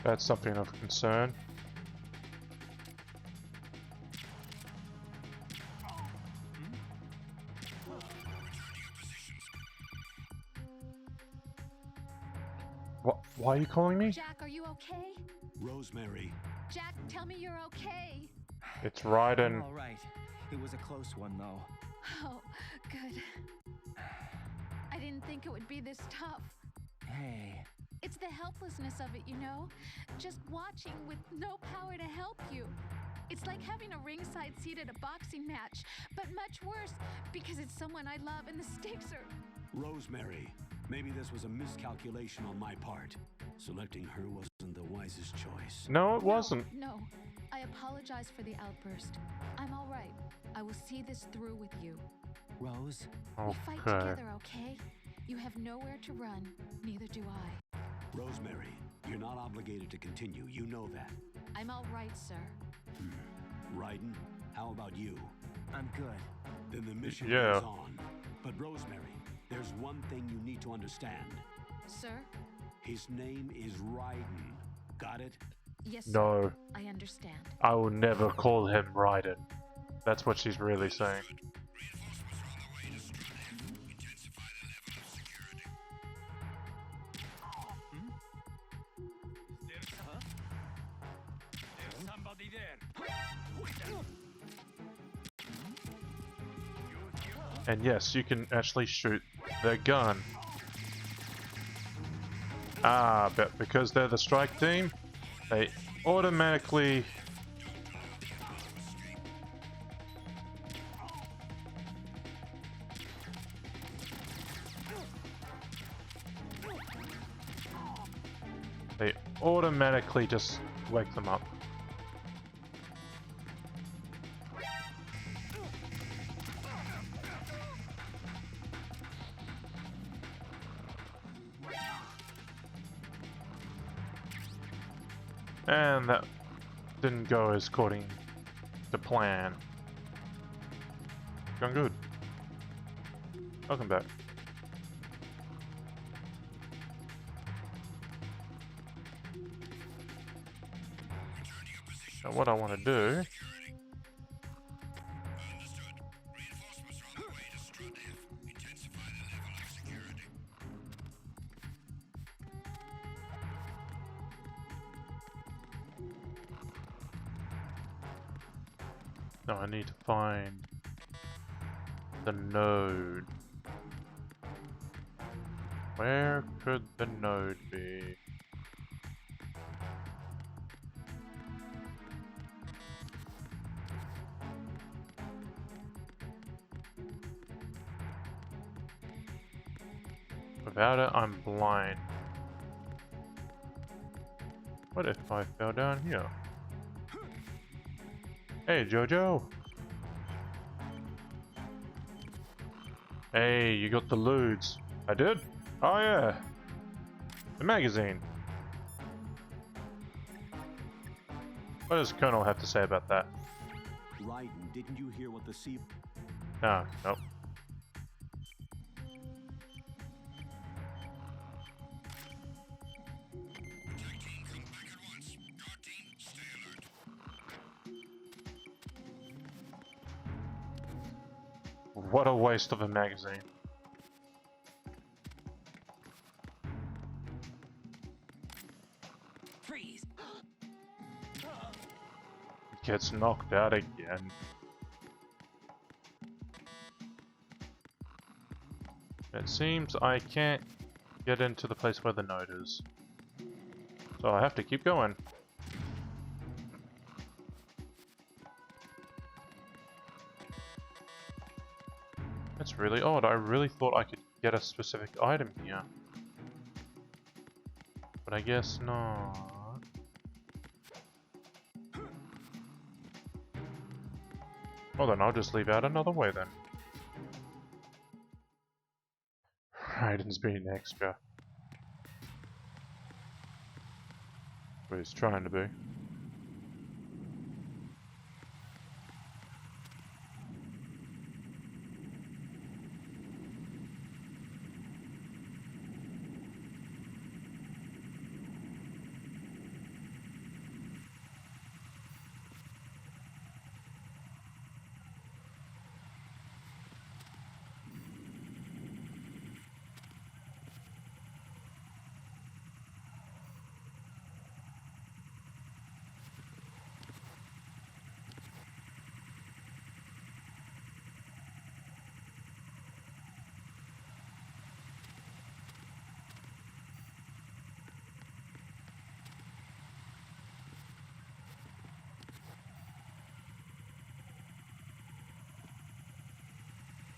[SPEAKER 1] That's something of concern. What? Why are you calling me?
[SPEAKER 13] Jack, are you okay?
[SPEAKER 10] Rosemary.
[SPEAKER 13] Jack, tell me you're okay.
[SPEAKER 1] It's Raiden.
[SPEAKER 11] All right. It was a close one, though.
[SPEAKER 13] Oh, good. I didn't think it would be this tough.
[SPEAKER 11] Hey.
[SPEAKER 13] It's the helplessness of it, you know? Just watching with no power to help you. It's like having a ringside seat at a boxing match, but much worse because it's someone I love and the stakes are...
[SPEAKER 10] Rosemary, maybe this was a miscalculation on my part. Selecting her wasn't the wisest choice.
[SPEAKER 1] No, it wasn't.
[SPEAKER 13] No, I apologize for the outburst. I'm all right. I will see this through with you.
[SPEAKER 11] Rose?
[SPEAKER 13] We fight together, okay? You have nowhere to run, neither do I.
[SPEAKER 10] Rosemary, you're not obligated to continue. You know that.
[SPEAKER 13] I'm all right, sir.
[SPEAKER 10] Raiden, how about you?
[SPEAKER 11] I'm good.
[SPEAKER 10] Then the mission
[SPEAKER 1] Yeah.
[SPEAKER 10] goes on. But Rosemary, there's one thing you need to understand.
[SPEAKER 13] Sir?
[SPEAKER 10] His name is Raiden. Got it?
[SPEAKER 13] Yes, sir.
[SPEAKER 1] No.
[SPEAKER 13] I understand.
[SPEAKER 1] I will never call him Raiden. That's what she's really saying.
[SPEAKER 6] There's somebody there.
[SPEAKER 1] And yes, you can actually shoot their gun. Ah, but because they're the strike team, they automatically... They automatically just wake them up. And that didn't go as according to plan. Going good. Welcome back. Now what I want to do... No, I need to find the node. Where could the node be? Without it, I'm blind. What if I fell down here? Hey, Jojo! Hey, you got the loods. I did? Oh yeah! The magazine. What does Colonel have to say about that?
[SPEAKER 10] Raiden, didn't you hear what the sea...
[SPEAKER 1] Ah, nope. What a waste of a magazine.
[SPEAKER 11] Freeze!
[SPEAKER 1] Gets knocked out again. It seems I can't get into the place where the node is. So I have to keep going. That's really odd. I really thought I could get a specific item here. But I guess not. Well then, I'll just leave out another way then. Raiden's being extra. But he's trying to be.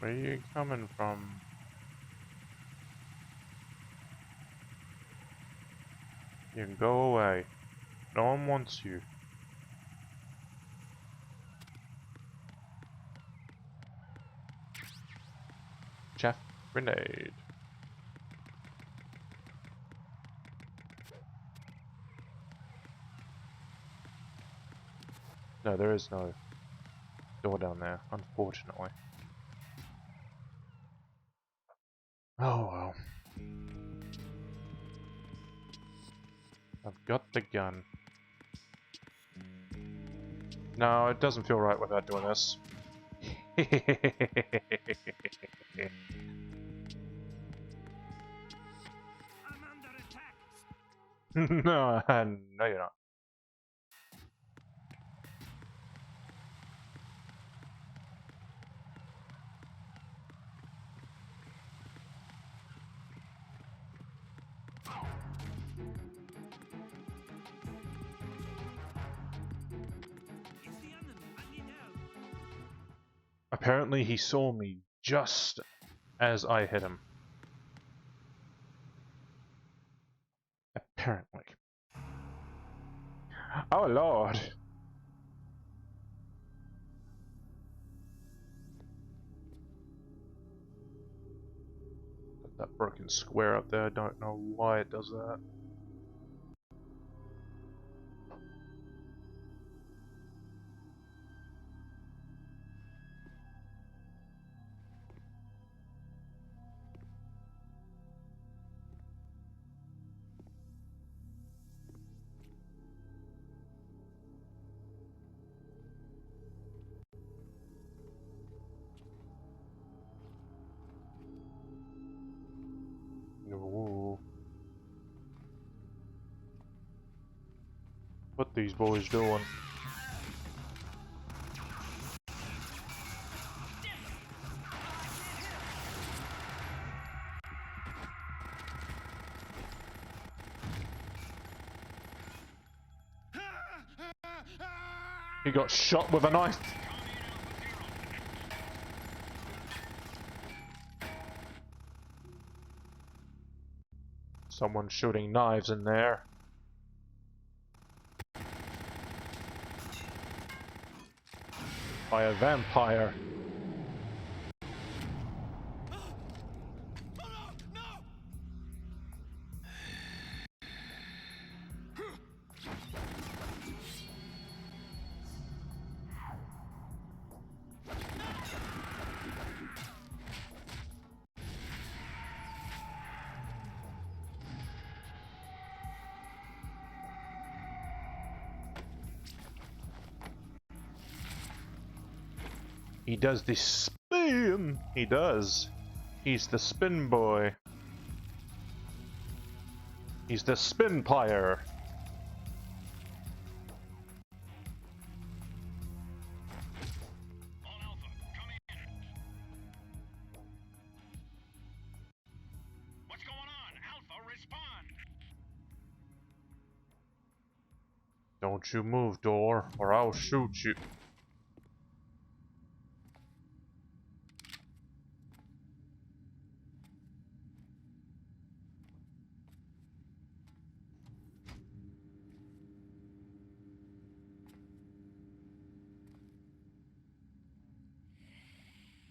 [SPEAKER 1] Where are you coming from? You can go away. No one wants you. Jeff grenade. No, there is no door down there, unfortunately. Oh well. I've got the gun. No, it doesn't feel right without doing this.
[SPEAKER 6] I'm under attack.
[SPEAKER 1] No, no you're not.
[SPEAKER 6] It's the enemy. I need help.
[SPEAKER 1] Apparently he saw me just as I hit him. Apparently. Oh lord. That broken square up there, I don't know why it does that. Ooh. What these boys doing? He got shot with a knife. Someone shooting knives in there. By a vampire. He does the spin. He does. He's the spin boy. He's the spin plier.
[SPEAKER 4] What's going on? Alpha, respond!
[SPEAKER 1] Don't you move, door, or I'll shoot you.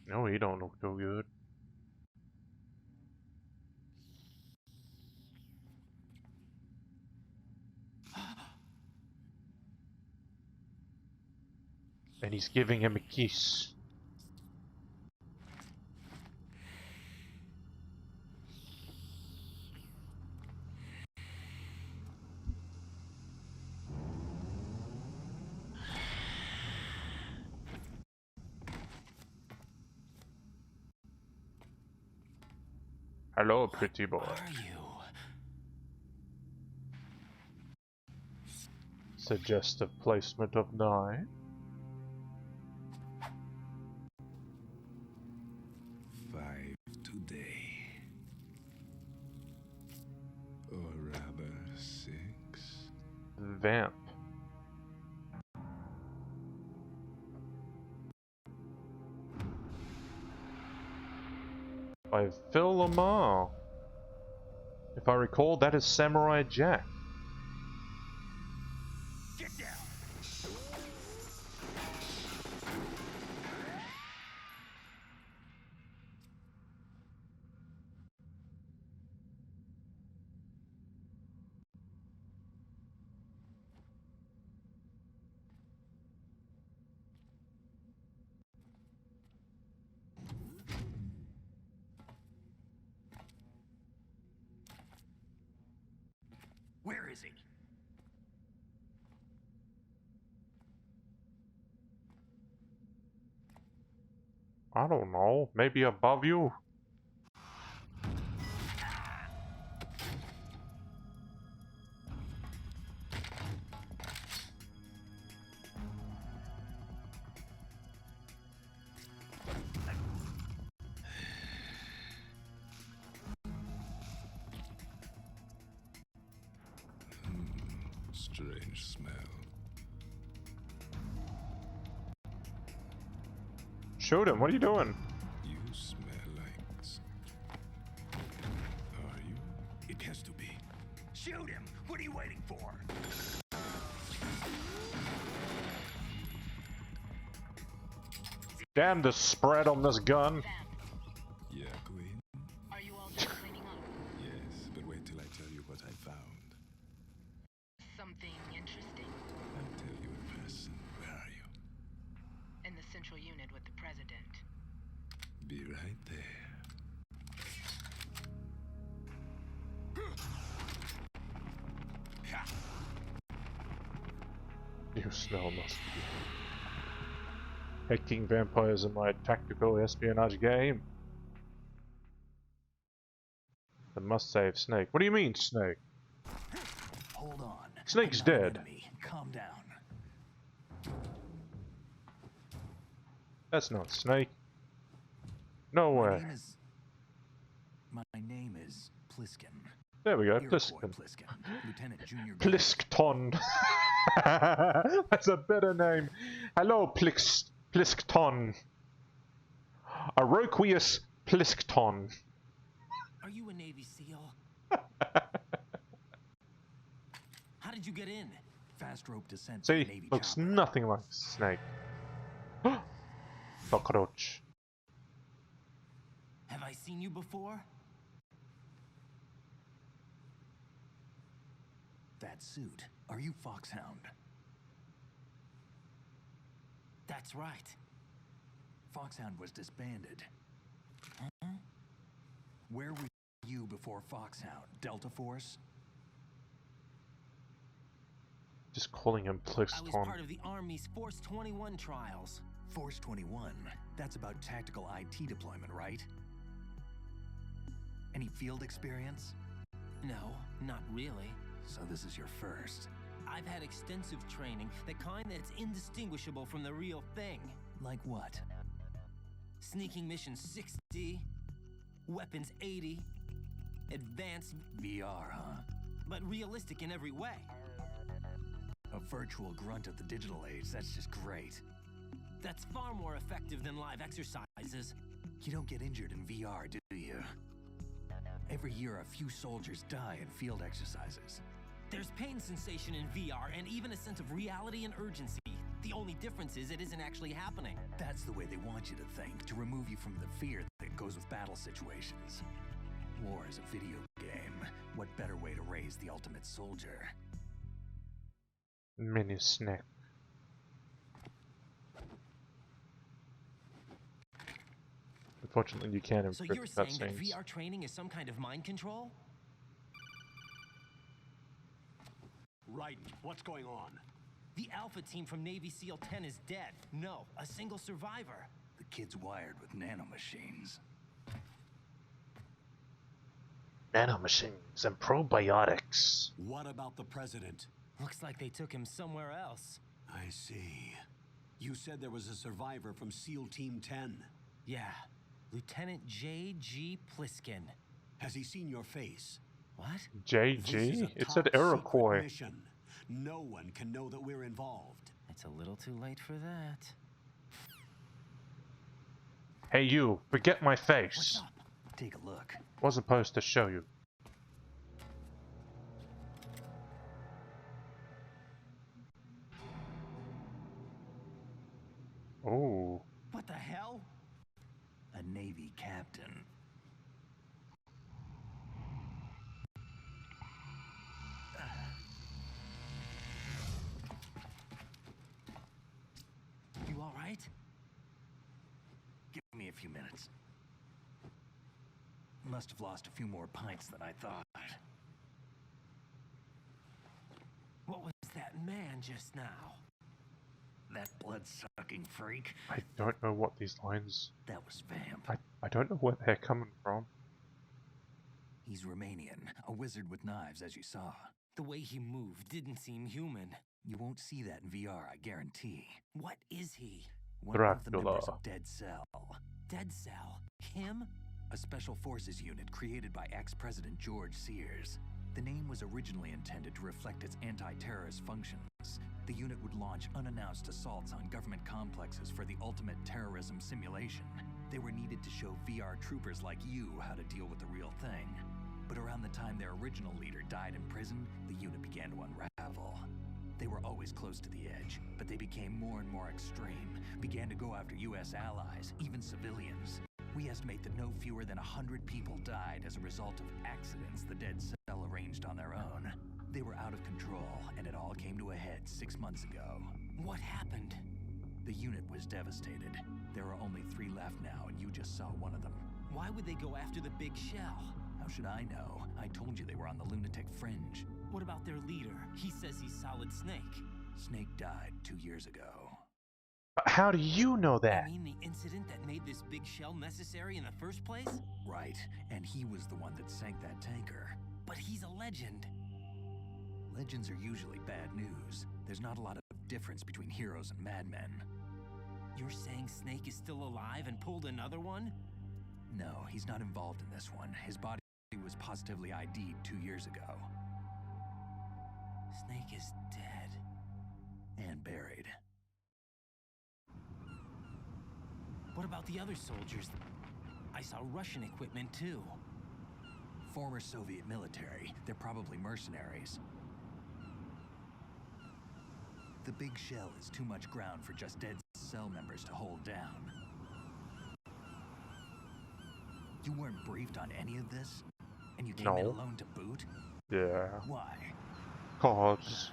[SPEAKER 1] No, he don't look too good. And he's giving him a kiss. Hello, pretty boy.
[SPEAKER 11] What are you?
[SPEAKER 1] Suggestive placement of 9.
[SPEAKER 2] Five today. Or rather, 6.
[SPEAKER 1] Vamp. By Phil Lamar. If I recall, that is Samurai Jack.
[SPEAKER 7] Get down! Where is he?
[SPEAKER 1] I don't know. Maybe above you?
[SPEAKER 15] Strange smell.
[SPEAKER 1] Shoot him. What are you doing?
[SPEAKER 15] You smell like... Are you?
[SPEAKER 7] It has to be. Shoot him! What are you waiting for?
[SPEAKER 1] Damn the spread on this gun.
[SPEAKER 15] Yeah, Queen?
[SPEAKER 5] Are you all done cleaning up?
[SPEAKER 15] Yes, but wait till I tell you what I found.
[SPEAKER 5] Something interesting?
[SPEAKER 15] I'll tell you in person. Where are you?
[SPEAKER 5] In the central unit with the president.
[SPEAKER 15] Be right there.
[SPEAKER 1] You smell must be. Hacking vampires in my tactical espionage game. The must save Snake. What do you mean, Snake?
[SPEAKER 2] Hold on.
[SPEAKER 1] Snake's
[SPEAKER 2] I'm not an
[SPEAKER 1] dead.
[SPEAKER 2] enemy. Calm down.
[SPEAKER 1] That's not Snake. No way.
[SPEAKER 2] My name is Pliskin.
[SPEAKER 1] There we go,
[SPEAKER 2] Iroquois
[SPEAKER 1] Pliskin.
[SPEAKER 2] Pliskin, Lieutenant Junior.
[SPEAKER 1] Pliskton. That's a better name. Hello, Pliskton. Iroquois Pliskton.
[SPEAKER 11] Are you a Navy SEAL? How did you get in?
[SPEAKER 2] Fast rope descent.
[SPEAKER 1] See,
[SPEAKER 2] Navy
[SPEAKER 1] looks
[SPEAKER 2] chopper.
[SPEAKER 1] nothing like Snake. Cockroach.
[SPEAKER 11] Have I seen you before?
[SPEAKER 2] That suit. Are you Foxhound?
[SPEAKER 11] That's right.
[SPEAKER 2] Foxhound was disbanded. Huh? Where were you before Foxhound? Delta Force?
[SPEAKER 1] Just calling him
[SPEAKER 11] I was
[SPEAKER 1] Pliskton.
[SPEAKER 11] part of the Army's Force 21 trials.
[SPEAKER 2] Force 21. That's about tactical IT deployment, right? Any field experience?
[SPEAKER 11] No, not really.
[SPEAKER 2] So this is your first.
[SPEAKER 11] I've had extensive training, the kind that's indistinguishable from the real thing.
[SPEAKER 2] Like what?
[SPEAKER 11] Sneaking mission 60, weapons 80, advanced
[SPEAKER 2] VR, huh?
[SPEAKER 11] but realistic in every way.
[SPEAKER 2] A virtual grunt of the digital age, that's just great.
[SPEAKER 11] That's far more effective than live exercises.
[SPEAKER 2] You don't get injured in VR, do you? Every year, a few soldiers die in field exercises.
[SPEAKER 11] There's pain sensation in VR and even a sense of reality and urgency. The only difference is it isn't actually happening.
[SPEAKER 2] That's the way they want you to think, to remove you from the fear that goes with battle situations. War is a video game. What better way to raise the ultimate soldier?
[SPEAKER 1] Mini Snake. Unfortunately, you can't
[SPEAKER 11] So
[SPEAKER 1] encrypt
[SPEAKER 11] you're saying that
[SPEAKER 1] cutscenes.
[SPEAKER 11] VR training is some kind of mind control?
[SPEAKER 10] Right. What's going on?
[SPEAKER 11] The Alpha team from Navy SEAL 10 is dead. No, a single survivor.
[SPEAKER 2] The kid's wired with nanomachines.
[SPEAKER 1] Nanomachines and probiotics.
[SPEAKER 10] What about the president?
[SPEAKER 11] Looks like they took him somewhere else.
[SPEAKER 10] I see. You said there was a survivor from SEAL Team 10.
[SPEAKER 11] Yeah, Lieutenant J.G. Pliskin.
[SPEAKER 10] Has he seen your face?
[SPEAKER 11] What?
[SPEAKER 1] JG? It said Iroquois.
[SPEAKER 10] Mission. No one can know that we're involved.
[SPEAKER 11] It's a little too late for that.
[SPEAKER 1] Hey you, forget my face.
[SPEAKER 11] What's up?
[SPEAKER 2] take a look.
[SPEAKER 1] Wasn't supposed to show you. Oh.
[SPEAKER 2] What the hell? A Navy captain.
[SPEAKER 3] You all right?
[SPEAKER 2] Give me a few minutes. Must have lost a few more pints than I thought.
[SPEAKER 3] What was that man just now?
[SPEAKER 2] That blood-sucking freak?
[SPEAKER 1] I don't know what these lines...
[SPEAKER 2] That was Vamp.
[SPEAKER 1] I don't know where they're coming from.
[SPEAKER 2] He's Romanian, a wizard with knives, as you saw.
[SPEAKER 3] The way he moved didn't seem human.
[SPEAKER 2] You won't see that in VR, I guarantee.
[SPEAKER 3] What is he?
[SPEAKER 2] One of the members of Dead Cell.
[SPEAKER 3] Dead Cell? Him?
[SPEAKER 2] A special forces unit created by ex-President George Sears. The name was originally intended to reflect its anti-terrorist functions. The unit would launch unannounced assaults on government complexes for the ultimate terrorism simulation. They were needed to show VR troopers like you how to deal with the real thing. But around the time their original leader died in prison, the unit began to unravel. They were always close to the edge, but they became more and more extreme, began to go after US allies, even civilians. We estimate that no fewer than 100 people died as a result of accidents the Dead Cell arranged on their own. They were out of control, and it all came to a head 6 months ago.
[SPEAKER 3] What happened?
[SPEAKER 2] The unit was devastated. There are only 3 left now, and you just saw one of them.
[SPEAKER 3] Why would they go after the big shell?
[SPEAKER 2] How should I know? I told you they were on the lunatic fringe.
[SPEAKER 3] What about their leader? He says he's Solid Snake.
[SPEAKER 2] Snake died 2 years ago.
[SPEAKER 1] But how do you know that?
[SPEAKER 3] You mean the incident that made this big shell necessary in the first place?
[SPEAKER 2] Right, and he was the one that sank that tanker.
[SPEAKER 3] But he's a legend.
[SPEAKER 2] Legends are usually bad news. There's not a lot of difference between heroes and madmen.
[SPEAKER 3] You're saying Snake is still alive and pulled another one?
[SPEAKER 2] No, he's not involved in this one. His body was positively ID'd 2 years ago.
[SPEAKER 3] Snake is dead.
[SPEAKER 2] And buried.
[SPEAKER 3] What about the other soldiers? I saw Russian equipment too.
[SPEAKER 2] Former Soviet military. They're probably mercenaries. The big shell is too much ground for just Dead Cell members to hold down. You weren't briefed on any of this? And you came in alone to boot?
[SPEAKER 1] Yeah.
[SPEAKER 2] Why?
[SPEAKER 1] Cause...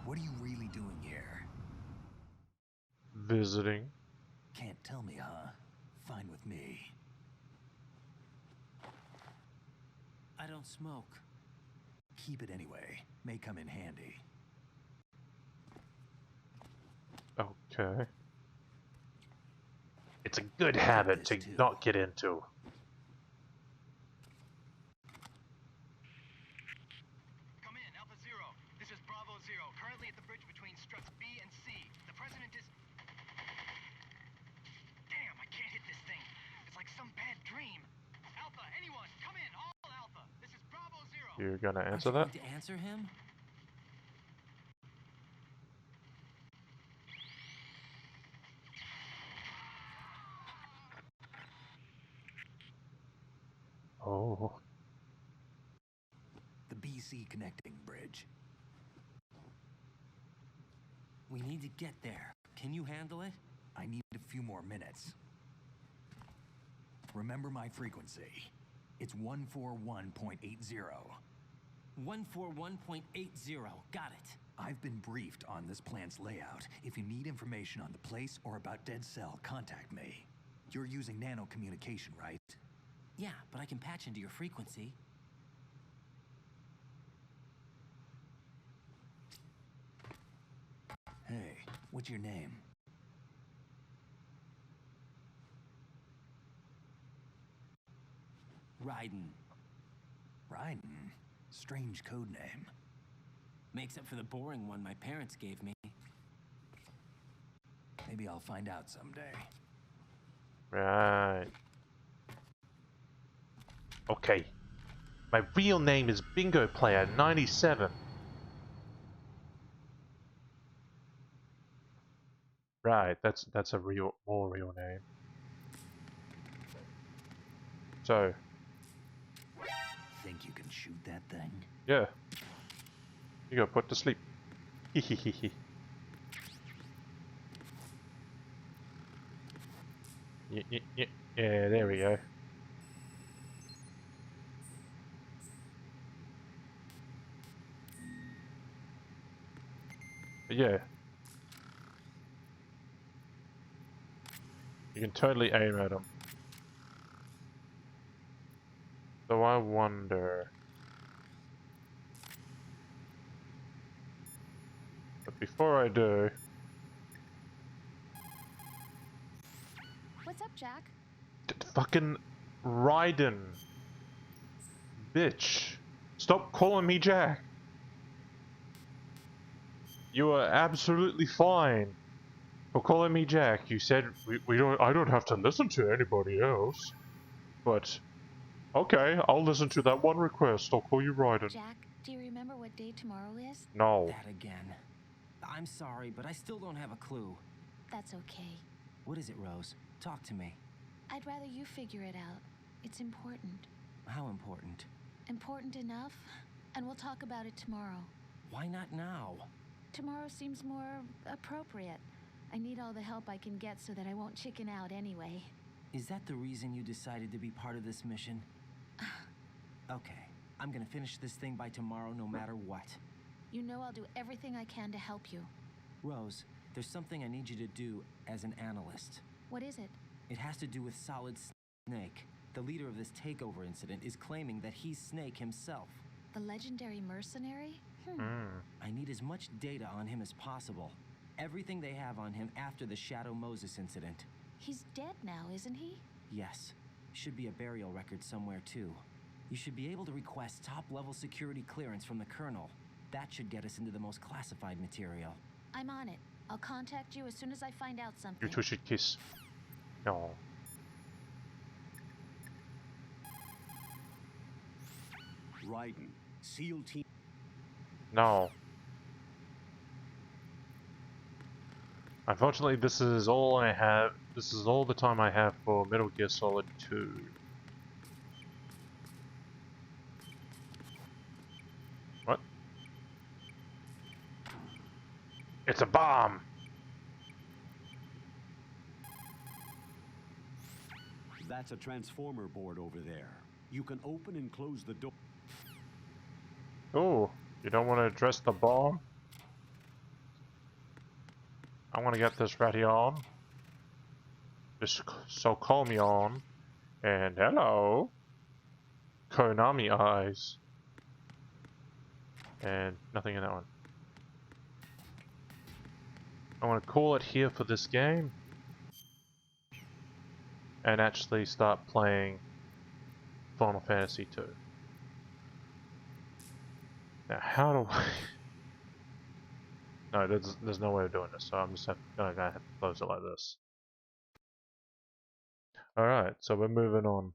[SPEAKER 2] What are you really doing here?
[SPEAKER 1] Visiting.
[SPEAKER 2] Can't tell me, huh? Fine with me.
[SPEAKER 3] I don't smoke.
[SPEAKER 2] Keep it anyway. May come in handy.
[SPEAKER 1] Okay. It's a good habit to not get into.
[SPEAKER 16] Come in, Alpha Zero. This is Bravo Zero, currently at the bridge between struts B and C. The president is... Damn, I can't hit this thing. It's like some bad dream. Alpha, anyone, come in, all Alpha. This is Bravo Zero.
[SPEAKER 1] You're gonna answer that?
[SPEAKER 3] To answer him?
[SPEAKER 1] Oh.
[SPEAKER 2] The BC connecting bridge.
[SPEAKER 3] We need to get there. Can you handle it?
[SPEAKER 2] I need a few more minutes. Remember my frequency. It's 141.80.
[SPEAKER 3] 141.80. Got it.
[SPEAKER 2] I've been briefed on this plant's layout. If you need information on the place or about Dead Cell, contact me. You're using nano communication, right?
[SPEAKER 3] Yeah, but I can patch into your frequency.
[SPEAKER 2] Hey, what's your name?
[SPEAKER 3] Raiden.
[SPEAKER 2] Raiden? Strange code name.
[SPEAKER 3] Makes up for the boring one my parents gave me.
[SPEAKER 2] Maybe I'll find out someday.
[SPEAKER 1] Right. Okay. My real name is Bingo Player 97. Right, that's a more real name. So.
[SPEAKER 2] Think you can shoot that thing?
[SPEAKER 1] Yeah. You got put to sleep. Hehehehe. Yeah, there we go. But yeah. You can totally aim at them. So I wonder... But before I do...
[SPEAKER 13] What's up, Jack?
[SPEAKER 1] Fucking Raiden. Bitch. Stop calling me Jack. You are absolutely fine for calling me Jack. You said I don't have to listen to anybody else. But okay, I'll listen to that one request. I'll call you Raiden.
[SPEAKER 13] Jack, do you remember what day tomorrow is?
[SPEAKER 1] No.
[SPEAKER 11] That again. I'm sorry, but I still don't have a clue.
[SPEAKER 13] That's okay.
[SPEAKER 11] What is it, Rose? Talk to me.
[SPEAKER 13] I'd rather you figure it out. It's important.
[SPEAKER 11] How important?
[SPEAKER 13] Important enough, and we'll talk about it tomorrow.
[SPEAKER 11] Why not now?
[SPEAKER 13] Tomorrow seems more appropriate. I need all the help I can get so that I won't chicken out anyway.
[SPEAKER 11] Is that the reason you decided to be part of this mission? Okay, I'm gonna finish this thing by tomorrow no matter what.
[SPEAKER 13] You know I'll do everything I can to help you.
[SPEAKER 11] Rose, there's something I need you to do as an analyst.
[SPEAKER 13] What is it?
[SPEAKER 11] It has to do with Solid Snake. The leader of this takeover incident is claiming that he's Snake himself.
[SPEAKER 13] The legendary mercenary?
[SPEAKER 11] I need as much data on him as possible. Everything they have on him after the Shadow Moses incident.
[SPEAKER 13] He's dead now, isn't he?
[SPEAKER 11] Yes. Should be a burial record somewhere, too. You should be able to request top-level security clearance from the Colonel. That should get us into the most classified material.
[SPEAKER 13] I'm on it. I'll contact you as soon as I find out something.
[SPEAKER 1] You two should kiss. No.
[SPEAKER 10] Raiden, SEAL team.
[SPEAKER 1] No. Unfortunately, this is all I have. This is all the time I have for Metal Gear Solid 2. What? It's a bomb!
[SPEAKER 10] That's a transformer board over there. You can open and close the door.
[SPEAKER 1] Oh, you don't want to address the bomb? I want to get this ready on. Just so call me on. And hello. Konami eyes. And nothing in that one. I want to call it here for this game. And actually start playing Final Fantasy 2. Now, how do I... No, there's no way of doing this, so I'm just gonna have to close it like this. Alright, so we're moving on.